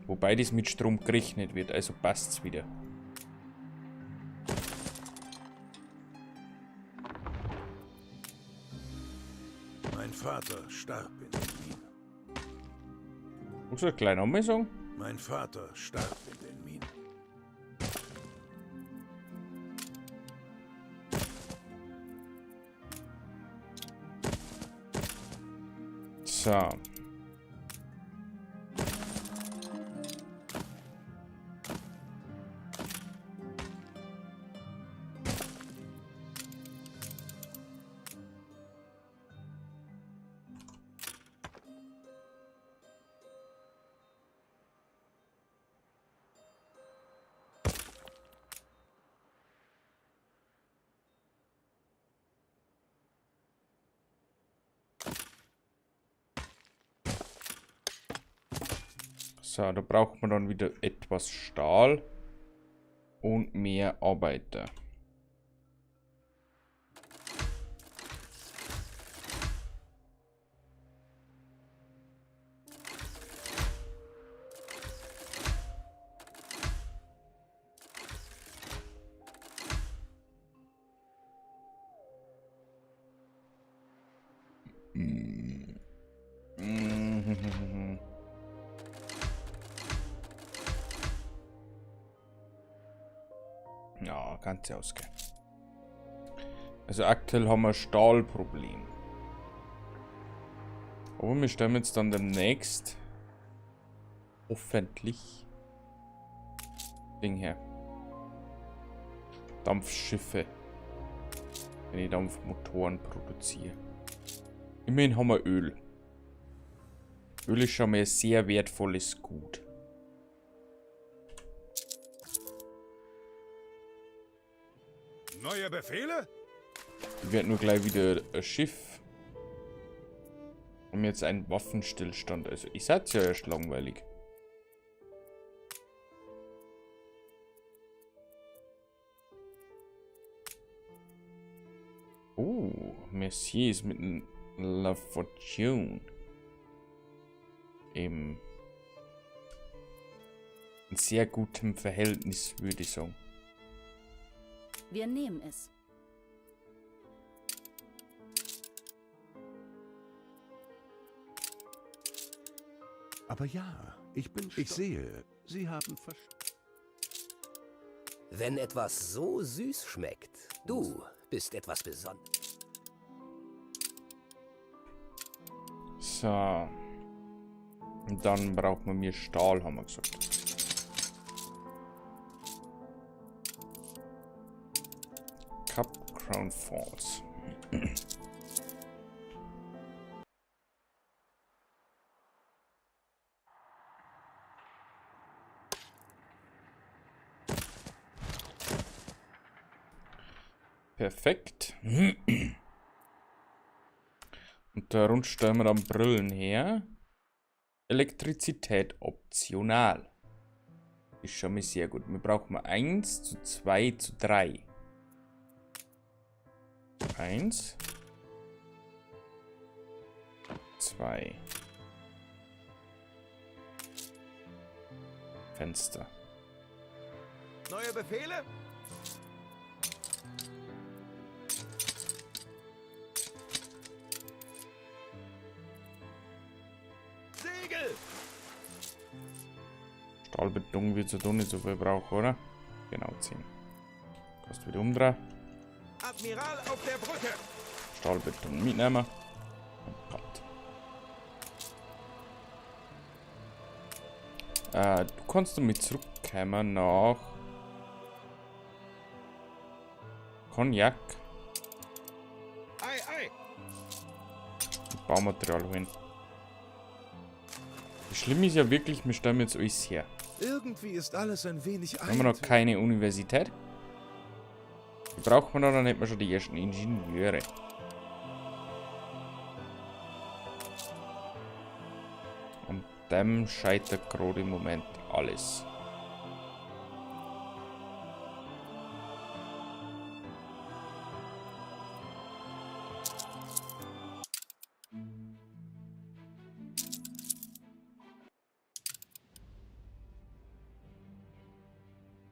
Wobei das mit Strom gerechnet wird, also passt's wieder. Mein Vater starb in den Minen. Muss ich eine kleine Anmeldung? Mein Vater starb in den Minen. So. So, da braucht man dann wieder etwas Stahl und mehr Arbeiter. Ja, kann's ja ausgehen. Also aktuell haben wir ein Stahlproblem. Aber wir stellen jetzt dann demnächst hoffentlich Ding her. Dampfschiffe. wenn ich Dampfmotoren produziere. Immerhin haben wir Öl. Öl ist schon mal ein sehr wertvolles Gut. Neue Befehle? Ich werde nur gleich wieder ein Schiff. Und jetzt einen Waffenstillstand. Also, ich sag's ja erst langweilig. Oh, Messier ist mit einem La Fortune. In sehr gutem Verhältnis, würde ich sagen. Wir nehmen es. Aber ja, ich sehe, Sie haben verstanden. Wenn etwas so süß schmeckt, du bist etwas Besonderes. So. Und dann braucht man mehr Stahl, haben wir gesagt. Cap Crown Falls. Perfekt. Und da rund stellen wir dann Brillen her. Elektrizität optional. Ist schon mal sehr gut. Wir brauchen 1 zu 2 zu 3. 1. 2. Fenster. Neue Befehle? Segel! Stahlbeton wird so nicht so viel brauchen, oder? Genau, 10. Kannst wieder umdrehen. Admiral auf der Brücke! Stahlbeton mitnehmen. Und cut. Du kannst damit zurückkommen nach Cognac. Ei, ei! Und Baumaterial hin. Das Schlimme ist ja wirklich, wir stellen jetzt alles her. Irgendwie ist alles ein wenig Haben wir noch keine Universität? Die braucht man noch, dann hätten wir schon die ersten Ingenieure. Und dem scheitert gerade im Moment alles.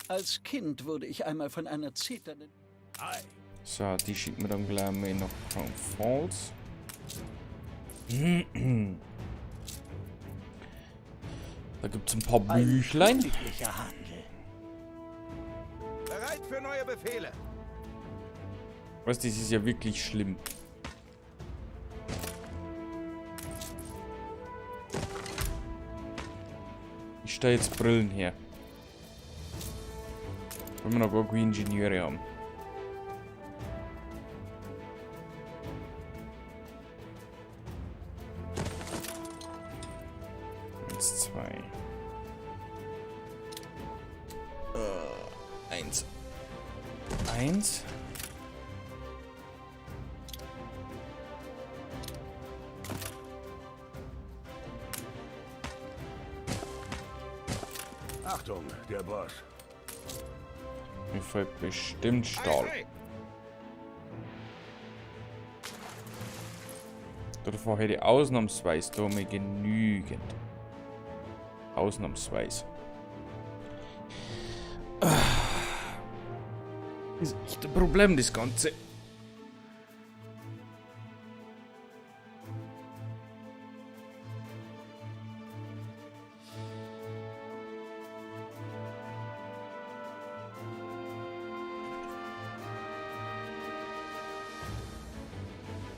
Als Kind wurde ich einmal von einer zeternden... So, die schicken wir dann gleich mal nach Crown Falls. Da gibt es ein paar Büchlein. Bereit für neue Befehle! Weißt du, das ist ja wirklich schlimm. Ich stelle jetzt Brillen her. Wenn wir noch gar keine Ingenieure haben. Eins, zwei. Eins. Eins. Achtung, der Boss. Mir fällt bestimmt Stahl. Davor hätte ich ausnahmsweise da mal genügend. Ausnahmsweise. Ist echt ein Problem, das Ganze.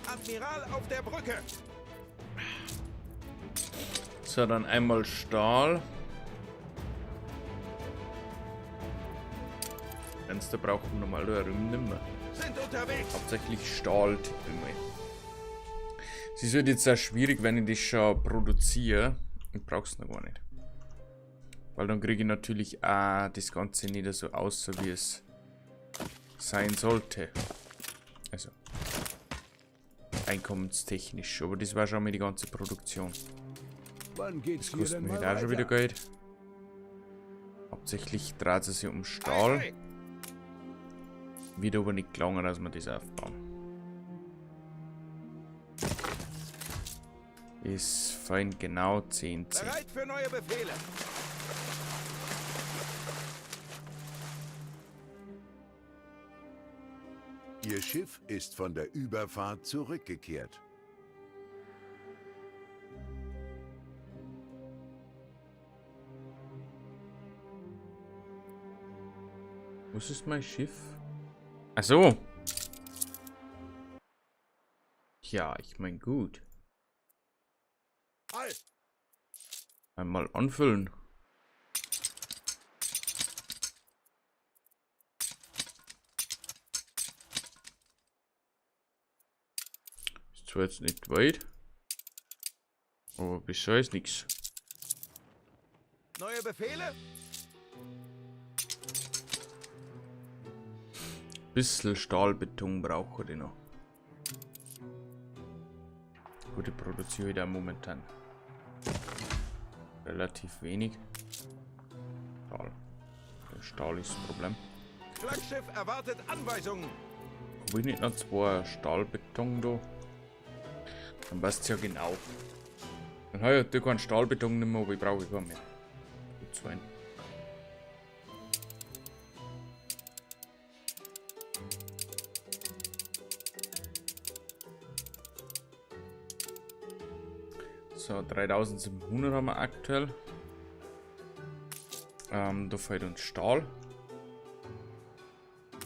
Admiral auf der Brücke! So, dann einmal Stahl. Fenster brauchen wir normal da nicht mehr. sind unterwegs. Hauptsächlich Stahl tippen wir. Es ist halt jetzt sehr schwierig, wenn ich das schon produziere. Ich brauch's noch gar nicht. Weil dann kriege ich natürlich auch das Ganze nicht so aus, wie es sein sollte. Also einkommenstechnisch. Aber das war schon mal die ganze Produktion. Wann geht's Das kostet mir auch schon wieder Geld. Hauptsächlich dreht es sich um Stahl. Wird aber nicht gelangen, dass wir das aufbauen. Es fallen genau 10. Bereit für neue Befehle. Ihr Schiff ist von der Überfahrt zurückgekehrt. Wo ist mein Schiff? Ach so. Ja, ich mein gut. Halt! Einmal anfüllen. Ist zwar jetzt nicht weit, aber bisher ist nichts. Neue Befehle? Bisschen Stahlbeton brauche ich noch. Gut, ich produziere da momentan relativ wenig. Stahl. Der Stahl ist das Problem. Flaggschiff erwartet Anweisungen. Habe ich nicht noch 2 Stahlbeton da? Dann passt es ja genau. Dann habe ich natürlich keinen Stahlbeton nicht mehr, aber ich brauche gar mehr. Gut, 2. So, 3700 haben wir aktuell. Da fehlt uns Stahl.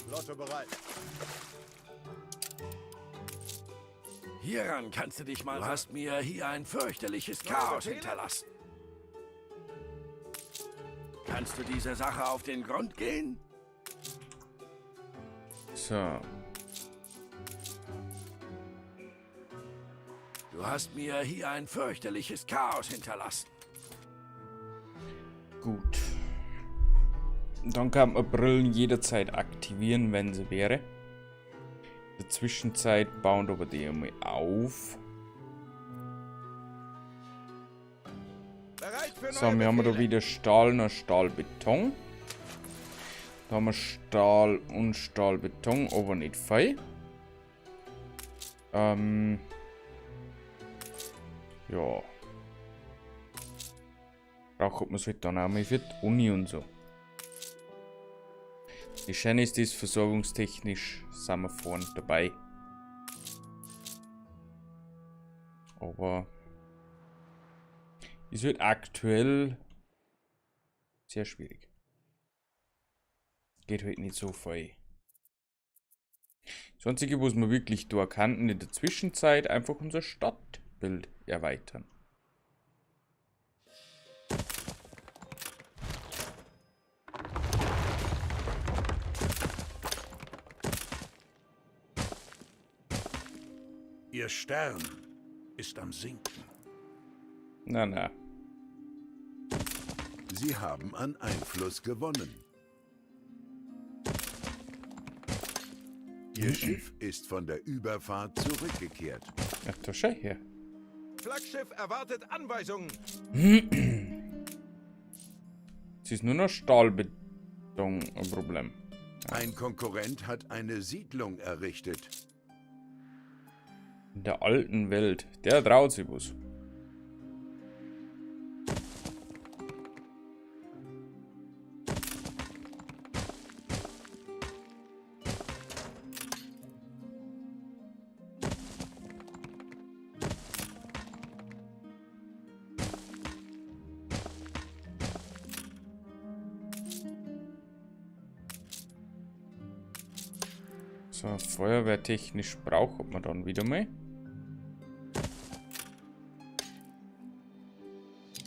Flotte bereit. Hieran kannst du dich mal... Du hast mir hier ein fürchterliches Chaos hinterlassen. Kannst du dieser Sache auf den Grund gehen? So. Du hast mir hier ein fürchterliches Chaos hinterlassen. Gut. Dann kann man Brillen jederzeit aktivieren, wenn sie wäre. In der Zwischenzeit bauen aber die einmal auf. So, wir haben da wieder Stahl und Stahlbeton. Da haben wir Stahl und Stahlbeton, aber nicht viel. Ja. Braucht man es halt dann auch mal für die Uni und so. Die Schöne ist, das versorgungstechnisch sind wir vorne dabei. Aber ist halt aktuell sehr schwierig. Geht halt nicht so viel. Das Einzige, was wir wirklich da kannten in der Zwischenzeit, einfach unser Stadtbild erweitern. Ihr Stern ist am Sinken. Na, na. Sie haben an Einfluss gewonnen. Ihr Schiff ist von der Überfahrt zurückgekehrt. Ach, da schau her. Flaggschiff erwartet Anweisungen. Es ist nur noch Stahlbeton ein Problem. Ein Konkurrent hat eine Siedlung errichtet. In der alten Welt. Der traut sich was. So, feuerwehrtechnisch braucht man dann wieder mal.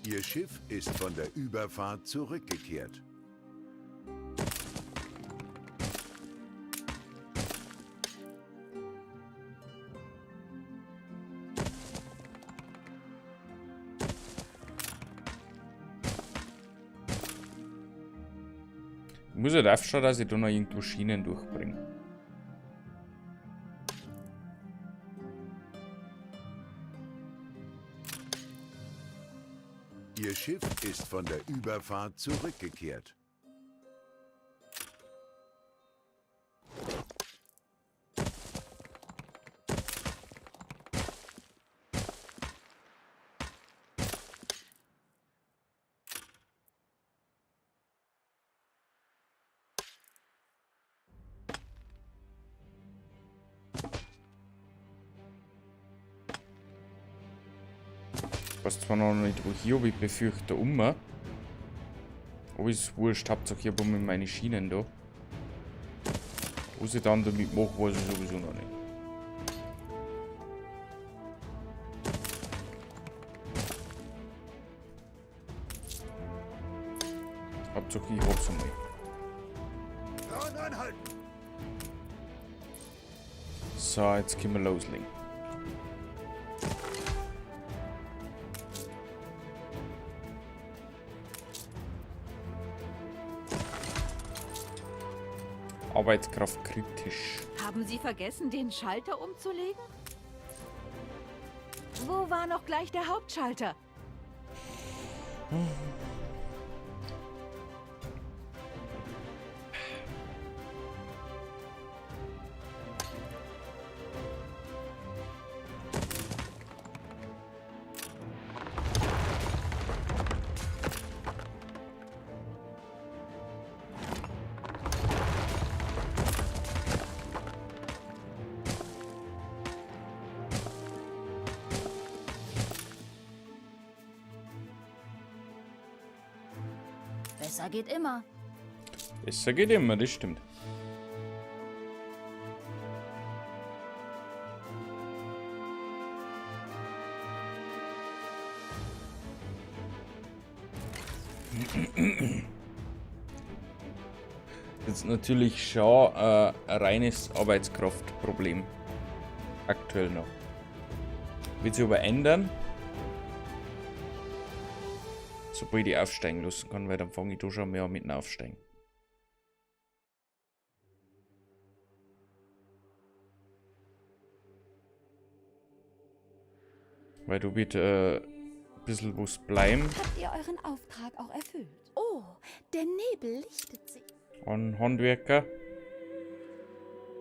Ihr Schiff ist von der Überfahrt zurückgekehrt. muss halt aufschauen, dass ich da noch irgendwo Schienen durchbringe. Ihr Schiff ist von der Überfahrt zurückgekehrt. Ich weiß zwar noch nicht, wo hier, aber ich befürchte aber ist wurscht, Hauptsache ich habe meine Schienen da. Was ich dann damit mache, weiß ich sowieso noch nicht. Hauptsache ich hab's einmal. So, jetzt können wir loslegen. Arbeitskraft kritisch. Haben Sie vergessen, den Schalter umzulegen? Wo war noch gleich der Hauptschalter? Besser geht immer. Besser geht immer, das stimmt. Jetzt natürlich schon ein reines Arbeitskraftproblem. Aktuell noch. Wird sich aber ändern. Sobald ich aufsteigen lassen kann, weil dann fange ich da schon mehr mit dem Aufsteigen. Weil du wird ein bisschen was bleiben. Habt ihr euren Auftrag auch erfüllt? Oh, der Nebel lichtet sich. An Handwerker.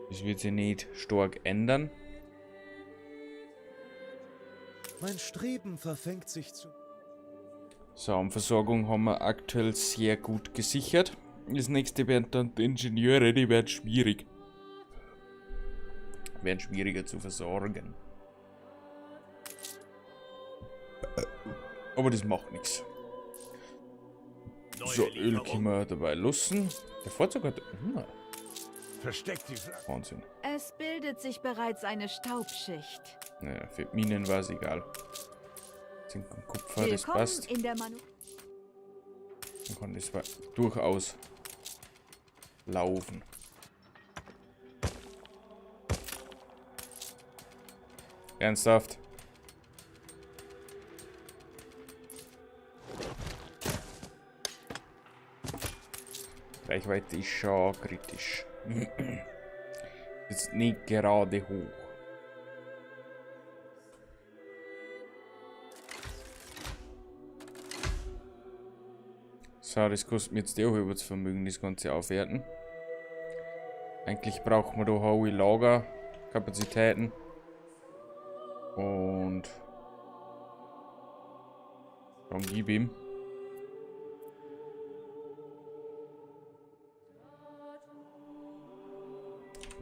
Das wird sich nicht stark ändern. Mein Streben verfängt sich zu. So, und Versorgung haben wir aktuell sehr gut gesichert. Das nächste werden dann die Ingenieure, die werden schwierig. Werden schwieriger zu versorgen. Aber das macht nichts. So, Öl können wir dabei lassen. Der Fahrzeug hat... Versteckt die Flagge. Wahnsinn. Es bildet sich bereits eine Staubschicht. Naja, für Minen war es egal. Zink und Kupfer, das passt. In der Manu Dann kann das durchaus laufen. Ernsthaft? Reichweite ist schon kritisch. Jetzt nicht gerade hoch. So, das kostet mir jetzt der Übervermögen, das Ganze aufwerten. Eigentlich braucht man da hohe Lagerkapazitäten. Und dann gib ihm.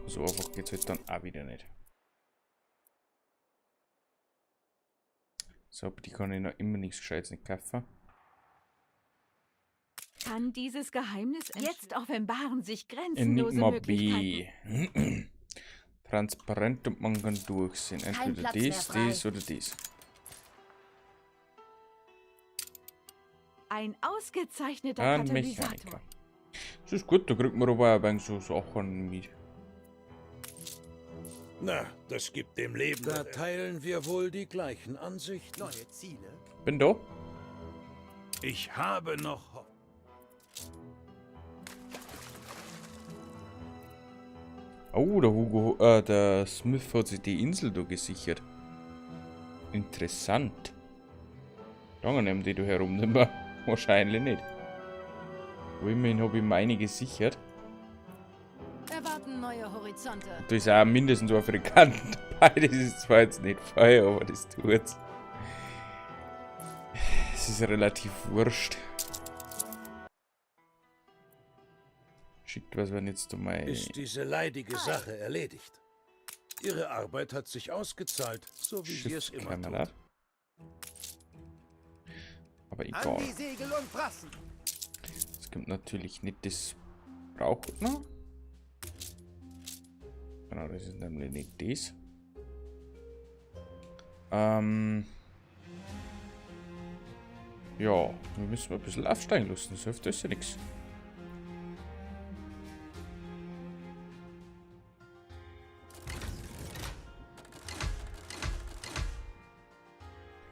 So einfach geht's halt dann auch wieder nicht. So, aber die kann ich noch immer nichts Gescheites nicht kaufen. Kann dieses Geheimnis jetzt offenbaren sich grenzenlose Enigma Möglichkeiten. B. Transparent und man kann durchsehen. Entweder das oder das. Ein ausgezeichneter Ein Katalysator. Mechaniker. Das ist gut, da kriegt man aber ein wenig so Sachen mit. Na, das gibt dem Leben. Da teilen wir wohl die gleichen Ansichten. Neue Ziele? Bin da. Ich habe noch Hoffnung. Oh, der Smith hat sich die Insel da gesichert. Interessant. Lange nehmen die da herum nicht mehr. Wahrscheinlich nicht. Aber immerhin habe ich meine gesichert. Erwarten neue Horizonte. Da ist auch mindestens Afrikaner dabei. Das ist zwar jetzt nicht Feuer, aber das tut's. Es ist relativ wurscht. Schickt was, wenn jetzt mal. Ist diese leidige Sache erledigt? Ihre Arbeit hat sich ausgezahlt, so wie sie es immer tut. Aber egal. Es gibt natürlich nicht das braucht noch. Genau, das ist nämlich nicht das. Ja, wir müssen ein bisschen aufsteigen lassen, das hilft das ja nichts.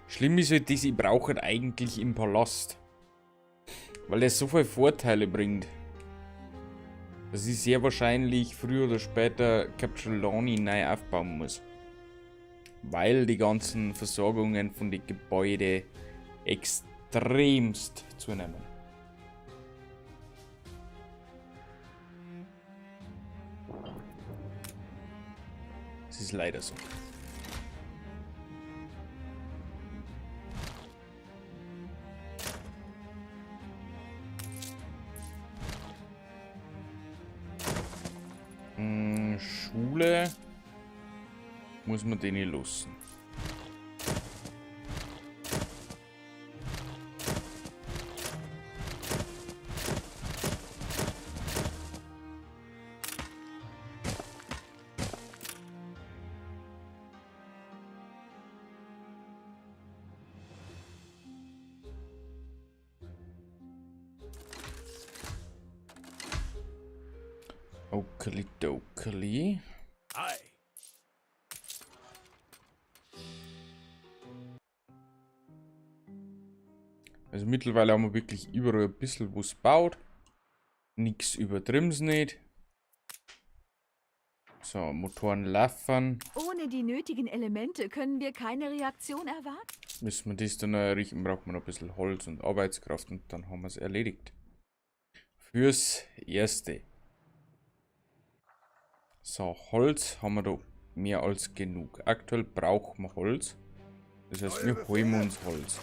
Schlimm ist halt, diese brauchen eigentlich im Palast. Weil er so viele Vorteile bringt. Dass ich sehr wahrscheinlich früher oder später Capturlani neu aufbauen muss. Weil die ganzen Versorgungen von den Gebäuden extremst zunehmen. Es ist leider so. Schule muss man den nicht lassen. Okidoki. Also mittlerweile haben wir wirklich überall ein bisschen was baut. Nichts übertrimms nicht. So, Motoren laufen. Ohne die nötigen Elemente können wir keine Reaktion erwarten. Müssen wir das dann noch errichten, braucht man noch ein bisschen Holz und Arbeitskraft und dann haben wir es erledigt. Fürs Erste. So, Holz haben wir da mehr als genug. Aktuell brauchen wir Holz. Das heißt, wir holen uns Holz.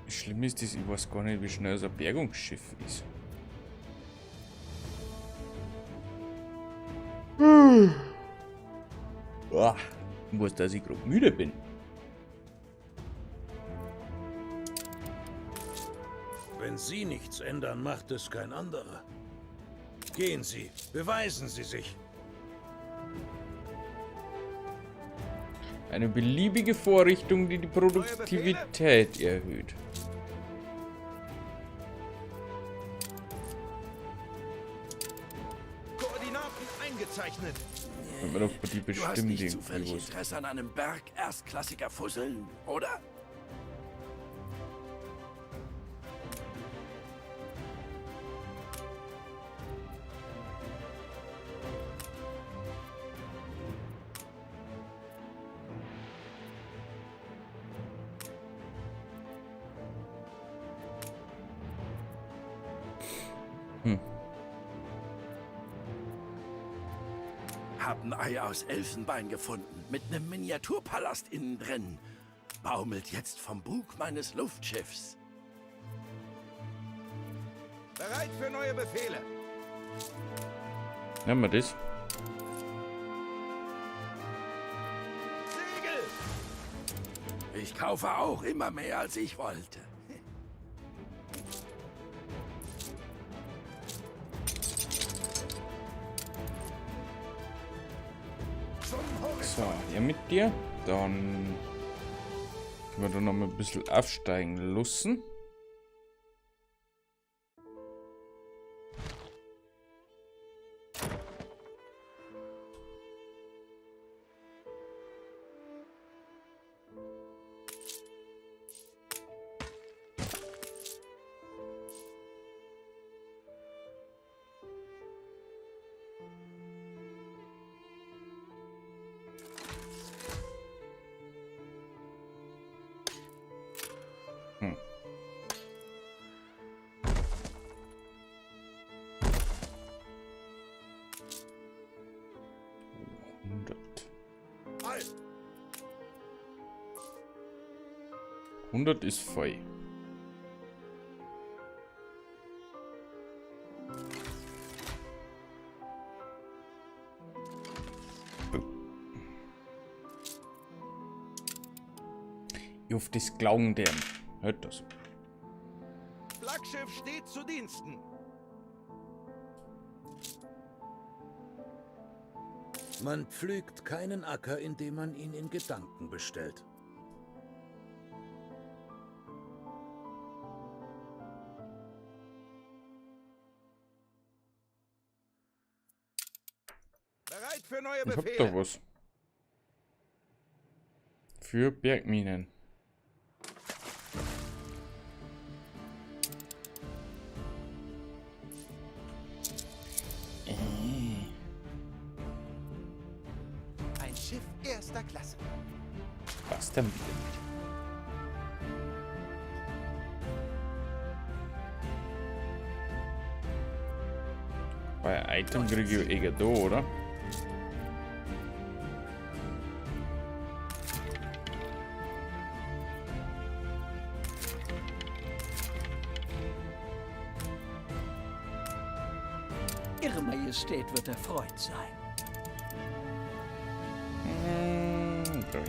Schlimm ist das, ich weiß gar nicht, wie schnell so ein Bergungsschiff ist. Boah, ich weiß, dass ich gerade müde bin. Wenn Sie nichts ändern, macht es kein anderer. Gehen Sie, beweisen Sie sich. Eine beliebige Vorrichtung, die die Produktivität erhöht. Koordinaten eingezeichnet. Wenn wir doch die Du hast bestimmt nicht zufällig irgendwie was. Interesse an einem Berg erstklassiger Fusseln, oder? Hab ein Ei aus Elfenbein gefunden, mit einem Miniaturpalast innen drin. Baumelt jetzt vom Bug meines Luftschiffs. Bereit für neue Befehle. Nehmen wir das. Segel! Ich kaufe auch immer mehr, als ich wollte. So, ja mit dir. Dann können wir da noch mal ein bisschen aufsteigen lassen. 100 ist voll. Ich hoffe, das glauben dem. Hört das. Flaggschiff steht zu Diensten. Man pflügt keinen Acker, indem man ihn in Gedanken bestellt. Bereit für neue Ich hab Befehle. doch was. Für Bergminen. Ein Schiff erster Klasse. Was denn bitte? Bei Item kriege ich eh da, oder? Ihre Majestät wird erfreut sein. Okay.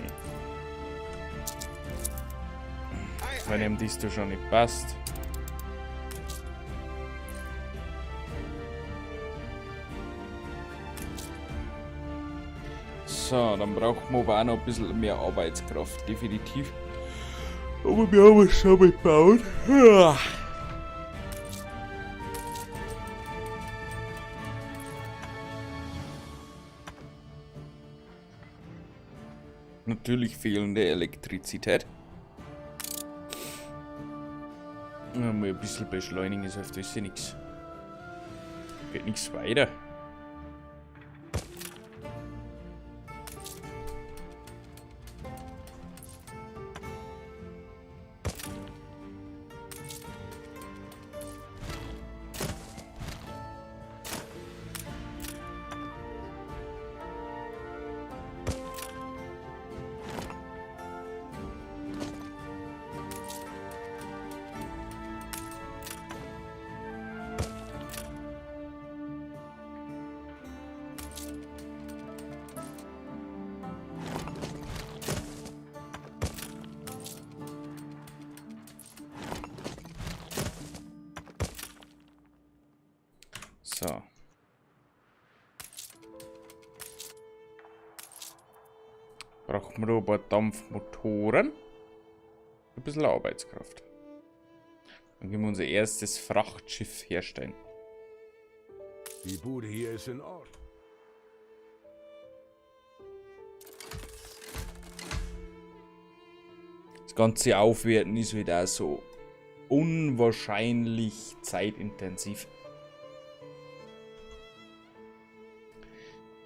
Wenn ihm dies da schon nicht passt. So, dann brauchen wir aber auch noch ein bisschen mehr Arbeitskraft, definitiv. Aber wir haben es schon gebaut. Ja. Natürlich fehlende Elektrizität. Ja, mal ein bisschen beschleunigen ist auf das nichts. Geht nichts weiter. So. Brauchen wir aber Dampfmotoren. Ein bisschen Arbeitskraft. Dann können wir unser erstes Frachtschiff herstellen. Die Bude hier ist in Ordnung. Das ganze Aufwerten ist wieder so unwahrscheinlich zeitintensiv.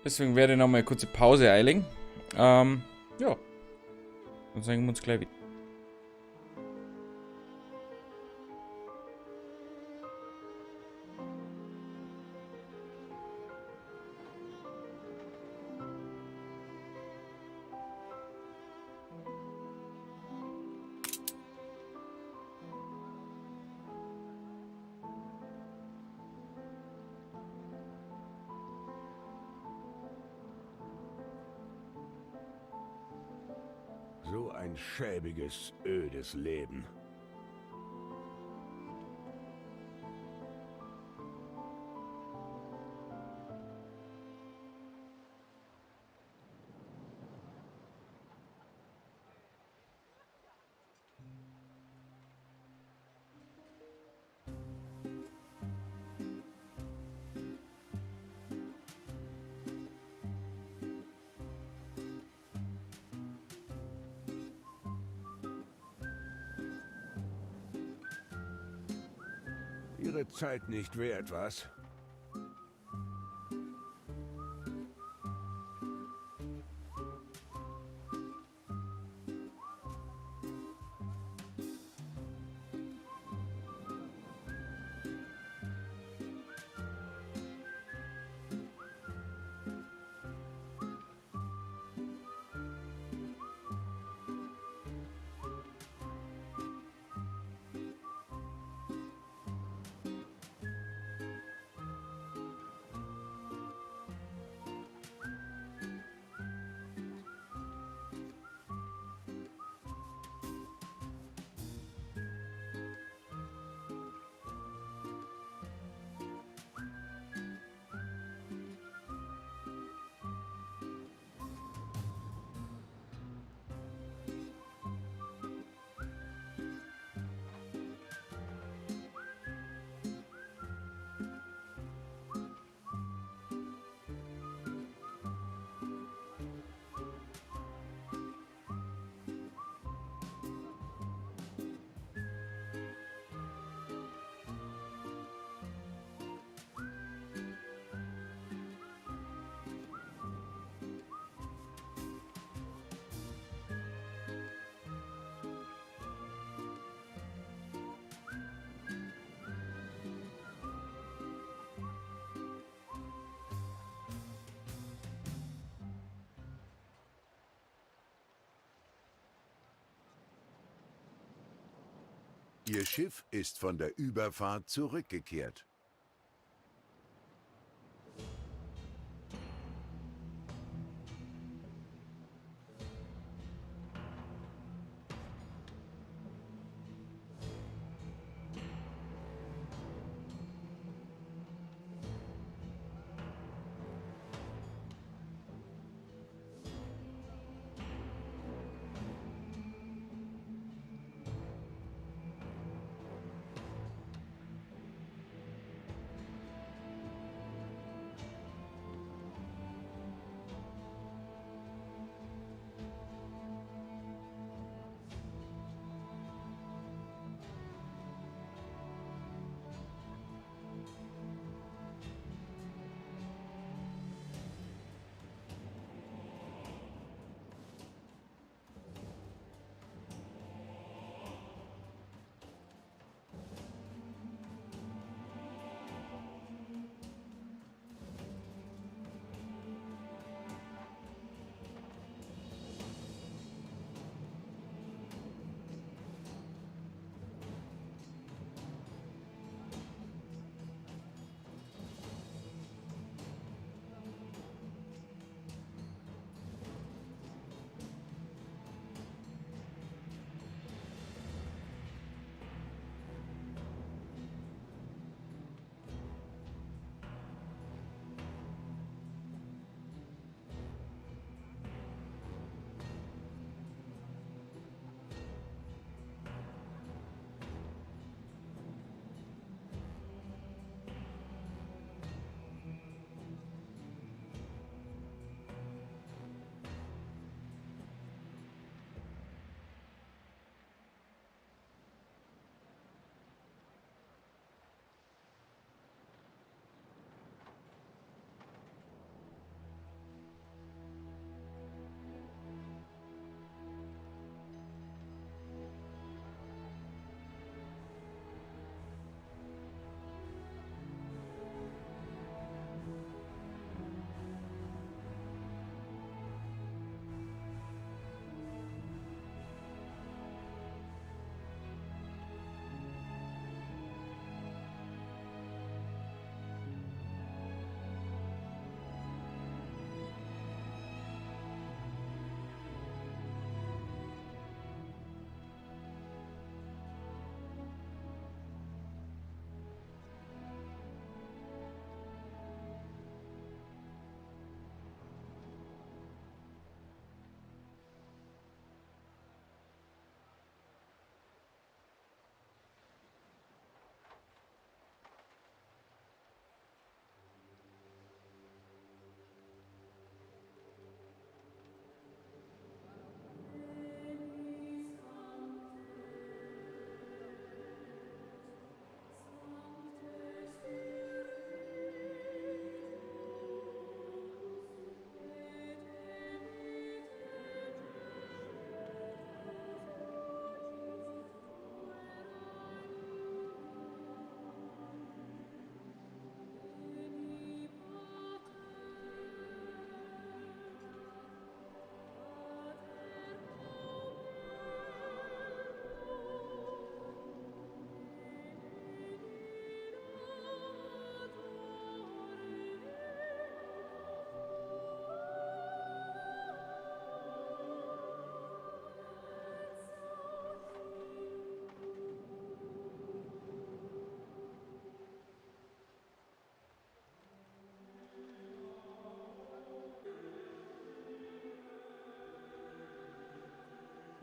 Deswegen werde ich noch mal eine kurze Pause einlegen. Ja. Dann sehen wir uns gleich wieder. So ein schäbiges, ödes Leben. Ihre Zeit nicht wert, was? Ihr Schiff ist von der Überfahrt zurückgekehrt.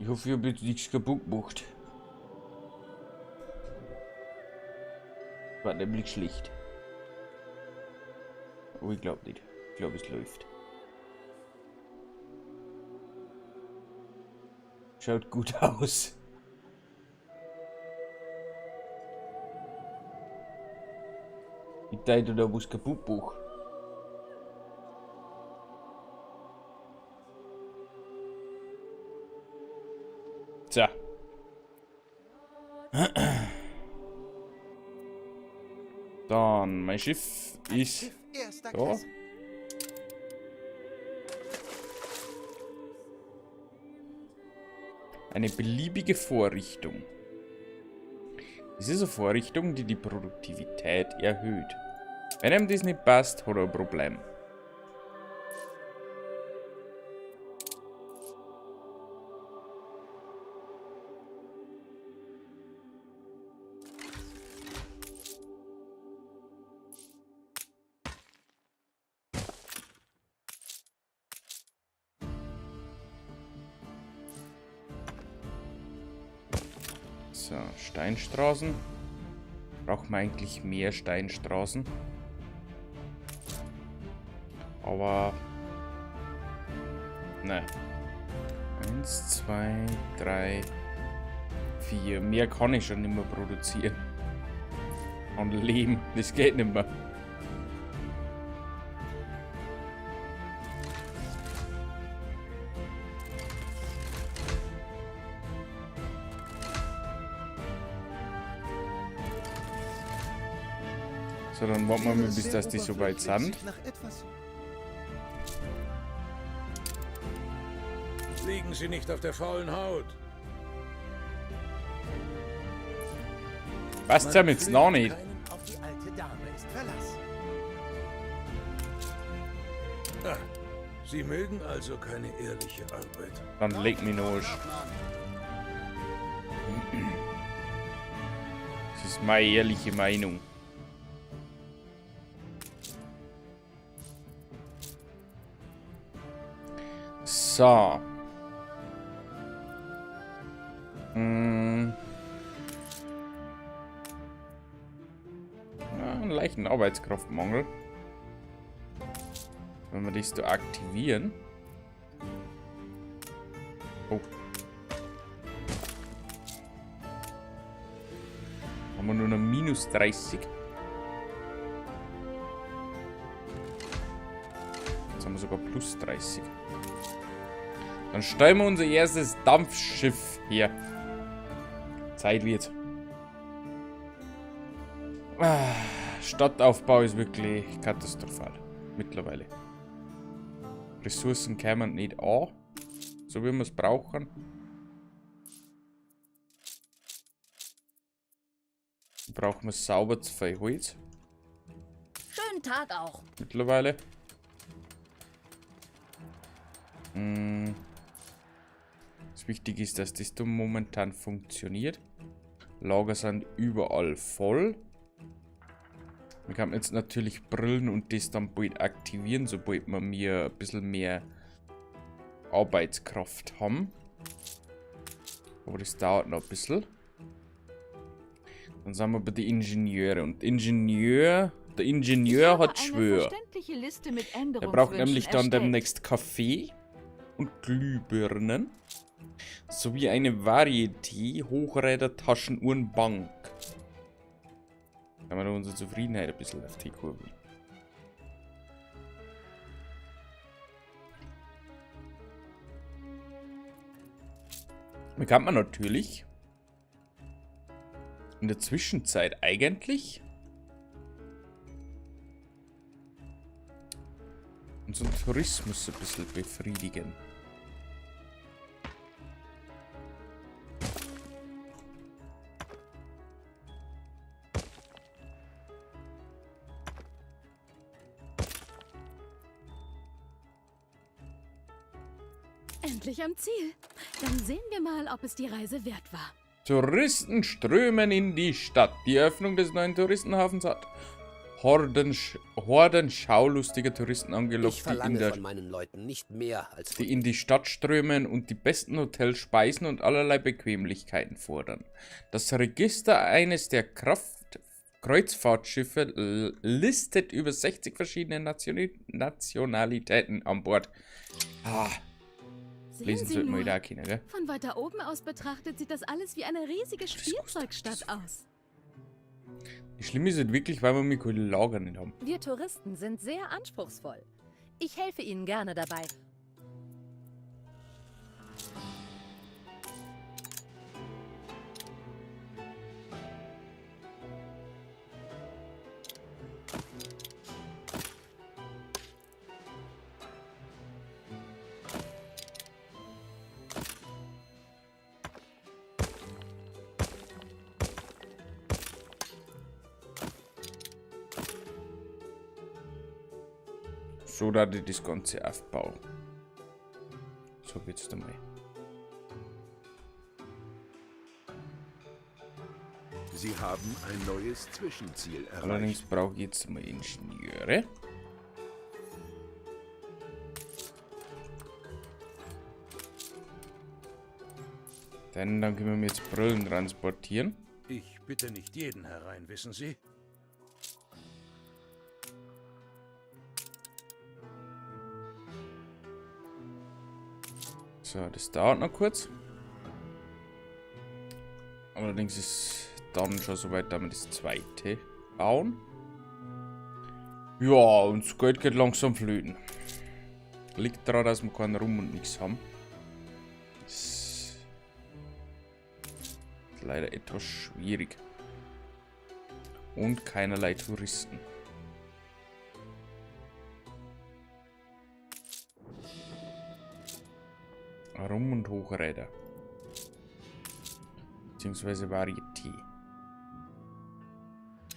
Ich hoffe, ihr habt jetzt nichts kaputt gemacht. War nämlich schlecht. Aber ich glaube nicht. Ich glaube, es läuft. Schaut gut aus. Ich dachte, da was kaputt gemacht. So. Dann, mein Schiff ist da. Eine beliebige Vorrichtung. Es ist eine Vorrichtung, die die Produktivität erhöht. Wenn einem das nicht passt, hat er ein Problem. So, Steinstraßen. Braucht man eigentlich mehr Steinstraßen. Aber... ne. 1, 2, 3, 4. Mehr kann ich schon nicht mehr produzieren. An Lehm. Das geht nicht mehr. So, dann warten wir mal, bis das die so weit sind. Liegen Sie nicht auf der faulen Haut. Passt ja jetzt noch nicht. Auf die alte Dame ist Verlass. Ah, Sie mögen also keine ehrliche Arbeit. Dann leg mich los. Das ist meine ehrliche Meinung. So. Ja, einen leichten Arbeitskraftmangel. Wenn wir das da aktivieren. Oh. Haben wir nur noch minus 30. Jetzt haben wir sogar plus 30. Dann stellen wir unser erstes Dampfschiff her. Zeit wird. Stadtaufbau ist wirklich katastrophal. Mittlerweile. Ressourcen kämen nicht an. So wie wir es brauchen. Brauchen wir sauber zu viel Holz. Schönen Tag auch. Mittlerweile. Das Wichtige ist, dass das da momentan funktioniert. Lager sind überall voll. Wir können jetzt natürlich Brillen und das dann bald aktivieren, sobald wir mir ein bisschen mehr Arbeitskraft haben. Aber das dauert noch ein bisschen. Dann sind wir bei den Ingenieuren. Und der Ingenieur hat Schwör. Er braucht nämlich dann demnächst Kaffee und Glühbirnen. Sowie eine Varieté, Hochräder, Taschenuhren, Bank. Haben wir unsere Zufriedenheit ein bisschen auf die Kurve. Dann kann man natürlich in der Zwischenzeit eigentlich unseren Tourismus ein bisschen befriedigen. Endlich am Ziel. Dann sehen wir mal, ob es die Reise wert war. Touristen strömen in die Stadt. Die Eröffnung des neuen Touristenhafens hat Horden schaulustiger Touristen angelockt, Ich verlange von meinen Leuten nicht mehr als die in die Stadt strömen und die besten Hotels speisen und allerlei Bequemlichkeiten fordern. Das Register eines der Kreuzfahrtschiffe listet über 60 verschiedene Nationalitäten an Bord. Lesen sollten wir da kennen, gell? Von weiter oben aus betrachtet sieht das alles wie eine riesige Spielzeugstadt aus. Schlimm ist es wirklich, weil wir mit keine Lager nicht haben. Wir Touristen sind sehr anspruchsvoll. Ich helfe Ihnen gerne dabei. So, da ich das Ganze aufbauen. So geht's einmal. Sie haben ein neues Zwischenziel erreicht. Allerdings brauche ich jetzt mal Ingenieure. Denn dann können wir jetzt Brillen transportieren. Ich bitte nicht jeden herein, wissen Sie? So, das dauert noch kurz. Allerdings ist dann schon soweit, dass wir das zweite bauen. Ja, und das Geld geht langsam flöten. Liegt daran, dass wir keinen Rum und nichts haben. Das ist leider etwas schwierig. Und keinerlei Touristen. Rum und Hochräder. Beziehungsweise Varieté.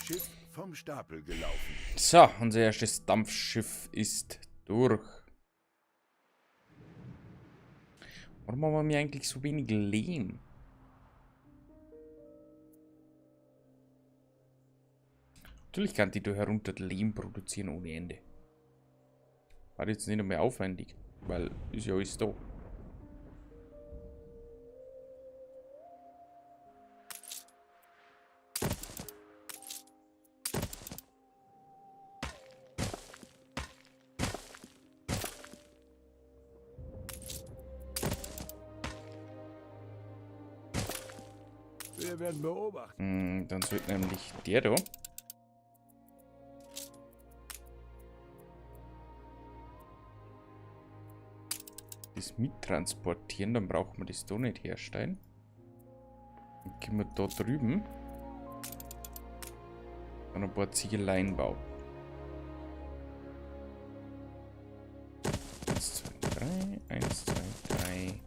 Schiff vom Stapel gelaufen. So, unser erstes Dampfschiff ist durch. Warum haben wir eigentlich so wenig Lehm? Natürlich kann die da herunter Lehm produzieren ohne Ende. War jetzt nicht mehr aufwendig, weil ist ja alles da. Wir werden beobachten. Dann sollte nämlich der da. Das mittransportieren, dann braucht man das da nicht herstellen. Dann können wir da drüben dann ein paar Ziegeleien bauen. 1, 2, 3, 1, 2, 3.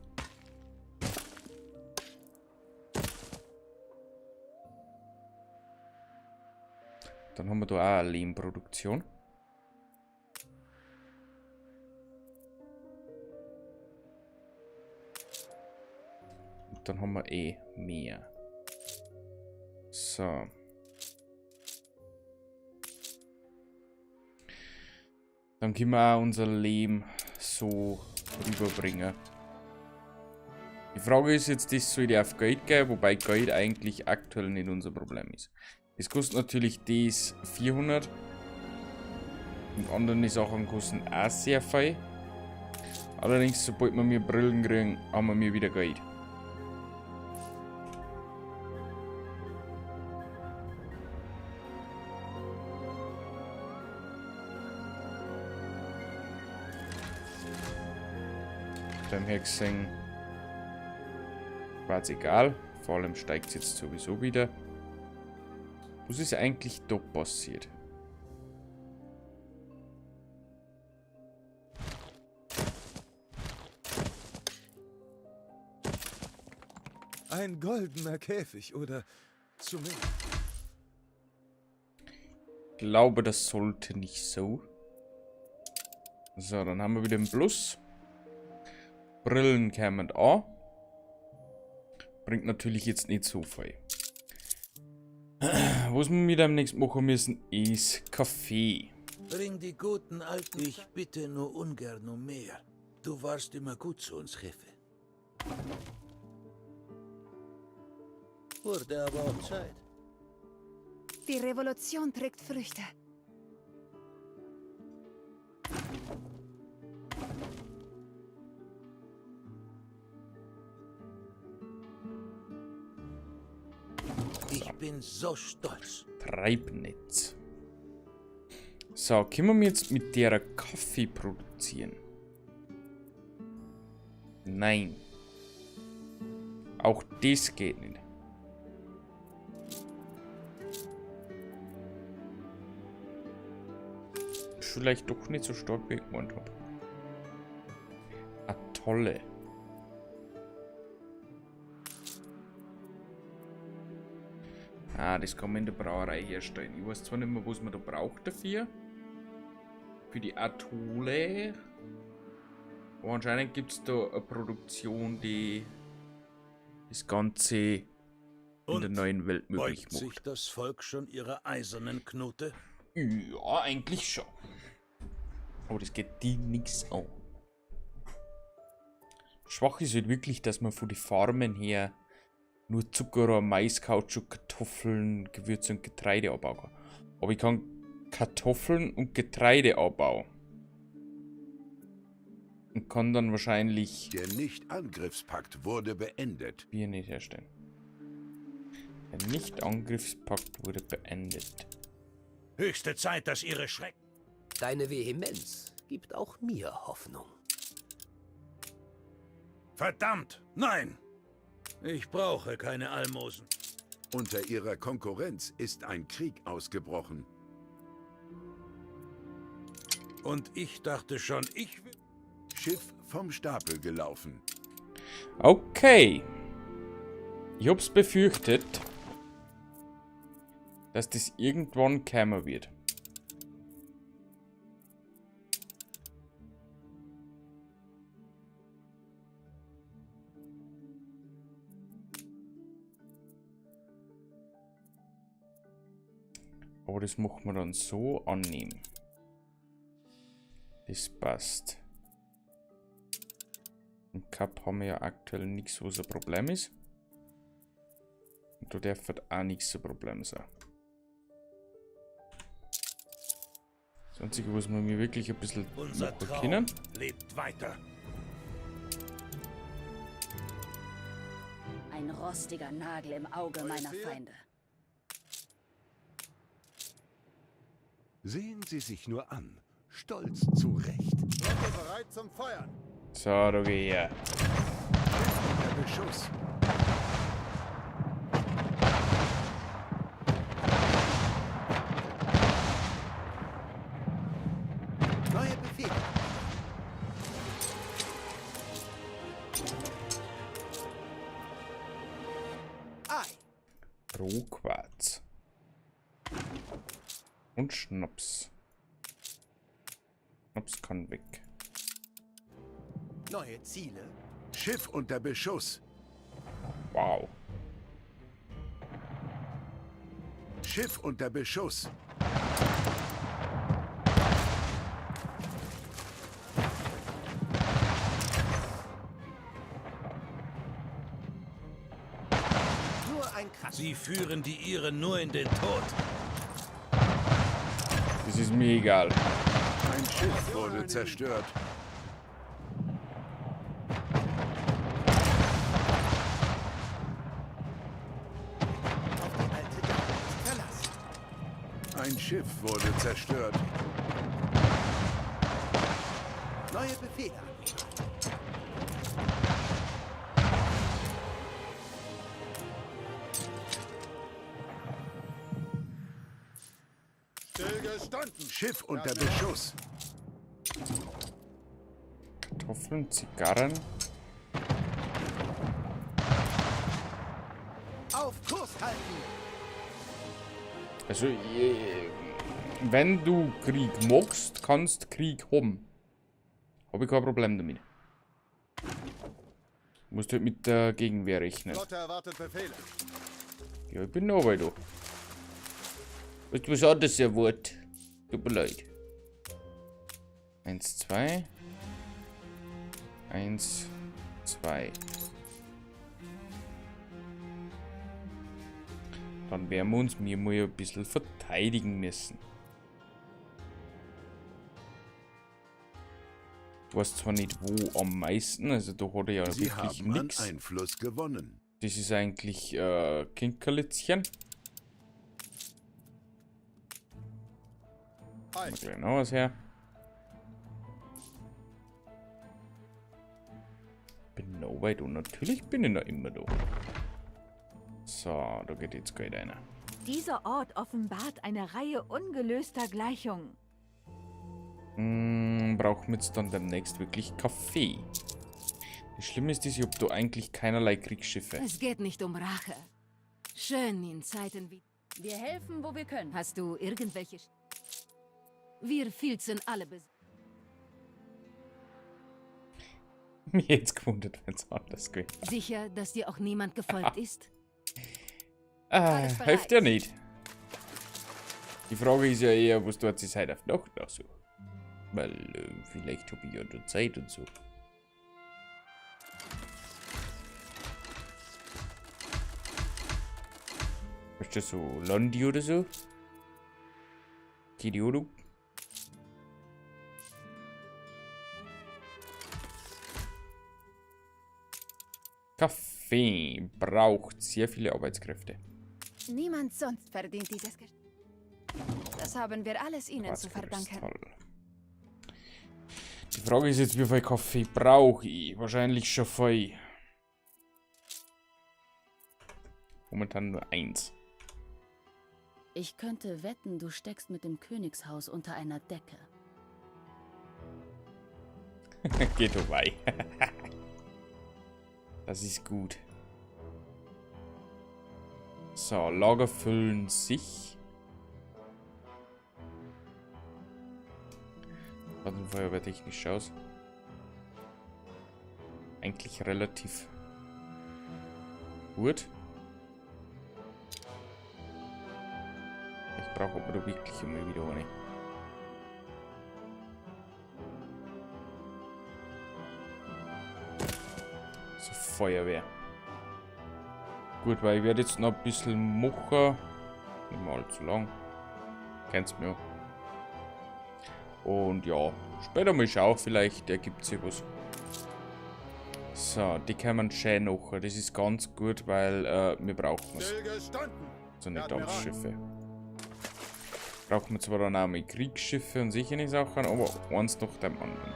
Dann haben wir da auch eine Lehmproduktion. Und dann haben wir eh mehr. So. Dann können wir auch unser Lehm so rüberbringen. Die Frage ist jetzt, das soll ich auf Geld gehen, wobei Geld eigentlich aktuell nicht unser Problem ist. Es kostet natürlich das 400. Und andere Sachen kosten auch sehr viel. Allerdings, sobald wir Brillen kriegen, haben wir wieder Geld. Beim Hexen war es egal. Vor allem steigt es jetzt sowieso wieder. Was ist eigentlich da passiert? Ein goldener Käfig oder zumindest. Ich glaube, das sollte nicht so. So, dann haben wir wieder ein Plus. Brillen kämen an. Bringt natürlich jetzt nicht so viel. Was wir mit dem nächsten machen müssen, ist Kaffee. Bring die guten alten... Ich bitte nur ungern um mehr. Du warst immer gut zu uns, Jefe. Wurde aber auch Zeit. Die Revolution trägt Früchte. Ich bin so stolz. Treibnetz. So, können wir jetzt mit der Kaffee produzieren? Nein. Auch das geht nicht. Vielleicht doch nicht so stark, wie ich gemeint habe. Ah, tolle. Ah, das kann man in der Brauerei herstellen. Ich weiß zwar nicht mehr, was man da braucht dafür. für die Atole. Aber anscheinend gibt es da eine Produktion, die das Ganze in der neuen Welt möglich Beugt sich macht. das Volk schon ihrer eisernen Knute? Ja, eigentlich schon. Aber das geht die nichts an. Schwach ist halt wirklich, dass man von den Farmen her nur Zucker, Mais, Kautschuk, Kartoffeln, Gewürze und Getreide anbauen kann. Aber ich kann Kartoffeln und Getreide anbauen. Und kann dann wahrscheinlich... Der Nicht-Angriffspakt wurde beendet. Bier nicht herstellen. Der Nicht-Angriffspakt wurde beendet. Höchste Zeit, dass ihre Schreck... Deine Vehemenz gibt auch mir Hoffnung. Verdammt, nein! Ich brauche keine Almosen. Unter ihrer Konkurrenz ist ein Krieg ausgebrochen. Und ich dachte schon, Schiff vom Stapel gelaufen. Okay. Ich hab's befürchtet, dass das irgendwann kämen wird. Aber das machen wir dann so annehmen. Das passt. Im Cup haben wir ja aktuell nichts, was ein Problem ist. Und da darf auch nichts ein Problem sein. Das Einzige, was wir mir wirklich ein bisschen unser machen Traum können. lebt weiter. Ein rostiger Nagel im Auge meiner Feinde. Sehen Sie sich nur an. Stolz zurecht. Bereit zum Feuern. So, da geh her. Der Beschuss. Neue Befehle. Rohquarz. Und Schnaps. Schnaps kann weg. Neue Ziele. Schiff unter Beschuss. Wow. Schiff unter Beschuss. Nur ein Krass. Sie führen die Iren nur in den Tod. Das ist mir egal. Ein Schiff wurde zerstört. Ein Schiff wurde zerstört. Neue Befehle. Stillgestanden. Schiff unter Beschuss. Kartoffeln, Zigarren. Auf Kurs halten. Also, wenn du Krieg magst, kannst Krieg haben. Habe ich kein Problem damit. Musst halt mit der Gegenwehr rechnen. Flotte erwartet Befehle. Ja, ich bin noch bei du. Weißt du, was anderes erwartet? Tut mir leid. 1, 2. 1, 2. Dann werden wir uns mir mal ein bisschen verteidigen müssen. Ich weiß zwar nicht wo am meisten, also da hat er ja Sie wirklich haben an nichts. Einfluss gewonnen. Das ist eigentlich Kinkerlitzchen. Mal gleich noch was her. Bin noch weit und natürlich bin ich noch immer da. So, da geht jetzt gleich einer. Dieser Ort offenbart eine Reihe ungelöster Gleichungen. Brauchen wir jetzt dann demnächst wirklich Kaffee. Das Schlimme ist, ich habe da eigentlich keinerlei Kriegsschiffe. Es geht nicht um Rache. Schön in Zeiten wie... Wir helfen, wo wir können. Hast du irgendwelche... Wir filzen alle Mich jetzt gewundert, wenn es anders geht. Sicher, dass dir auch niemand gefolgt ist? Hilft ja nicht. Die Frage ist ja eher, was tut sie seit auf Nacht noch so? Weil, vielleicht habe ich ja noch Zeit und so. Ist das so Landi oder so? Keine Ahnung. Kaffee braucht sehr viele Arbeitskräfte. Niemand sonst verdient dieses Geschenk. Das haben wir alles Ihnen zu verdanken. Die Frage ist jetzt, wie viel Kaffee brauche ich? Wahrscheinlich schon viel. Momentan nur 1. Ich könnte wetten, du steckst mit dem Königshaus unter einer Decke. Geht vorbei. Das ist gut. So, Lager füllen sich. Schaut ein Feuerwehr technisch aus. Eigentlich relativ gut. Ich brauche aber wirklich immer wieder eine. So, Feuerwehr. Gut, weil ich werde jetzt noch ein bisschen machen. Nicht mal zu lang. Kennt's mir. Und ja, später mal schauen, vielleicht ergibt sich was. So, die kann man schön machen. Das ist ganz gut, weil wir brauchen es. So nicht Dampfschiffe. Brauchen wir zwar dann auch mal Kriegsschiffe und solche Sachen, aber eins nach dem anderen.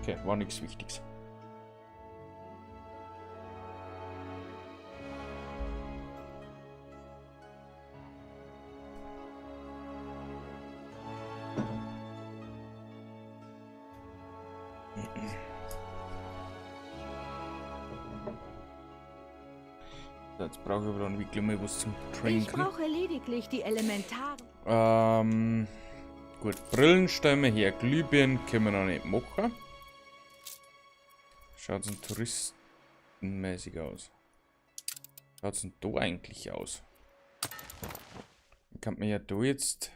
Okay, war nichts Wichtiges. Jetzt brauche ich aber dann wirklich mal was zum Trinken. Ich brauche lediglich die Elementaren. Gut, Brillen stellen wir her. Glühbirnen können wir noch nicht machen. Schaut es denn touristenmäßig aus? Schaut es denn da eigentlich aus? Dann kann man ja da jetzt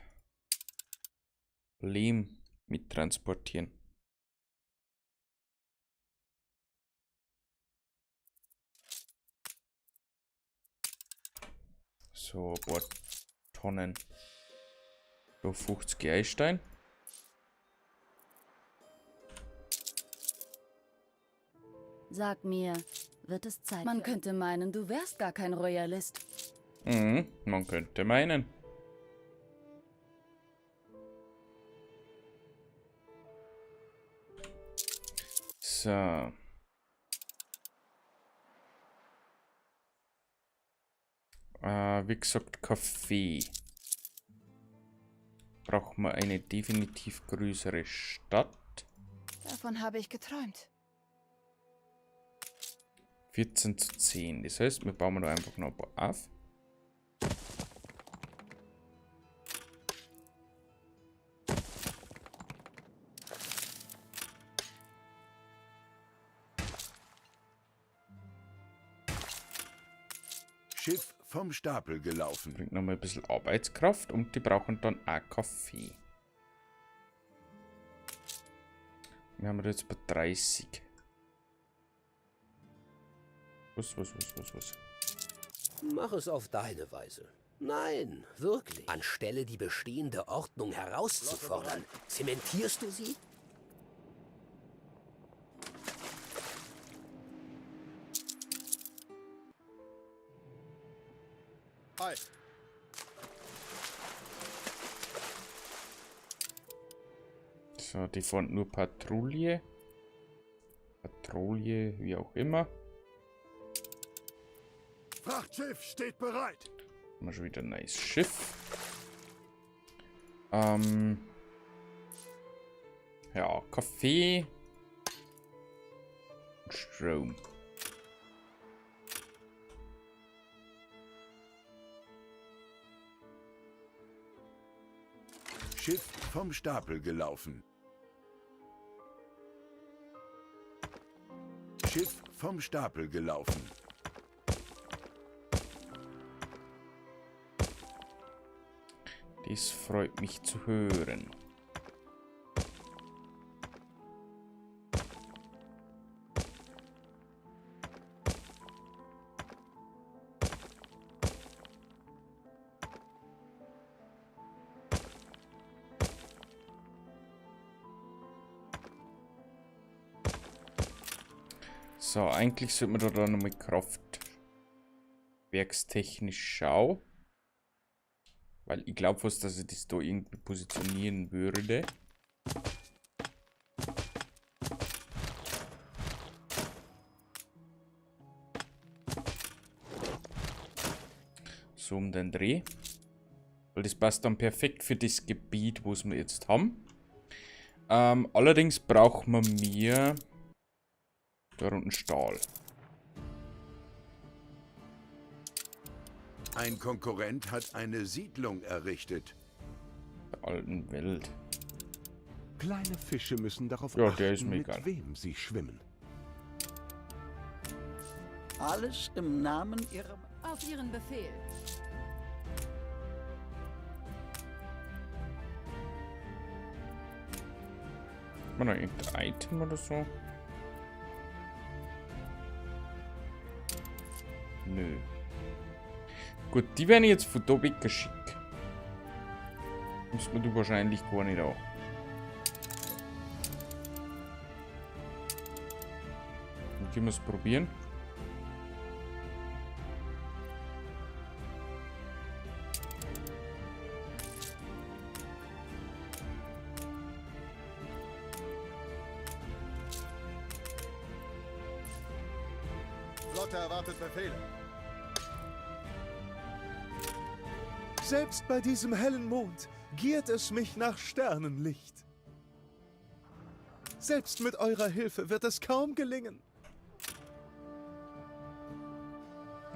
Lehm mittransportieren. So, ein paar Tonnen. So 50 Eisstein. Sag mir, wird es Zeit? Man könnte meinen, du wärst gar kein Royalist. Man könnte meinen. So. Wie gesagt, Kaffee. Brauchen wir eine definitiv größere Stadt. Davon habe ich geträumt. 14:10. Das heißt, wir bauen da einfach noch ein paar auf. Schiff vom Stapel gelaufen. Bringt nochmal ein bisschen Arbeitskraft und die brauchen dann auch Kaffee. Wir haben jetzt bei 30. Was? Mach es auf deine Weise. Nein, wirklich. Anstelle die bestehende Ordnung herauszufordern, zementierst du sie? Hi. So, die fahren nur Patrouille. Patrouille, wie auch immer. Frachtschiff steht bereit. Haben wir schon wieder ein neues Schiff. Ja, Kaffee. Und Strom. Schiff vom Stapel gelaufen. Schiff vom Stapel gelaufen. Dies freut mich zu hören. So, eigentlich sollte man da dann nochmal kraftwerkstechnisch schauen. Weil ich glaube fast, dass ich das da irgendwie positionieren würde. So um den Dreh. Weil das passt dann perfekt für das Gebiet, wo wir jetzt haben. Allerdings braucht man mehr... Da unten Stahl. Ein Konkurrent hat eine Siedlung errichtet. Der alten Welt. Kleine Fische müssen darauf Ja, achten, der ist mir mit egal. wem sie schwimmen. Alles im Namen ihrer... Auf Ihren Befehl. Hat man noch irgendein Item oder so? Nö. Gut, die werden jetzt von da weggeschickt. Muss man du wahrscheinlich gar nicht auch. Dann können wir es probieren. Flotte erwartet Befehle. Selbst bei diesem hellen Mond giert es mich nach Sternenlicht. Selbst mit eurer Hilfe wird es kaum gelingen.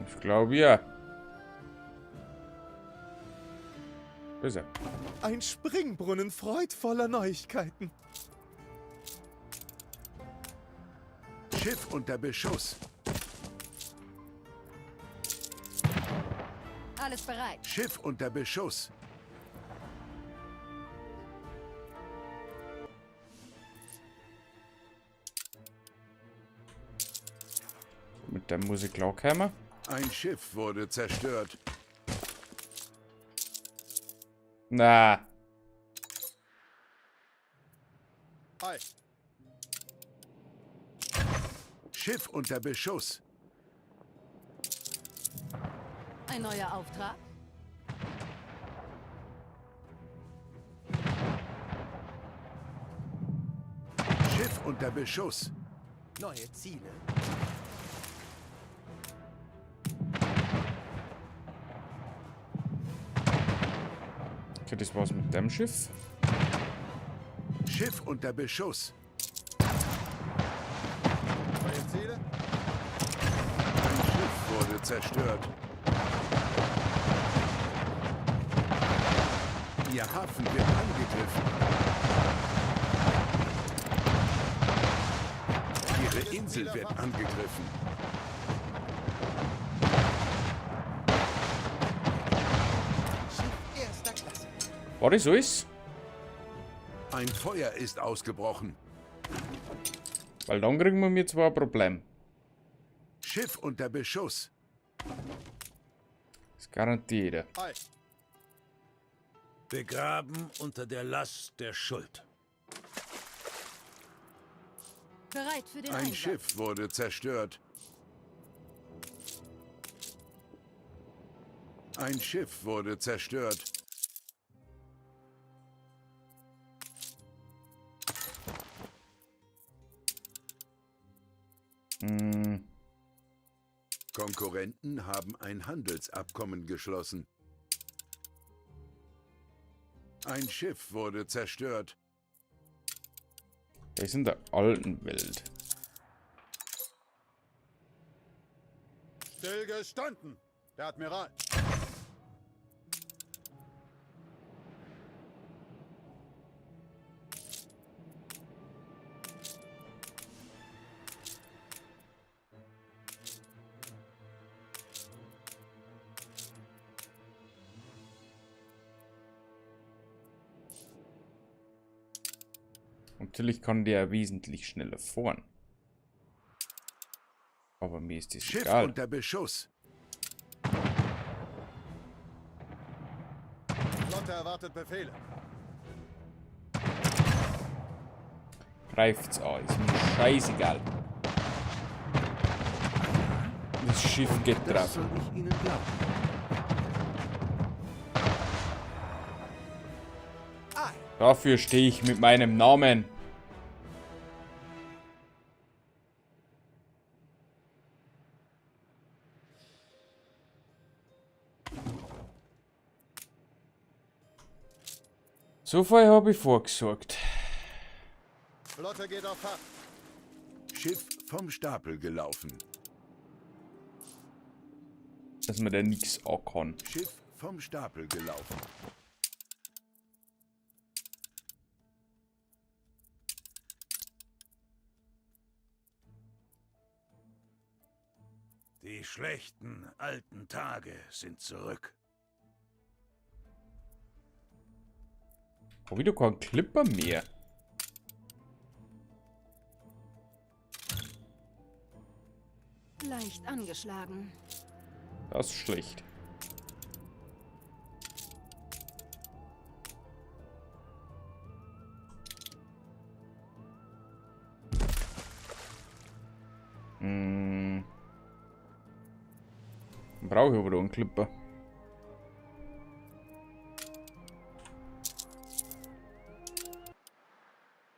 Ich glaube ja. Ist er. Ein Springbrunnen freudvoller Neuigkeiten. Schiff unter Beschuss. Alles bereit. Schiff unter Beschuss. Mit der Musik Laukheimer. Ein Schiff wurde zerstört. Na. Ei. Schiff unter Beschuss. Ein neuer Auftrag. Schiff unter Beschuss. Neue Ziele. Okay, das war's mit dem Schiff. Schiff unter Beschuss. Neue Ziele? Ein Schiff wurde zerstört. Ihr Hafen wird angegriffen. Ihre Insel wird angegriffen. Erster Klasse. War das alles? Ein Feuer ist ausgebrochen. Weil dann kriegen wir mir zwar ein Problem. Schiff unter Beschuss. Das garantiert. Ei. Begraben unter der Last der Schuld. Bereit für den Ein Einsatz. Schiff wurde zerstört. Ein Schiff wurde zerstört. Konkurrenten haben ein Handelsabkommen geschlossen. Ein Schiff wurde zerstört. Der ist in der alten Welt. Stillgestanden. Der Admiral. Natürlich kann der wesentlich schneller fahren. Aber mir ist das Schiff egal. unter Beschuss. Flotte erwartet Befehle. Greift's an, ist mir scheißegal. Das Schiff geht Das drauf. soll ich Ihnen glauben. Dafür stehe ich mit meinem Namen. So viel habe ich vorgesorgt. Flotte geht auf Fahrt. Schiff vom Stapel gelaufen. Dass man da nichts kann. Schiff vom Stapel gelaufen. Die schlechten alten Tage sind zurück. Hab ich doch keinen Clipper mehr. Leicht angeschlagen. Das ist schlecht. Brauche ich aber einen Clipper.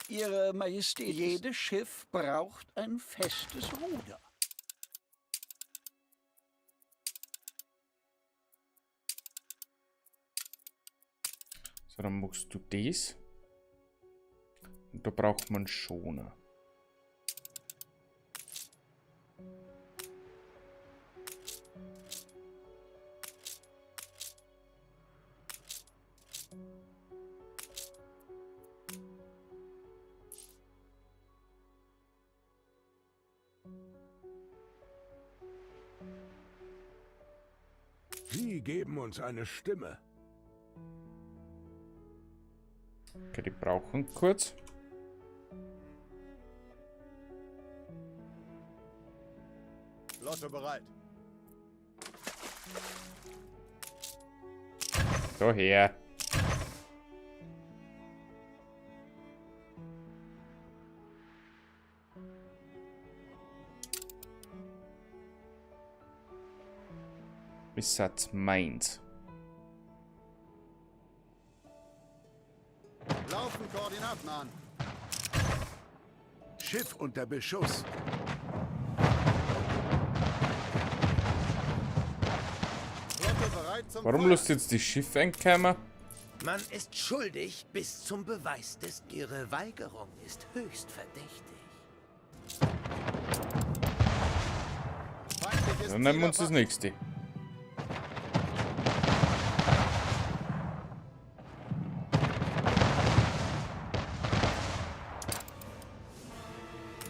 Ihre Majestät, jedes Schiff braucht ein festes Ruder. So, dann machst du das. Und da braucht man Schoner. Sie geben uns eine Stimme. Okay, die brauchen kurz. Flotte bereit. So her. Ist das meins? Laufen Koordinaten an. Schiff unter Beschuss. Flotte bereit zum Warum Feuer. lässt jetzt die Schiffe entkommen? Man ist schuldig bis zum Beweis des... Ihre Weigerung ist höchst verdächtig. Feindliches Dann nehmen wir uns Ziel das nächste.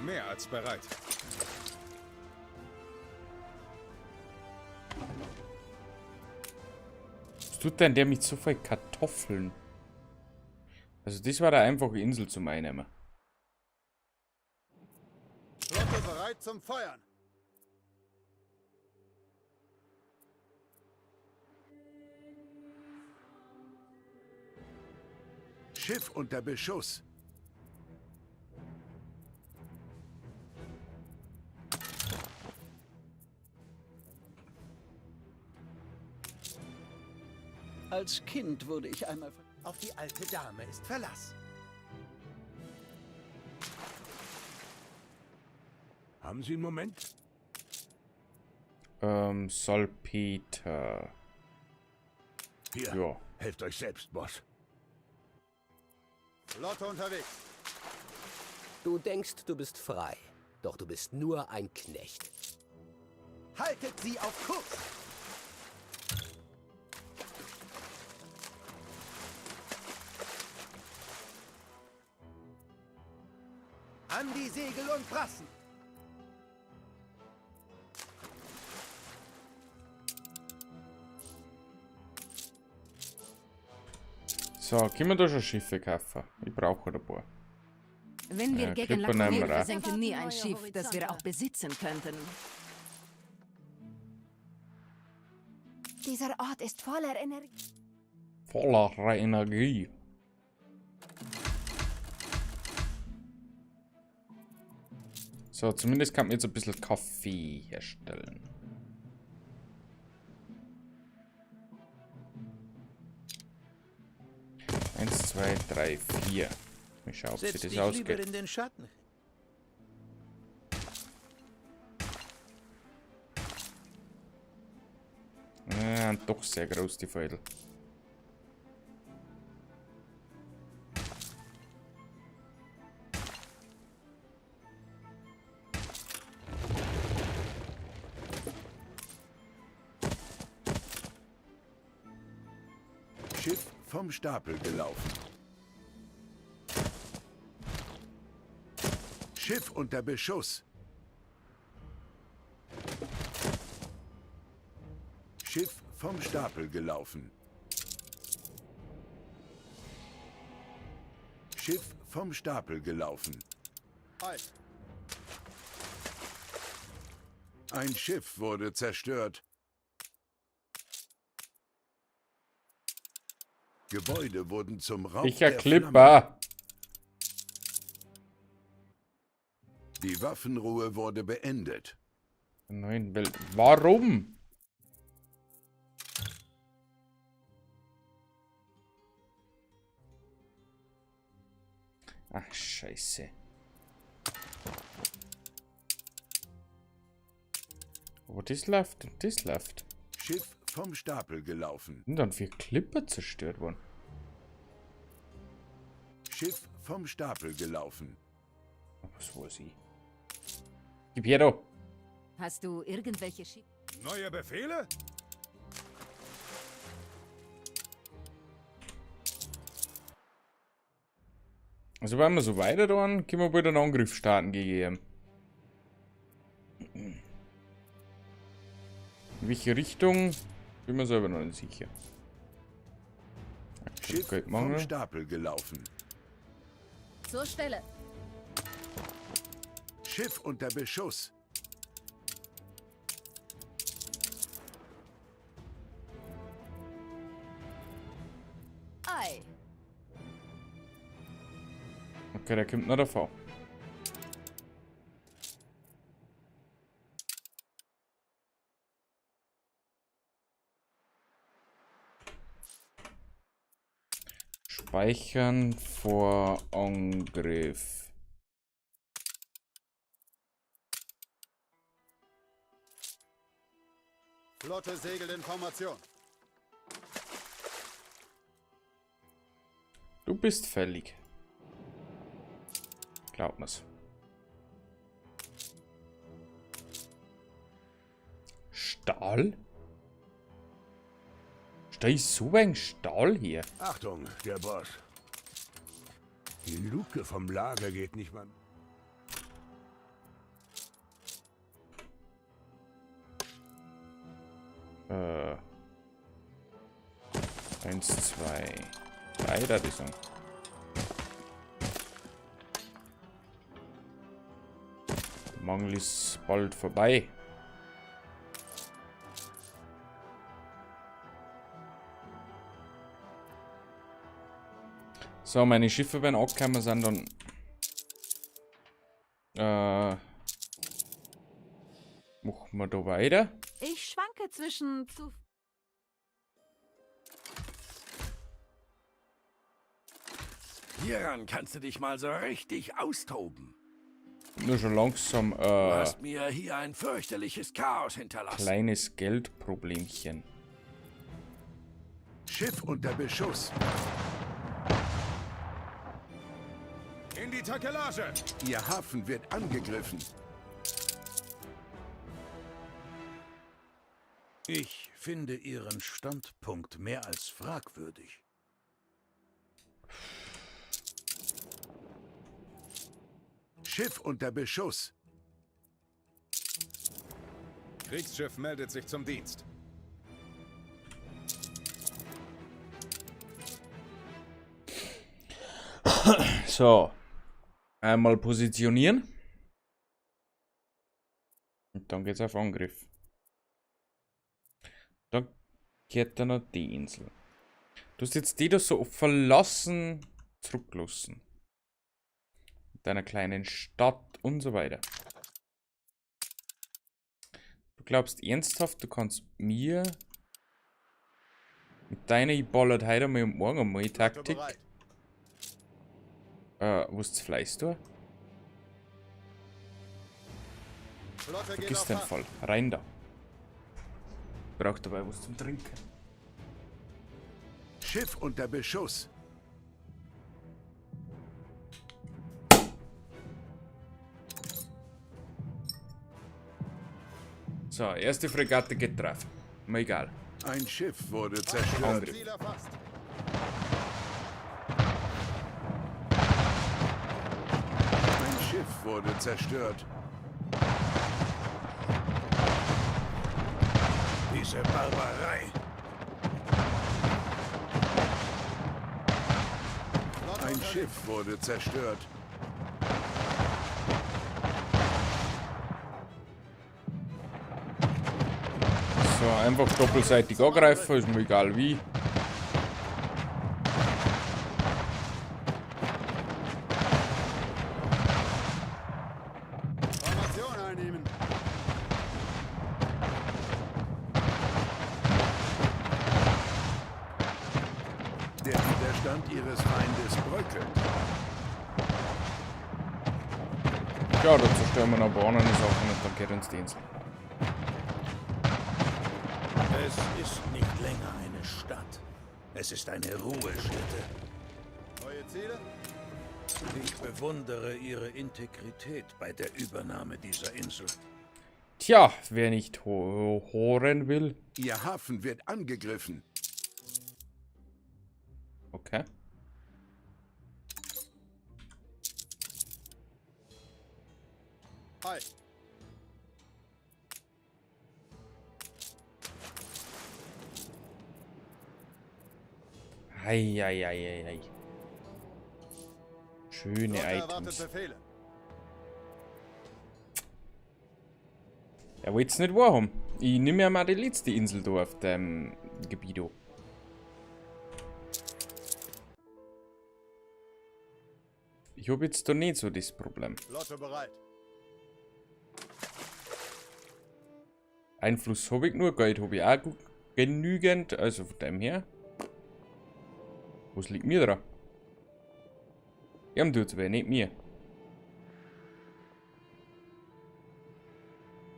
mehr als bereit. Was tut denn der mit so viel Kartoffeln? Also das war eine einfache Insel zum Einnehmen. Flotte bereit zum Feuern. Schiff unter Beschuss. Als Kind wurde ich einmal... Auf die alte Dame ist Verlass. Haben Sie einen Moment? Salpeter. Hier, ja. helft euch selbst, Boss. Flotte unterwegs. Du denkst, du bist frei. Doch du bist nur ein Knecht. Haltet sie auf Kurs! An die Segel und Brassen! So, können wir da schon Schiffe kaufen? Ich brauche ein paar. Wenn wir gegen Klippe nehmen wir Lakonia auch. versenken nie ein Schiff, das wir auch besitzen könnten. Dieser Ort ist voller Energie. Voller Energie. So, zumindest kann man jetzt ein bisschen Kaffee herstellen. Eins, zwei, drei, vier. Mal schauen, ob Setz sich das dich lieber ausgeht. in den Schatten. Doch sehr groß, die Feudel. Schiff vom Stapel gelaufen. Schiff unter Beschuss. Schiff vom Stapel gelaufen. Schiff vom Stapel gelaufen. Halt. Ein Schiff wurde zerstört. Gebäude wurden zum Raub Sicher der Clipper. Flammen. Die Waffenruhe wurde beendet. Nein, warum? Ach, scheiße. Oh, das läuft und das läuft. Schiff vom Stapel gelaufen. Sind dann 4 Clipper zerstört worden. Schiff vom Stapel gelaufen. Was weiß ich? Gib her da. Hast du irgendwelche Schiff? Neue Befehle? Also wenn wir so weiter dann, können wir wieder einen Angriff starten gegen. In welche Richtung? Bin mir selber noch nicht sicher. Schiff vom Stapel gelaufen. Zur Stelle. Schiff unter Beschuss. Ei. Okay, der kommt noch davor. Speichern vor Angriff. Flotte segelt in Formation. Du bist fällig. Glaub mir's. Stahl? Da ist so ein Stahl hier. Achtung, der Boss. Die Luke vom Lager geht nicht mal. Eins, zwei, drei, da die Song. Der Mangel ist bald vorbei. So, meine Schiffe, wenn angekommen sind, dann machen wir da weiter. Ich schwanke zwischen zu... Hieran kannst du dich mal so richtig austoben. Nur schon langsam Du hast mir hier ein fürchterliches Chaos hinterlassen. kleines Geldproblemchen. Schiff unter Beschuss. In die Takelage! Ihr Hafen wird angegriffen. Ich finde Ihren Standpunkt mehr als fragwürdig. Schiff unter Beschuss. Kriegsschiff meldet sich zum Dienst. So. Einmal positionieren. Und dann geht's auf Angriff. Dann geht dann noch die Insel. Du hast jetzt die da so verlassen zurückgelassen. Mit deiner kleinen Stadt und so weiter. Du glaubst ernsthaft, du kannst mir mit deiner ich ballert heute einmal und morgen einmal Taktik. Wo ist das Fleiß da? Vergiss den Fall. Rein da. Braucht dabei was zum Trinken. Schiff unter Beschuss. So, erste Fregatte getroffen. Mir egal. Ein Schiff wurde zerstört. Angriff. Ein Schiff wurde zerstört. Diese Barbarei. Ein Schiff wurde zerstört. So, einfach doppelseitig angreifen, ist mir egal wie. Formation einnehmen. Der Widerstand ihres Feindes bröckelt. Ja, da zerstören wir noch ein paar andere Sachen und dann geht uns die Insel. Es ist nicht länger eine Stadt. Es ist eine Ruhestätte. Neue Ziele? Ich bewundere Ihre Integrität bei der Übernahme dieser Insel. Tja, wer nicht hören will. Ihr Hafen wird angegriffen. Okay. Hi. Ei. Schöne Items. Befehle. Er will es nicht wahrhaben. Ich nehme ja mal die letzte Insel da auf dem Gebiet. Ich habe jetzt da nicht so das Problem. Flotte bereit. Einfluss habe ich nur, Geld habe ich auch genügend, also von dem her. Was liegt mir dran? Ihm tut's weh, nicht mir.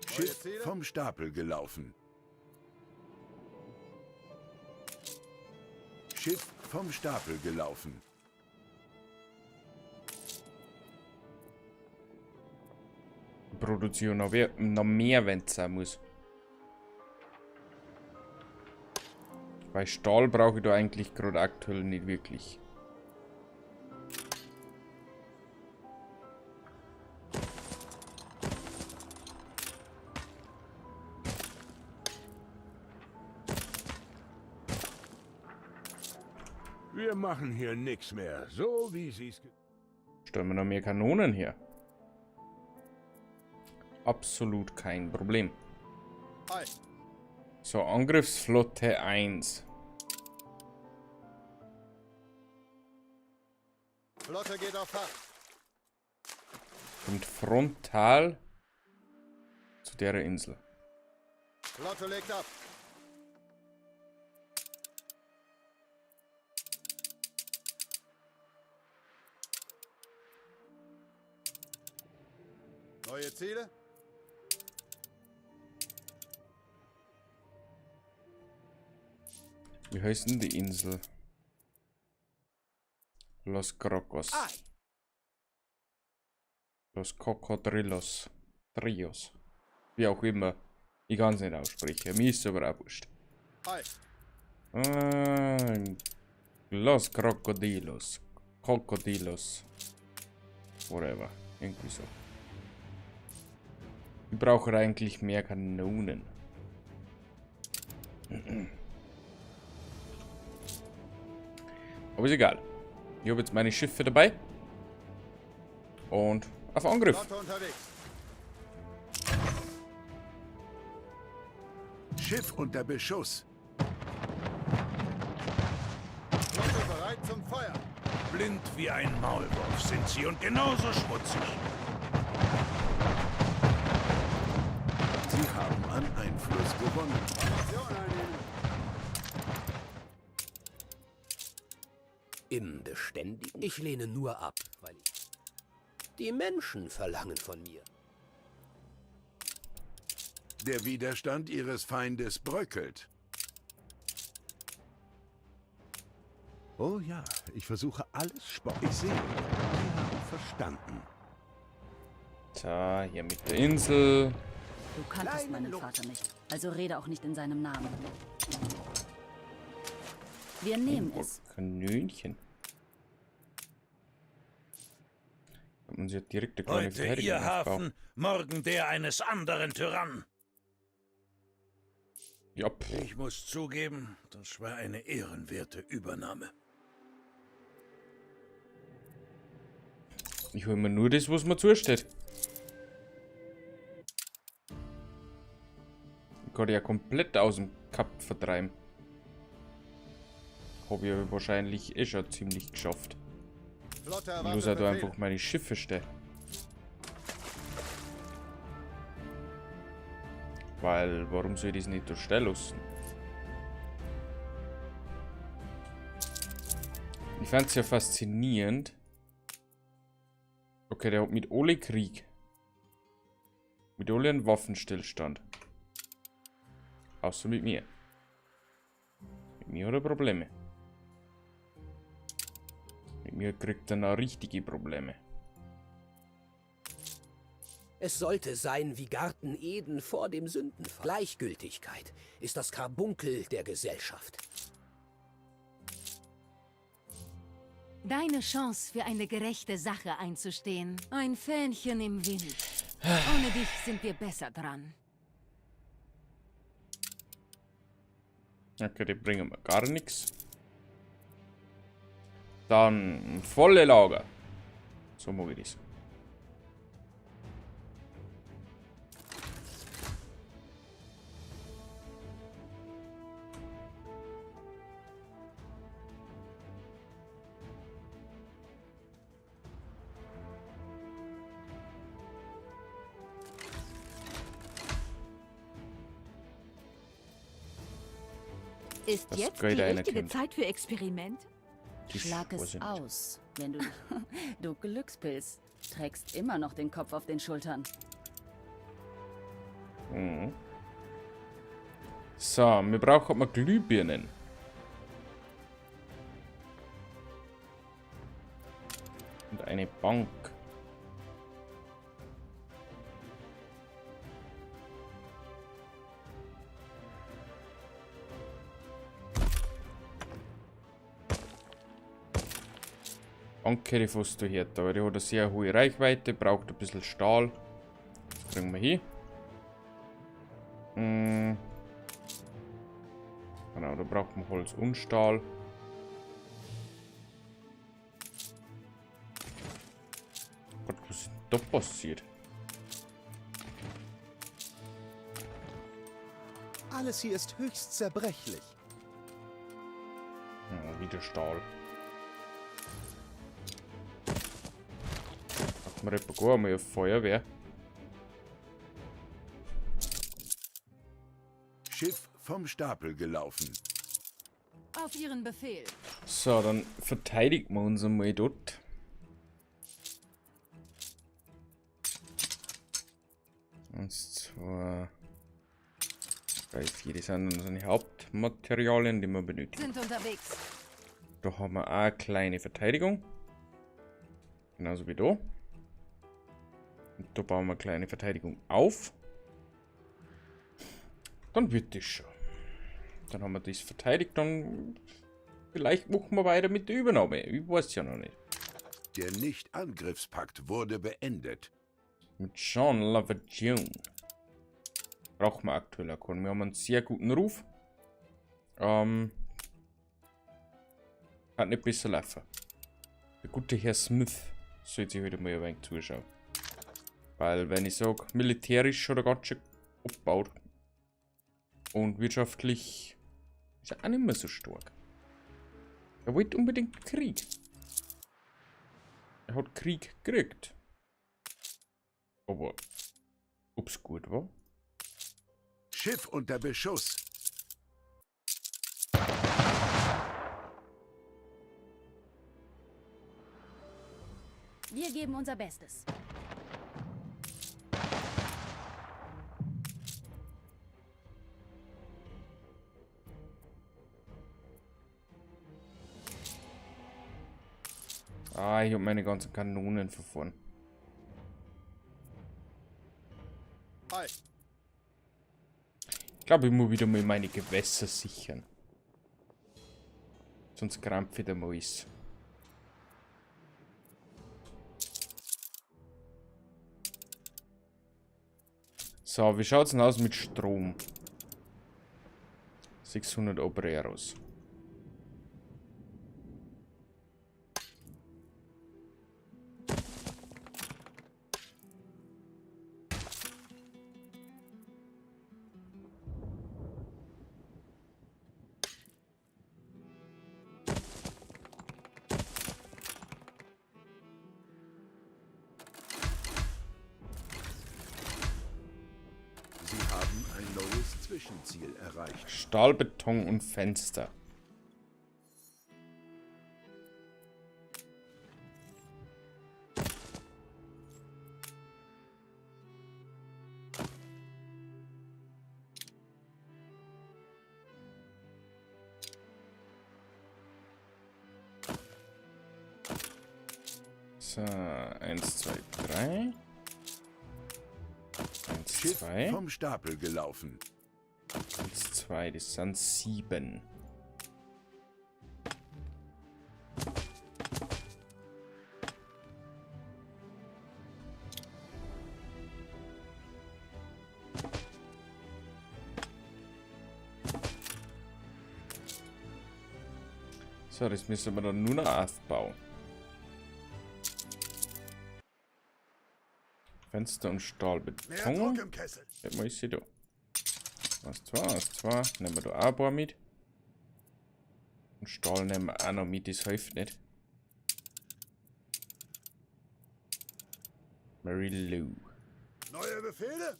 Schiff vom Stapel gelaufen. Schiff vom Stapel gelaufen. Produzieren noch mehr, wenn es sein muss. Bei Stahl brauche ich da eigentlich gerade aktuell nicht wirklich. Wir machen hier nichts mehr, so wie Sie's. Stellen wir noch mehr Kanonen her. Absolut kein Problem. Hi. So, Angriffsflotte 1. Flotte geht auf Fahrt. Kommt frontal zu der Insel. Flotte legt ab. Neue Ziele? Wie heißt denn die Insel? Los Crocos. Los Cocodrilos. Trios. Wie auch immer. Ich kann es nicht aussprechen. Mir ist es aber auch wurscht. Los Crocodilos. Crocodilos. Whatever. Irgendwie so. Ich brauche eigentlich mehr Kanonen. Aber ist egal. Ich habe jetzt meine Schiffe dabei. Und auf Angriff. Flotte unterwegs. Schiff unter Beschuss. Flotte bereit zum Feuer. Blind wie ein Maulwurf sind sie und genauso schmutzig. Sie haben an Einfluss gewonnen. Position einnehmen. Im Beständigen? Ich lehne nur ab, weil die Menschen verlangen von mir. Der Widerstand ihres Feindes bröckelt. Oh ja, ich versuche alles Ich sehe, Sie haben verstanden. Tja, hier mit der Insel. Du kanntest meinen Vater nicht, also rede auch nicht in seinem Namen. Wir nehmen es. Kanönchen. Hat man sich direkt eine kleine Heute Verteidigung ihr aufgebaut. Hafen, morgen der eines anderen Tyrannen. Ja. Ich muss zugeben, das war eine ehrenwerte Übernahme. Ich hole mir nur das, was mir zusteht. Ich kann ja komplett aus dem Kap vertreiben. Habe ich aber wahrscheinlich eh schon ziemlich geschafft. Flotte Ich muss erwartet halt Befehl. einfach meine Schiffe stellen. Weil, warum soll ich das nicht durchstellen lassen? Ich fand es ja faszinierend. Okay, der hat mit alle Krieg. Mit alle einen Waffenstillstand. Außer mit mir. Mit mir hat er Probleme. Mit mir kriegt er noch richtige Probleme. Es sollte sein wie Garten Eden vor dem Sündenfall. Gleichgültigkeit ist das Karbunkel der Gesellschaft. Deine Chance, für eine gerechte Sache einzustehen. Ein Fähnchen im Wind. Ohne dich sind wir besser dran. Okay, die bringen mir gar nichts. Dann volle Lager. So mag ich das. Ist Das jetzt geht die einer richtige Kind. Zeit für Experiment? Schlag es aus, wenn du... Du Glückspilz. Trägst immer noch den Kopf auf den Schultern. Mhm. So, wir brauchen mal Glühbirnen. Und eine Bank. Danke, die fährst du hier. Aber die hat eine sehr hohe Reichweite, braucht ein bisschen Stahl. Das kriegen wir hin. Genau, da braucht man Holz und Stahl. Gott, was ist denn da passiert? Alles hier ist höchst zerbrechlich. Ja, wieder Stahl. Machen wir etwa mal auf Feuerwehr. Schiff vom Stapel gelaufen. Auf Ihren Befehl. So, dann verteidigen wir uns einmal dort. Eins, zwei, drei, vier. Das sind unsere Hauptmaterialien, die wir benötigen. Sind unterwegs. Da haben wir auch eine kleine Verteidigung. Genauso wie da. Und da bauen wir eine kleine Verteidigung auf. Dann wird das schon. Dann haben wir das verteidigt, dann vielleicht machen wir weiter mit der Übernahme. Ich weiß ja noch nicht. Der Nicht-Angriffspakt wurde beendet. Mit Jean Lavagnon. Brauchen wir aktuell auch keinen. Wir haben einen sehr guten Ruf. Hat nicht besser laufen. Der gute Herr Smith sollte sich wieder mal ein wenig zuschauen. Weil, wenn ich sage, militärisch schon ganz schön abgebaut und wirtschaftlich ist er auch nicht mehr so stark. Er wollte unbedingt Krieg. Er hat Krieg gekriegt. Aber ob's gut war? Schiff unter Beschuss. Wir geben unser Bestes. Ah, ich habe meine ganzen Kanonen verfahren. Ich glaube, ich muss wieder mal meine Gewässer sichern. Sonst krampft wieder mal alles. So, wie schaut's denn aus mit Strom? 600 Obreros. Zwischenziel erreicht. Stahl, Beton und Fenster. So, 1, 2, 3. 1, Schiff 2. vom Stapel gelaufen. 1, 2, das sind 7. So, das müssen wir dann nur noch aufbauen. Fenster und Stahlbeton. Wo ist sie da? Was zwei. Nehmen wir da auch ein paar mit. Und Stahl nehmen wir auch noch mit, das hilft nicht. Mary Lou. Neue Befehle?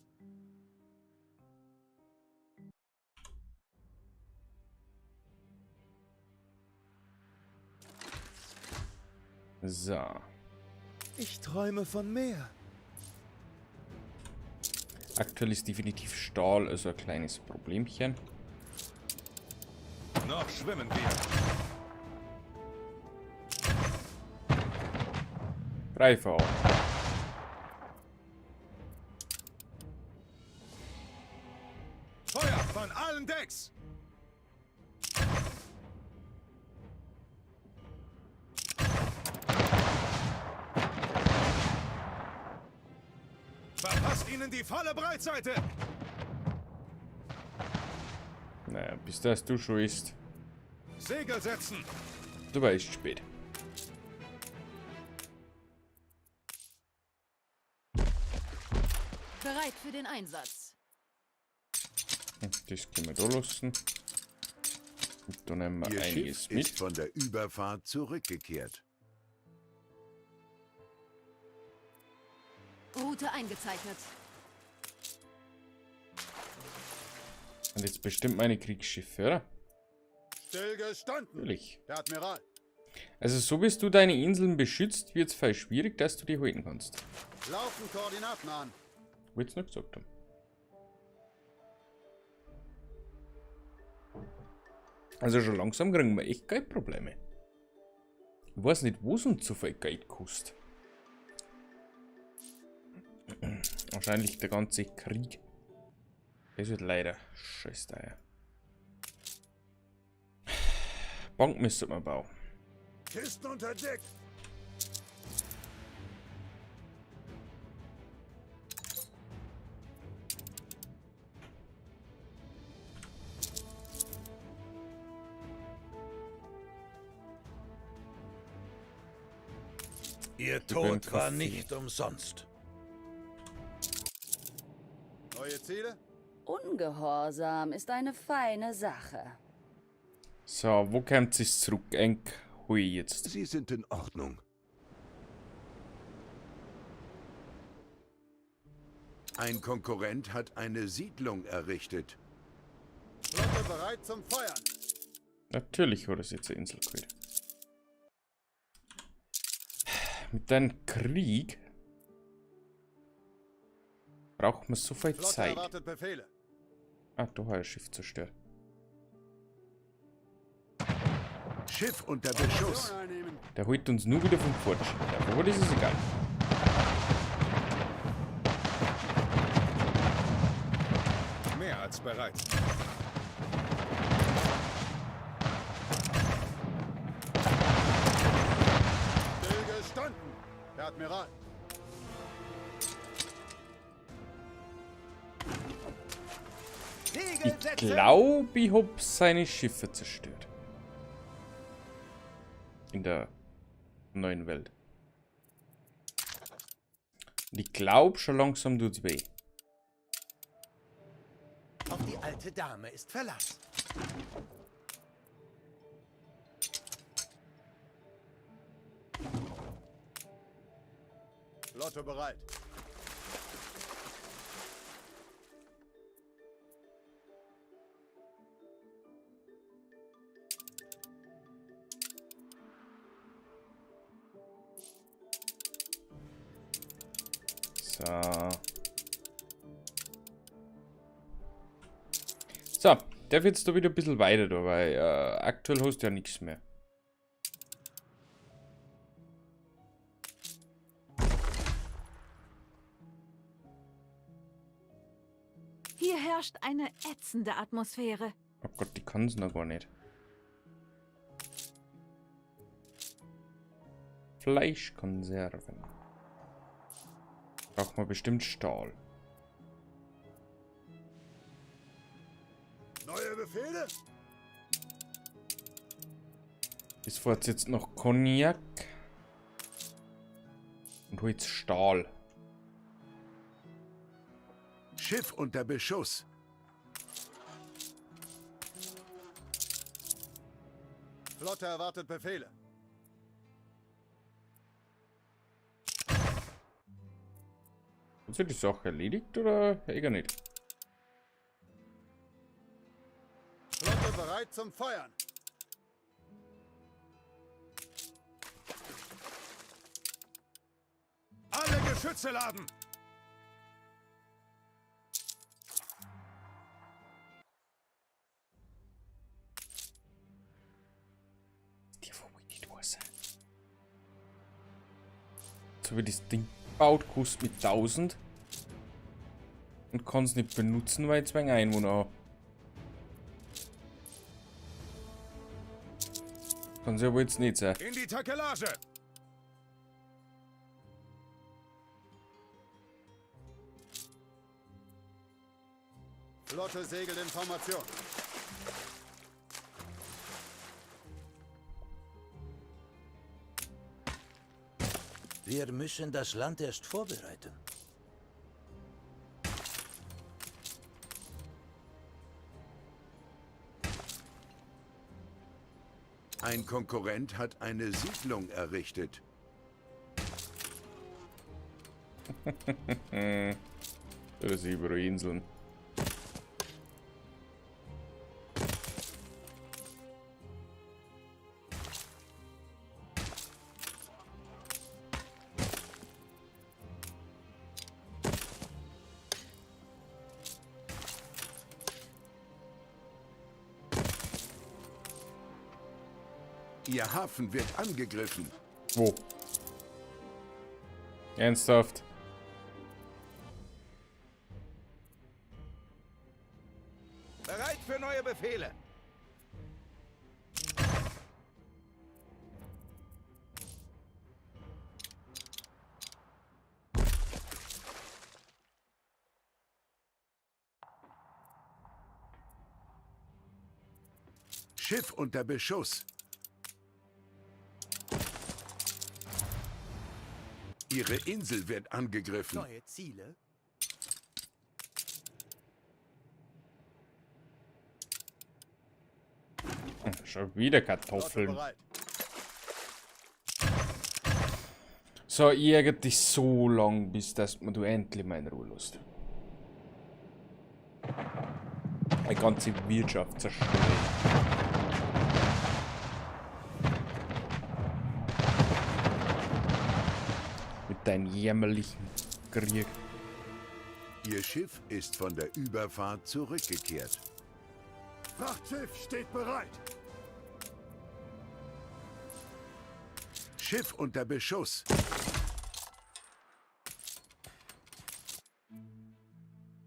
So. Ich träume von mehr. Aktuell ist definitiv Stahl also ein kleines Problemchen. Noch schwimmen wir. Dreifach. Feuer von allen Decks! Verpasst ihnen die volle Breitseite! Naja, bis das du schon ist. Segel setzen! Du weißt spät. Bereit für den Einsatz. Das können wir da lassen. Und da nehmen wir Ihr einiges Schiff mit. ist von der Überfahrt zurückgekehrt. Route eingezeichnet. Und jetzt bestimmt meine Kriegsschiffe, oder? Stillgestanden! Natürlich. Der Admiral. Also so wie du deine Inseln beschützt, wird es voll schwierig, dass du die halten kannst. Laufen Koordinaten an. Willst du noch gesagt haben. Also schon langsam kriegen wir echt Geldprobleme. Ich weiß nicht, wo es uns so viel Geld kostet. Wahrscheinlich der ganze Krieg. Das wird leider scheiße. Bank müssen wir bauen. Kisten unter Deck. Ihr Tod war nicht umsonst. Neue Ziele? Ungehorsam ist eine feine Sache. So, wo kommt es zurück? Enk, hui jetzt. Sie sind in Ordnung. Ein Konkurrent hat eine Siedlung errichtet. Flotte bereit zum Feuern. Natürlich war das jetzt eine Insel gewesen. Mit deinem Krieg braucht man so viel Flotte Zeit. erwartet Befehle. Ah, da hat ein Schiff zerstört. Schiff unter Beschuss. Der holt uns nur wieder vom Fortschritt. Aber das ist egal. Mehr als bereit. Stillgestanden, Herr Admiral. Ich glaube, ich habe seine Schiffe zerstört. In der neuen Welt. Und ich glaube, schon langsam tut's weh. Auf die alte Dame ist Verlass. Flotte bereit. So, darf jetzt da wieder ein bisschen weiter da, weil aktuell hast du ja nichts mehr. Hier herrscht eine ätzende Atmosphäre. Oh Gott, die kann es noch gar nicht. Fleischkonserven. Braucht man bestimmt Stahl. Neue Befehle? Ich fahrt jetzt noch Cognac. Und holt Stahl. Schiff unter Beschuss. Flotte erwartet Befehle. Hat sich die Sache erledigt oder eher nicht? Flotte bereit zum Feuern. Alle Geschütze laden. So wie das Ding baut, kostet mit 1000 und kann es nicht benutzen, weil ich 2 Einwohner habe. Kann es aber jetzt nicht sein. In die Takelage. Flotte segelt in Formation. Wir müssen das Land erst vorbereiten. Ein Konkurrent hat eine Siedlung errichtet. Das ist über Inseln. Ihr Hafen wird angegriffen. Wo? Ernsthaft? Bereit für neue Befehle. Schiff unter Beschuss. Ihre Insel wird angegriffen. Neue Ziele? Schon wieder Kartoffeln. So, irgendwie so lang, bis das du endlich mal in Ruhe lässt. Eine ganze Wirtschaft zerstört. Mit deinem jämmerlichen Krieg. Ihr Schiff ist von der Überfahrt zurückgekehrt. Frachtschiff steht bereit. Schiff unter Beschuss.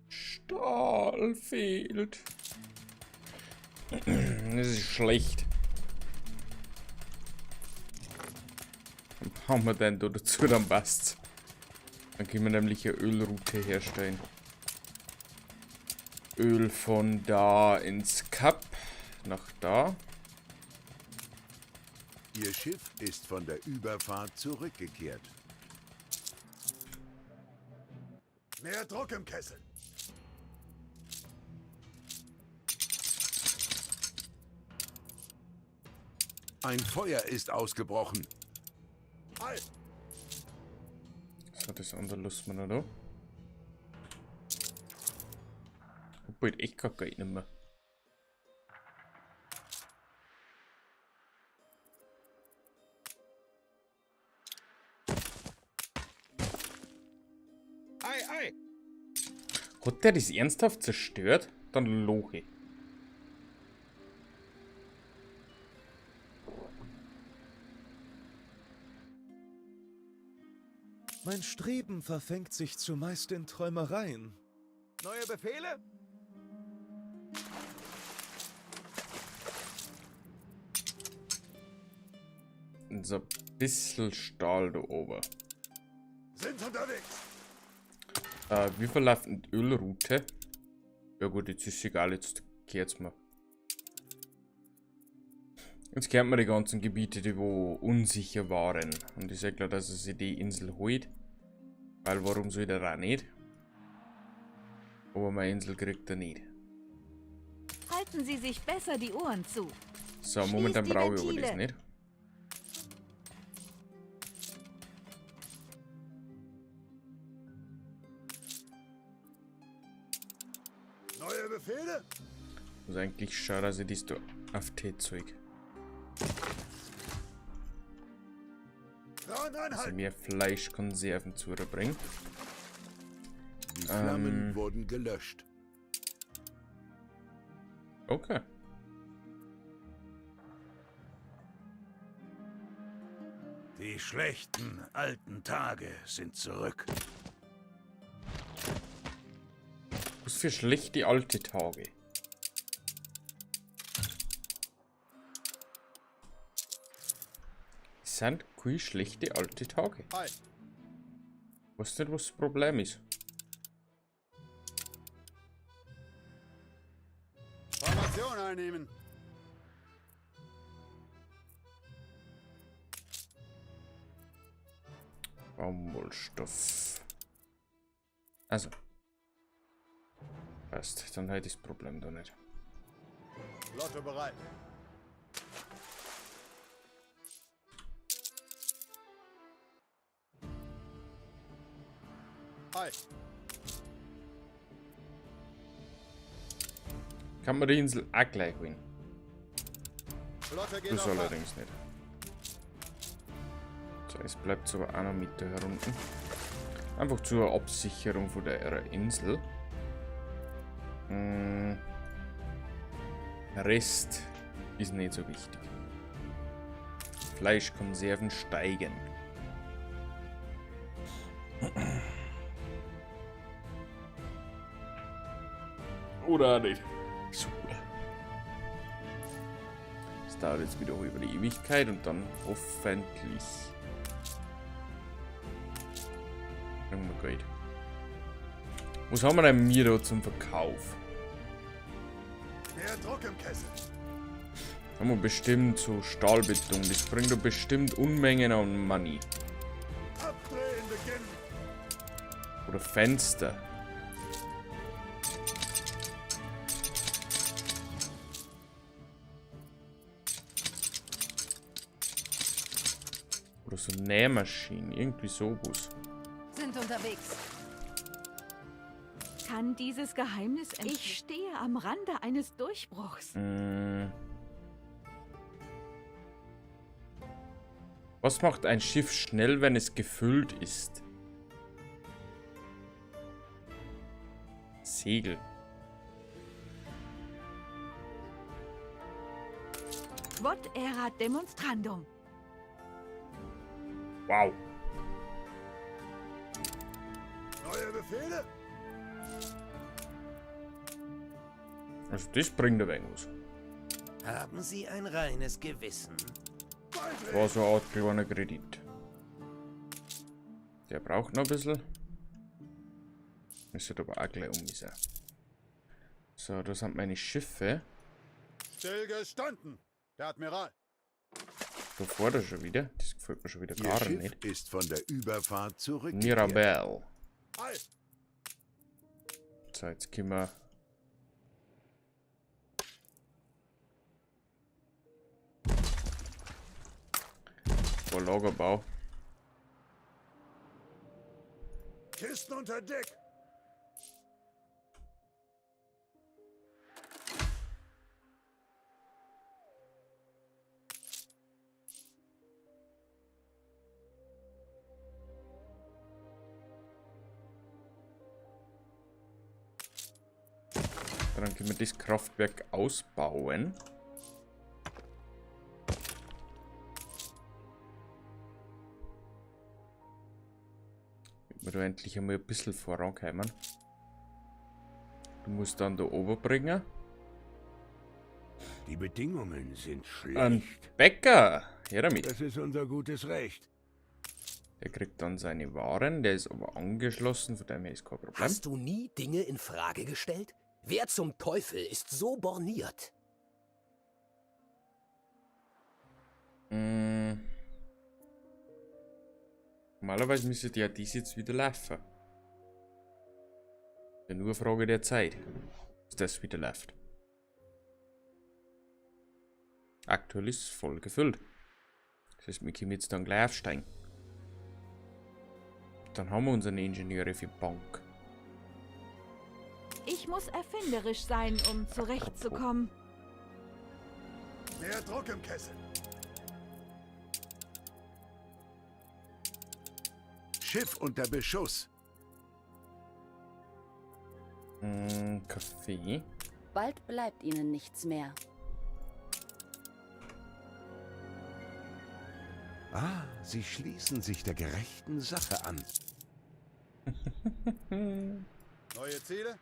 Stahl fehlt. Das ist schlecht. Was haben wir denn da dazu? Dann passt's. Dann können wir nämlich eine Ölroute herstellen. Öl von da ins Kap nach da. Ihr Schiff ist von der Überfahrt zurückgekehrt. Mehr Druck im Kessel. Ein Feuer ist ausgebrochen. Halt! So, das andere lassen wir noch da. Obwohl, echt gar nicht mehr. Ei! Hat der das ernsthaft zerstört? Dann loche. Mein Streben verfängt sich zumeist in Träumereien. Neue Befehle? So ein bisschen Stahl da oben. Sind unterwegs. Wie verläuft die Ölroute? Ja gut, jetzt ist es egal, jetzt geht's mir. Jetzt kennt man die ganzen Gebiete, die wo unsicher waren. Und ich sage klar, dass er sich die Insel holt. Weil warum soll der auch nicht? Aber meine Insel kriegt er nicht. Halten Sie sich besser die Ohren zu. So, momentan brauche ich aber das nicht. Neue Befehle? Ich muss eigentlich schauen, dass ich das da auf T-Zeug. Also mehr Fleischkonserven zu bringen. Die Flammen wurden gelöscht. Okay. Die schlechten alten Tage sind zurück. Was für schlechte alte Tage. Es sind keine schlechte alte Tage. Hi. Weißt nicht, was das Problem ist? Formation einnehmen. Baumwollstoff. Also. Passt, dann hätte ich das Problem da nicht. Flotte bereit. Hi. Kann man die Insel auch gleich holen? Flotte geht Das auf allerdings nicht. So, es bleibt so auch noch mit da herunten. Einfach zur Absicherung von der Insel. Rest ist nicht so wichtig. Fleischkonserven steigen. Oder nicht. Super. Das dauert jetzt wieder über die Ewigkeit und dann hoffentlich kriegen wir Geld. Was haben wir denn mir da zum Verkauf? Mehr Druck im Kessel. Haben wir bestimmt so Stahlbeton. Das bringt doch bestimmt Unmengen an Money. Abdrehende Oder Fenster. Oder so Nähmaschinen. Irgendwie sowas. Sind unterwegs. Kann dieses Geheimnis entstehen? Ich stehe am Rande eines Durchbruchs. Was macht ein Schiff schnell, wenn es gefüllt ist? Segel. Quod erat demonstrandum. Wow. Neue Befehle? Also das bringt ein wenig was. Haben Sie ein reines Gewissen? Das war so eine Art kleiner Kredit. Der braucht noch ein bisschen. Müsste aber auch gleich um sein. So, das sind meine Schiffe. Stillgestanden, der Admiral. Da vorne schon wieder. Das gefällt mir schon wieder Ihr gar Schiff nicht. ist von der Überfahrt zurückgekehrt. Mirabelle. Ei. So, jetzt können wir. Lagerbau. Kisten unter Deck. Dann können wir das Kraftwerk ausbauen. Wir da endlich einmal ein bisschen vorankommen. Du musst dann da oben bringen. Die Bedingungen sind schlecht. Ein Bäcker! Her damit. Das ist unser gutes Recht. Der kriegt dann seine Waren, der ist aber angeschlossen, von dem her ist kein Problem. Hast du nie Dinge in Frage gestellt? Wer zum Teufel ist so borniert? Normalerweise müsste ja dies jetzt wieder laufen. Ja, nur eine Frage der Zeit, bis das wieder läuft. Aktuell ist es voll gefüllt. Das heißt, wir können jetzt dann gleich aufsteigen. Dann haben wir unsere Ingenieure für die Bank. Ich muss erfinderisch sein, um zurechtzukommen. Mehr Druck im Kessel. Schiff unter Beschuss. Kaffee. Bald bleibt ihnen nichts mehr. Ah, sie schließen sich der gerechten Sache an. Neue Ziele?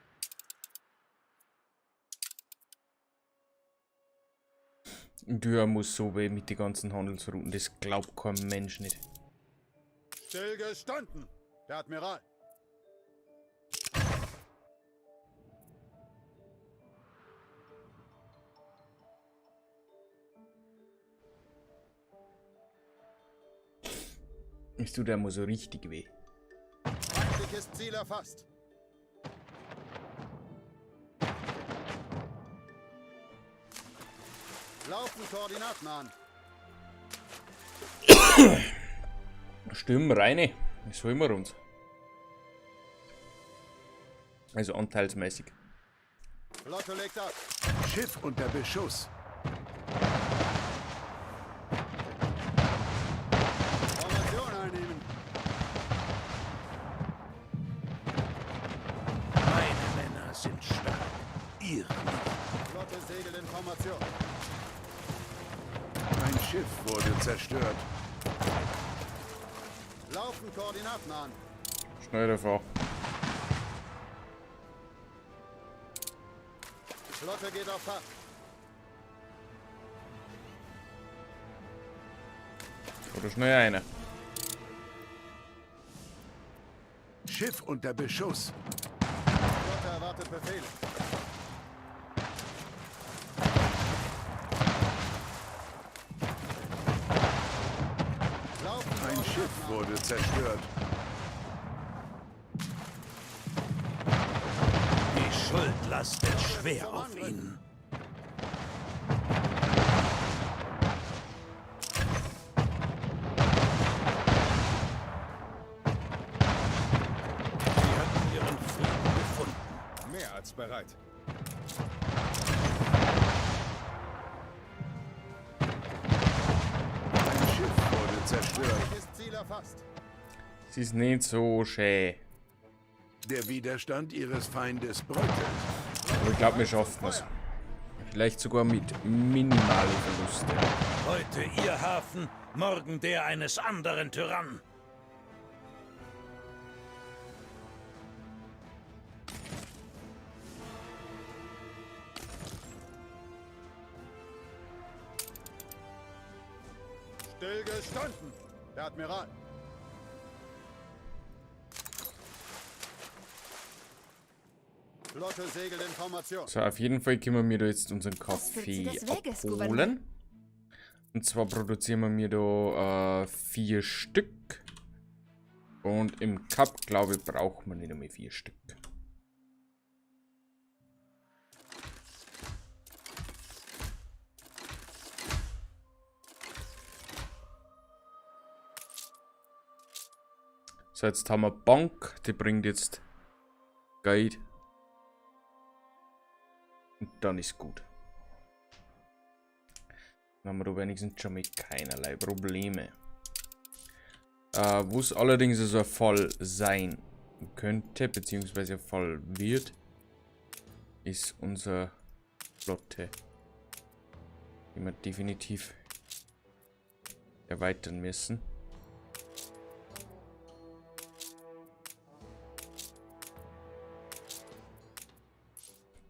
Der muss so weh mit den ganzen Handelsrouten, das glaubt kein Mensch nicht. Stillgestanden, der Admiral. Es tut einmal so richtig weh. Feindliches Ziel erfasst. Laufen Koordinaten an. Stimmt, reine. Das holen wir uns. Also anteilsmäßig. Flotte legt ab. Schiff unter Beschuss. Formation einnehmen. Meine Männer sind stark. Ihre nicht. Flotte segelt in Formation. Ein Schiff wurde zerstört. Laufen Koordinaten an. Schnell davor. Flotte geht auf Fahrt. Oder schnell eine. Schiff unter Beschuss. Flotte erwartet Befehle. Ein Schiff wurde zerstört. Schuld lastet schwer auf ihnen. Sie hatten ihren Frieden gefunden. Mehr als bereit. Ein Schiff wurde zerstört. Ziel erfasst. Es ist nicht so schön. Der Widerstand ihres Feindes bröckelt. Aber ich glaube, wir schaffen es. Vielleicht sogar mit minimalen Verlusten. Heute ihr Hafen, morgen der eines anderen Tyrannen. Stillgestanden. Der Admiral. Flotte segelt in Formation. So, auf jeden Fall können wir mir da jetzt unseren Kaffee abholen. Und zwar produzieren wir mir da 4 Stück. Und im Cup, glaube ich, braucht man nicht mehr 4 Stück. So, jetzt haben wir Bank, die bringt jetzt Guide. Und dann ist gut. Dann haben wir da wenigstens schon mit keinerlei Probleme. Wo es allerdings so ein Fall sein könnte, beziehungsweise ein Fall wird, ist unsere Flotte, die wir definitiv erweitern müssen.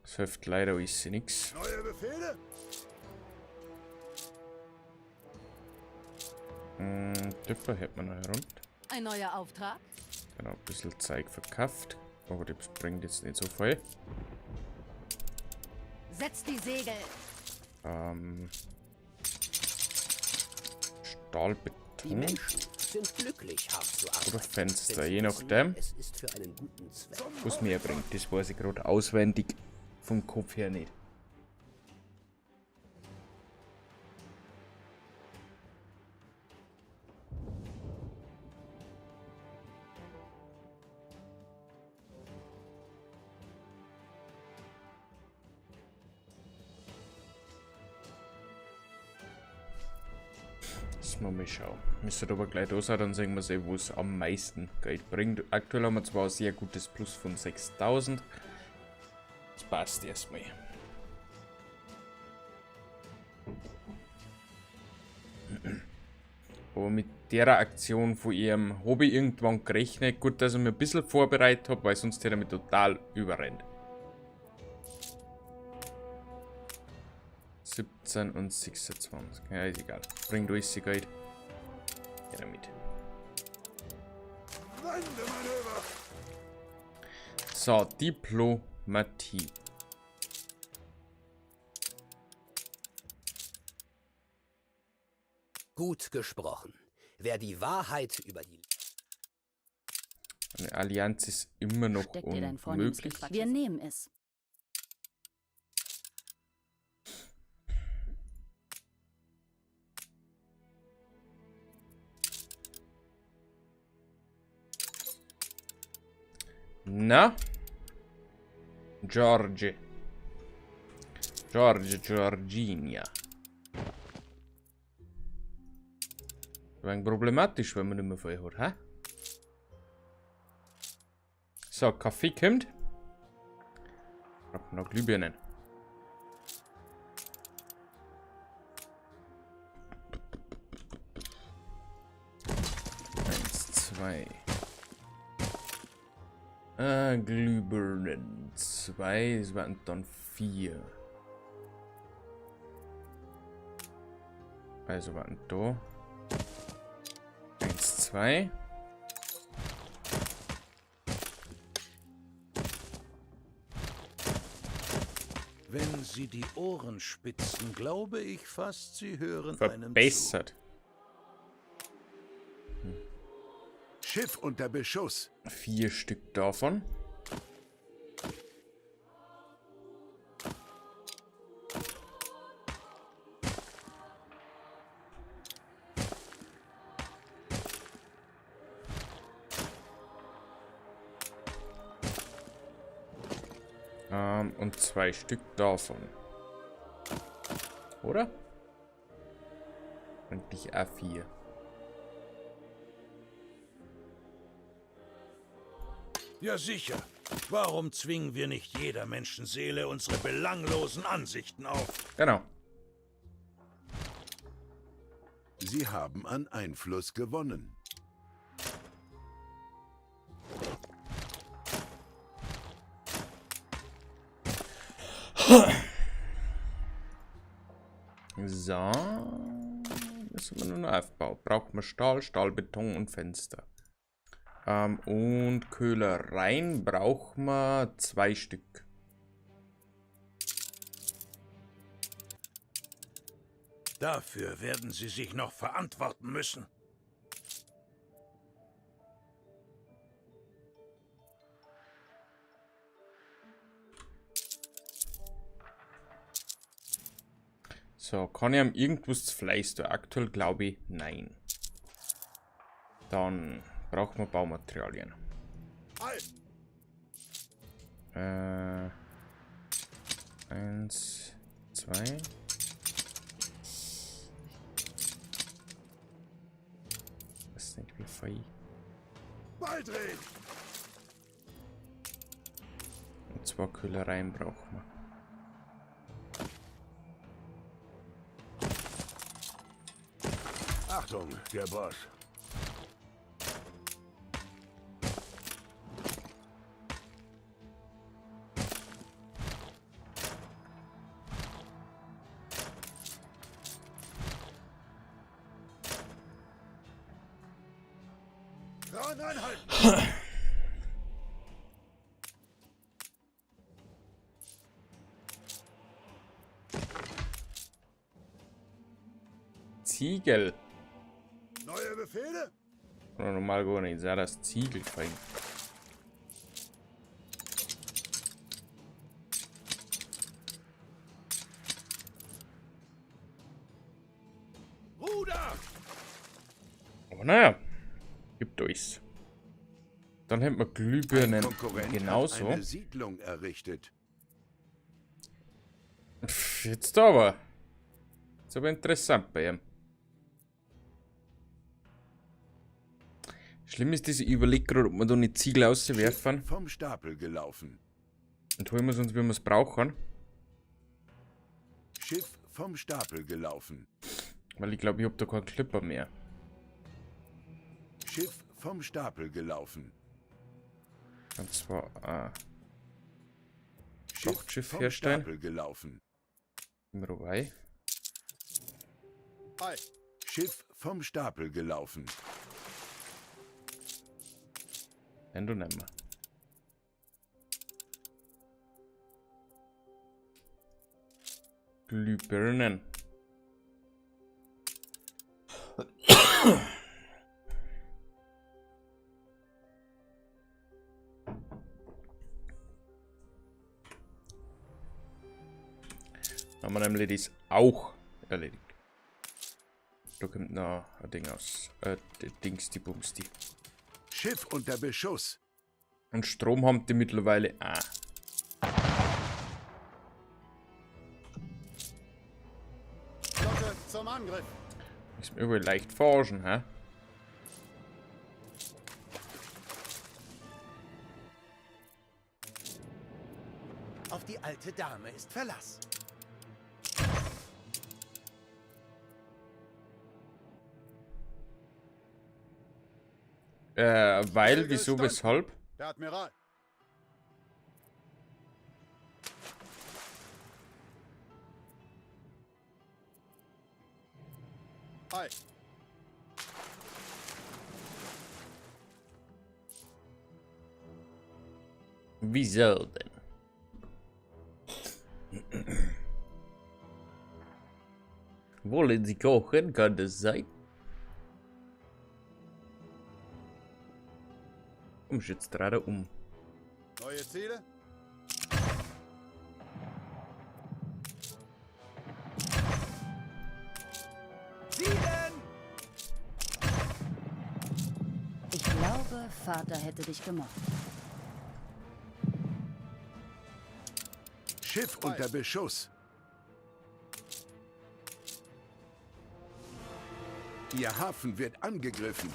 Das hilft leider ist nichts. Neue Befehle? Dürfer hält man noch herunter. Ein neuer Auftrag? Genau, ein bisschen Zeug verkauft. Aber das bringt jetzt nicht so viel. Setzt die Segel! Stahlbeton. Die Menschen sind glücklich, hart zu arbeiten. Oder Fenster, je nachdem. Es ist für einen guten Zweck. Was mehr bringt, das weiß ich gerade auswendig vom Kopf her nicht. Mal schauen. Müsste aber gleich da sein, dann sehen wir sehen, wo es am meisten Geld bringt. Aktuell haben wir zwar ein sehr gutes Plus von 6000. Das passt erstmal. Aber mit der Aktion von ihrem habe ich irgendwann gerechnet. Gut, dass ich mir ein bisschen vorbereitet habe, weil sonst hätte er mich total überrennt. 17 und 26. Ja, ist egal. Bringt alles Geld. Ja, damit. So, Diplomatie. Gut gesprochen. Wer die Wahrheit über die... Eine Allianz ist immer noch unmöglich. Wir nehmen es. Na? Georgina. Wäre problematisch, wenn man nicht mehr viel hat, hä? So, Kaffee kommt. Ich hab noch Glühbirnen. Eins, zwei. Glühbirnen 2, es waren dann 4. Also waren da 1, 2. Wenn Sie die Ohren spitzen, glaube ich fast, Sie hören verbessert. Schiff unter Beschuss. 4 Stück davon. Und 2 Stück davon. Oder? Eigentlich A4. Ja, sicher. Warum zwingen wir nicht jeder Menschenseele unsere belanglosen Ansichten auf? Genau. Sie haben an Einfluss gewonnen. So. Müssen wir nur noch aufbauen. Braucht man Stahl, Stahlbeton und Fenster. Und Köhlereien brauchen wir 2 Stück. Dafür werden Sie sich noch verantworten müssen. So, kann ich am irgendwas zu Fleiß tun? Aktuell glaube ich, nein. Dann brauchen wir Baumaterialien. 1, 2. Das ist nicht wie fein. Beidrehen! Und 2 Köhlereien brauchen wir. Achtung, der Boss. Kran anhalten! Ziegel. Neue Befehle? Oder normal gar nicht. Sah das Ziegel fein. Ruder! Aber naja. Gibt euch's. Dann hätten wir Glühbirnen Konkurrent genauso. hat eine Siedlung errichtet. Pff, jetzt aber. Ist aber interessant bei ihm. Schlimm ist das, ich überlege gerade, ob wir da nicht Ziegel auswerfen. Vom Stapel gelaufen. Und holen wir es uns, wie wir es brauchen. Schiff vom Stapel gelaufen. Weil ich glaube, ich habe da keinen Clipper mehr. Schiff vom Stapel gelaufen. Und zwar Schiff vom herstellen. Stapel gelaufen. Wobei. Schiff vom Stapel gelaufen. Wenn du nimm mal. Glühbirnen. Haben wir nämlich das auch erledigt. Da kommt noch ein Ding aus. Dings, die Bumsti. Schiff unter Beschuss. Und Strom haben die mittlerweile auch. Flotte zum Angriff. Ist mir überall leicht forschen, hä? Auf die alte Dame ist Verlass. Weil, wieso, weshalb? Der Admiral. Hi. Wieso denn? Wollen Sie kochen? Kann das sein? Komm jetzt gerade um. Neue Ziele? Ich glaube, Vater hätte dich gemocht. Schiff unter Beschuss. Ihr Hafen wird angegriffen.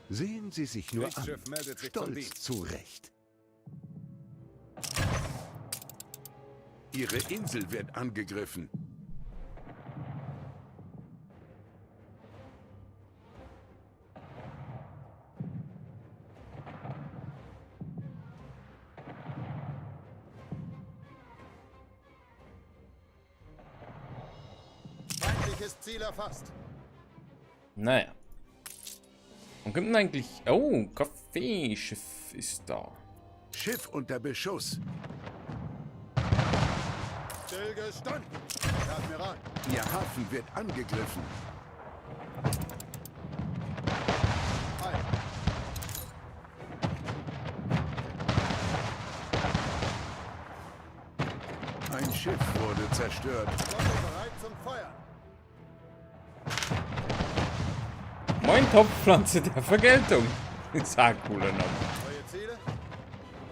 Sehen Sie sich nur an. Kriegsschiff meldet sich zum Stolz Dienst. zurecht. Ihre Insel wird angegriffen. Feindliches Ziel erfasst. Naja. Und kommt denn eigentlich... Oh, Kaffeeschiff ist da. Schiff unter Beschuss. Stillgestanden. Herr Admiral. Ihr Hafen wird angegriffen. Halt. Ein Schiff wurde zerstört. Flotte bereit zum Feuern. Moin, Topfpflanze der Vergeltung. Sag cooler Name. Neue Ziele?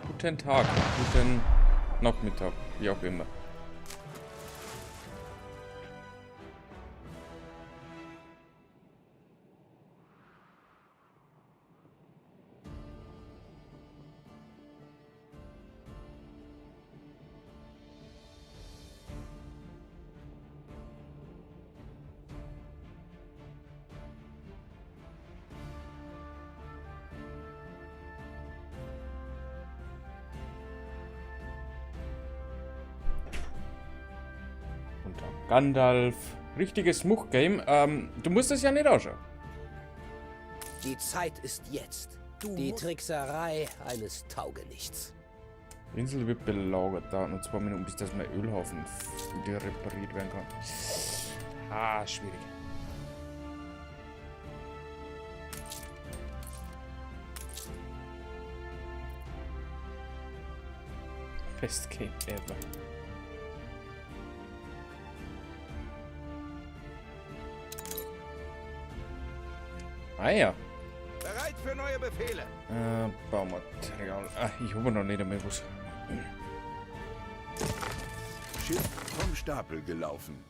Guten Tag, guten Nachmittag, wie auch immer. Gandalf. Richtiges Much-Game. Du musst es ja nicht anschauen. Die Zeit ist jetzt. Die Trickserei eines Taugenichts. Die Insel wird belagert. Da nur 2 Minuten, bis das mein Ölhafen wieder repariert werden kann. Ah, schwierig. Best game ever. Ah ja. Bereit für neue Befehle. Baumaterial. Ah, ich habe noch nicht einmal was. Schiff vom Stapel gelaufen.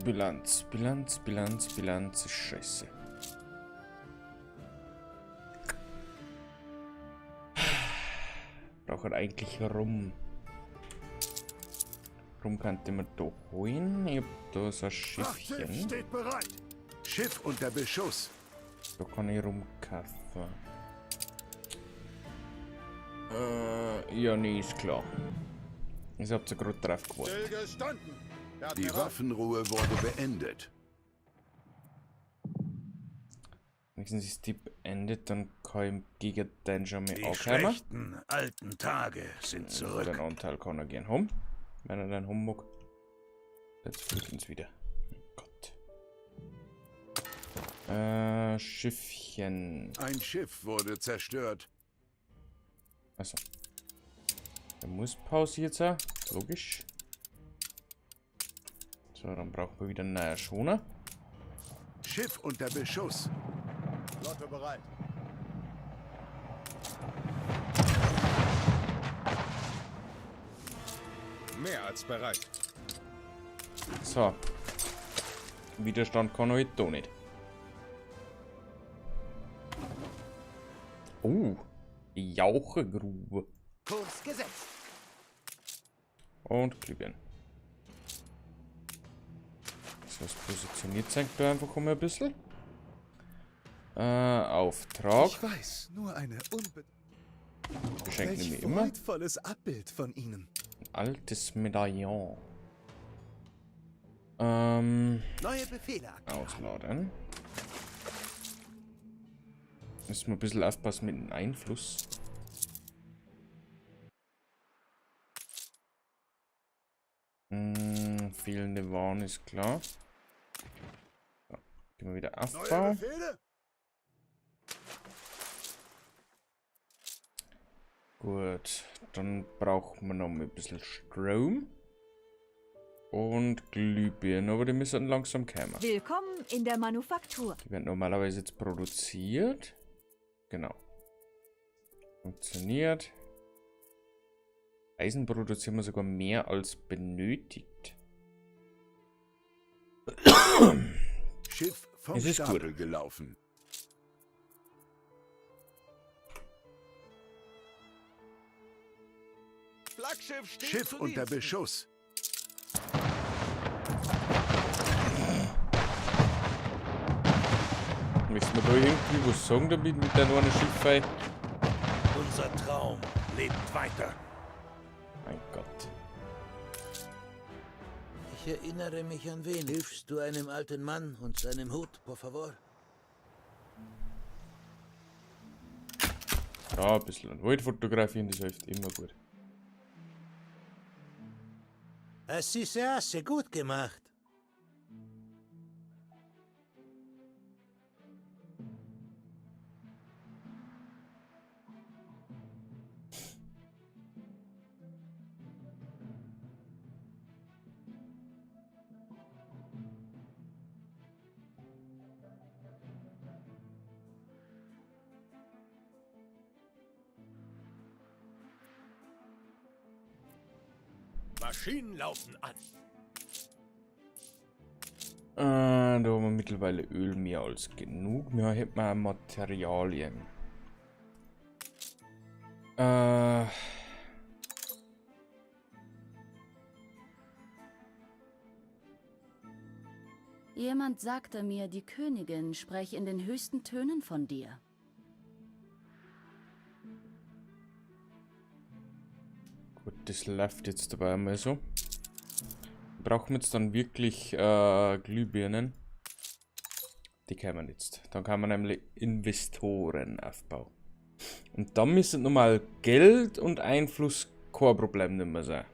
Bilanz. Bilanz ist scheiße. Braucht eigentlich Rum. Rum könnte man da holen. Ich hab da so ein Schiffchen. Steht bereit. Schiff unter Beschuss. Da kann ich Rum kaufen. Ja, nee, ist klar. Ich hab's ja gerade drauf gewartet. Stillgestanden. Herr Die Admiral. Waffenruhe wurde beendet. Wenigstens ist die beendet, dann kann ich gegen den schon mal Die ankommen. schlechten alten Tage sind zurück. Den Anteil kann er gern haben. Wenn er den haben mag. Jetzt führt uns wieder. Oh Gott. Schiffchen. Ein Schiff wurde zerstört. Achso. Der muss pausiert sein. Logisch. So, dann brauchen wir wieder einen neuen Schoner. Schiff unter Beschuss. Flotte bereit. Mehr als bereit. So. Widerstand kann heute da nicht. Oh. Die Jauchegrube. Kurs gesetzt. Und Glühbirnen. So, das positioniert zeigt da einfach mal ein bisschen. Auftrag. Ich weiß, nur eine Geschenk nehme ich Welch immer. freudvolles Abbild von Ihnen. Altes Medaillon. Neue Befehle. Ausladen. Müssen wir ein bisschen aufpassen mit dem Einfluss. Fehlende Waren ist klar. So, gehen wir wieder Aufbau. Gut, dann brauchen wir noch ein bisschen Strom. Und Glühbirnen, aber die müssen langsam kommen. Willkommen in der Manufaktur. Die werden normalerweise jetzt produziert. Genau. Funktioniert. Eisen produzieren wir sogar mehr als benötigt. Schiff vom Stapel gelaufen. Flaggschiff steht Schiff zu unter Diensten. Beschuss. Müssen wir da irgendwie was sagen damit mit der neuen Schiffei? Unser Traum lebt weiter. Mein Gott. Ich erinnere mich an wen. Hilfst du einem alten Mann und seinem Hut, por favor? Ja, ein bisschen an Wald fotografieren, das hilft immer gut. Así se hace, gut gemacht. Maschinen laufen an. Da haben wir mittlerweile Öl mehr als genug. Ja, hätten wir auch Materialien. Jemand sagte mir, die Königin spräche in den höchsten Tönen von dir. Gut, das läuft jetzt dabei einmal so. Brauchen wir jetzt dann wirklich Glühbirnen? Die kann man jetzt. Dann kann man nämlich Investoren aufbauen. Und dann müssen nochmal Geld und Einfluss kein Problem nicht mehr sein.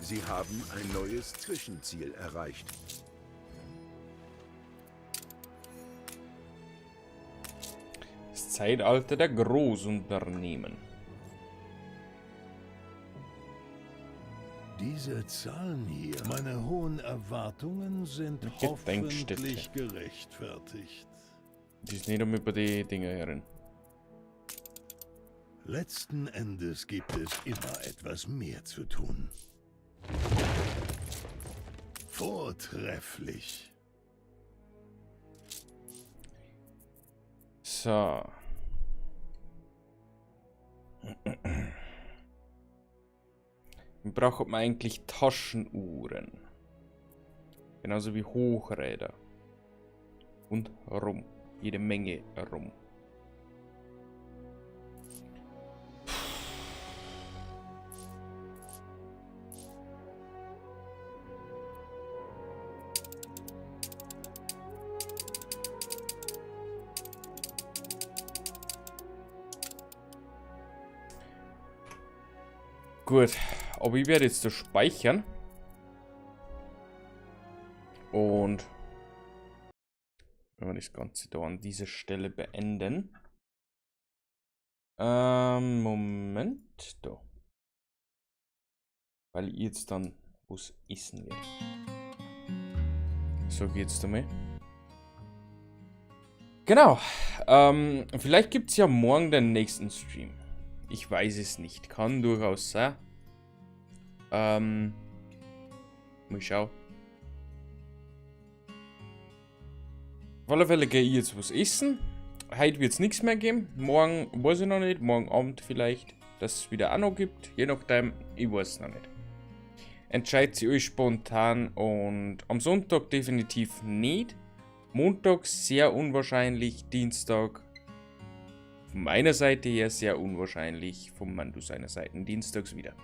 Sie haben ein neues Zwischenziel erreicht. Das Zeitalter der Großunternehmen. Diese Zahlen hier, meine hohen Erwartungen sind hoffentlich gerechtfertigt. Die ist nicht um über die Dinge herin. Letzten Endes gibt es immer etwas mehr zu tun. Vortrefflich. So. Braucht man eigentlich Taschenuhren. Genauso wie Hochräder. Und Rum. Jede Menge Rum. Gut, aber ich werde jetzt das speichern. Und wenn wir das Ganze da an dieser Stelle beenden. Moment, da. Weil ich jetzt dann was essen werde. So geht's damit. Genau. Vielleicht gibt es ja morgen den nächsten Stream. Ich weiß es nicht. Kann durchaus sein. Mal schauen. Auf alle Fälle gehe ich jetzt was essen. Heute wird es nichts mehr geben. Morgen weiß ich noch nicht. Morgen Abend vielleicht, dass es wieder auch noch gibt. Je nachdem, ich weiß es noch nicht. Entscheidet sie euch spontan und am Sonntag definitiv nicht. Montag sehr unwahrscheinlich. Dienstag von meiner Seite her sehr unwahrscheinlich. Von Mandu seiner Seite dienstags wieder.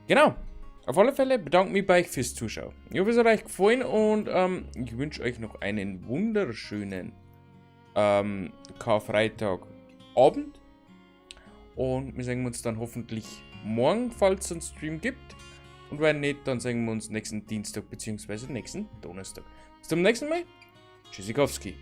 Genau. Auf alle Fälle bedanke mich bei euch fürs Zuschauen. Ich hoffe, es hat euch gefallen und ich wünsche euch noch einen wunderschönen Karfreitagabend. Und wir sehen uns dann hoffentlich morgen, falls es einen Stream gibt. Und wenn nicht, dann sehen wir uns nächsten Dienstag bzw. nächsten Donnerstag. Bis zum nächsten Mal. Tschüssikowski.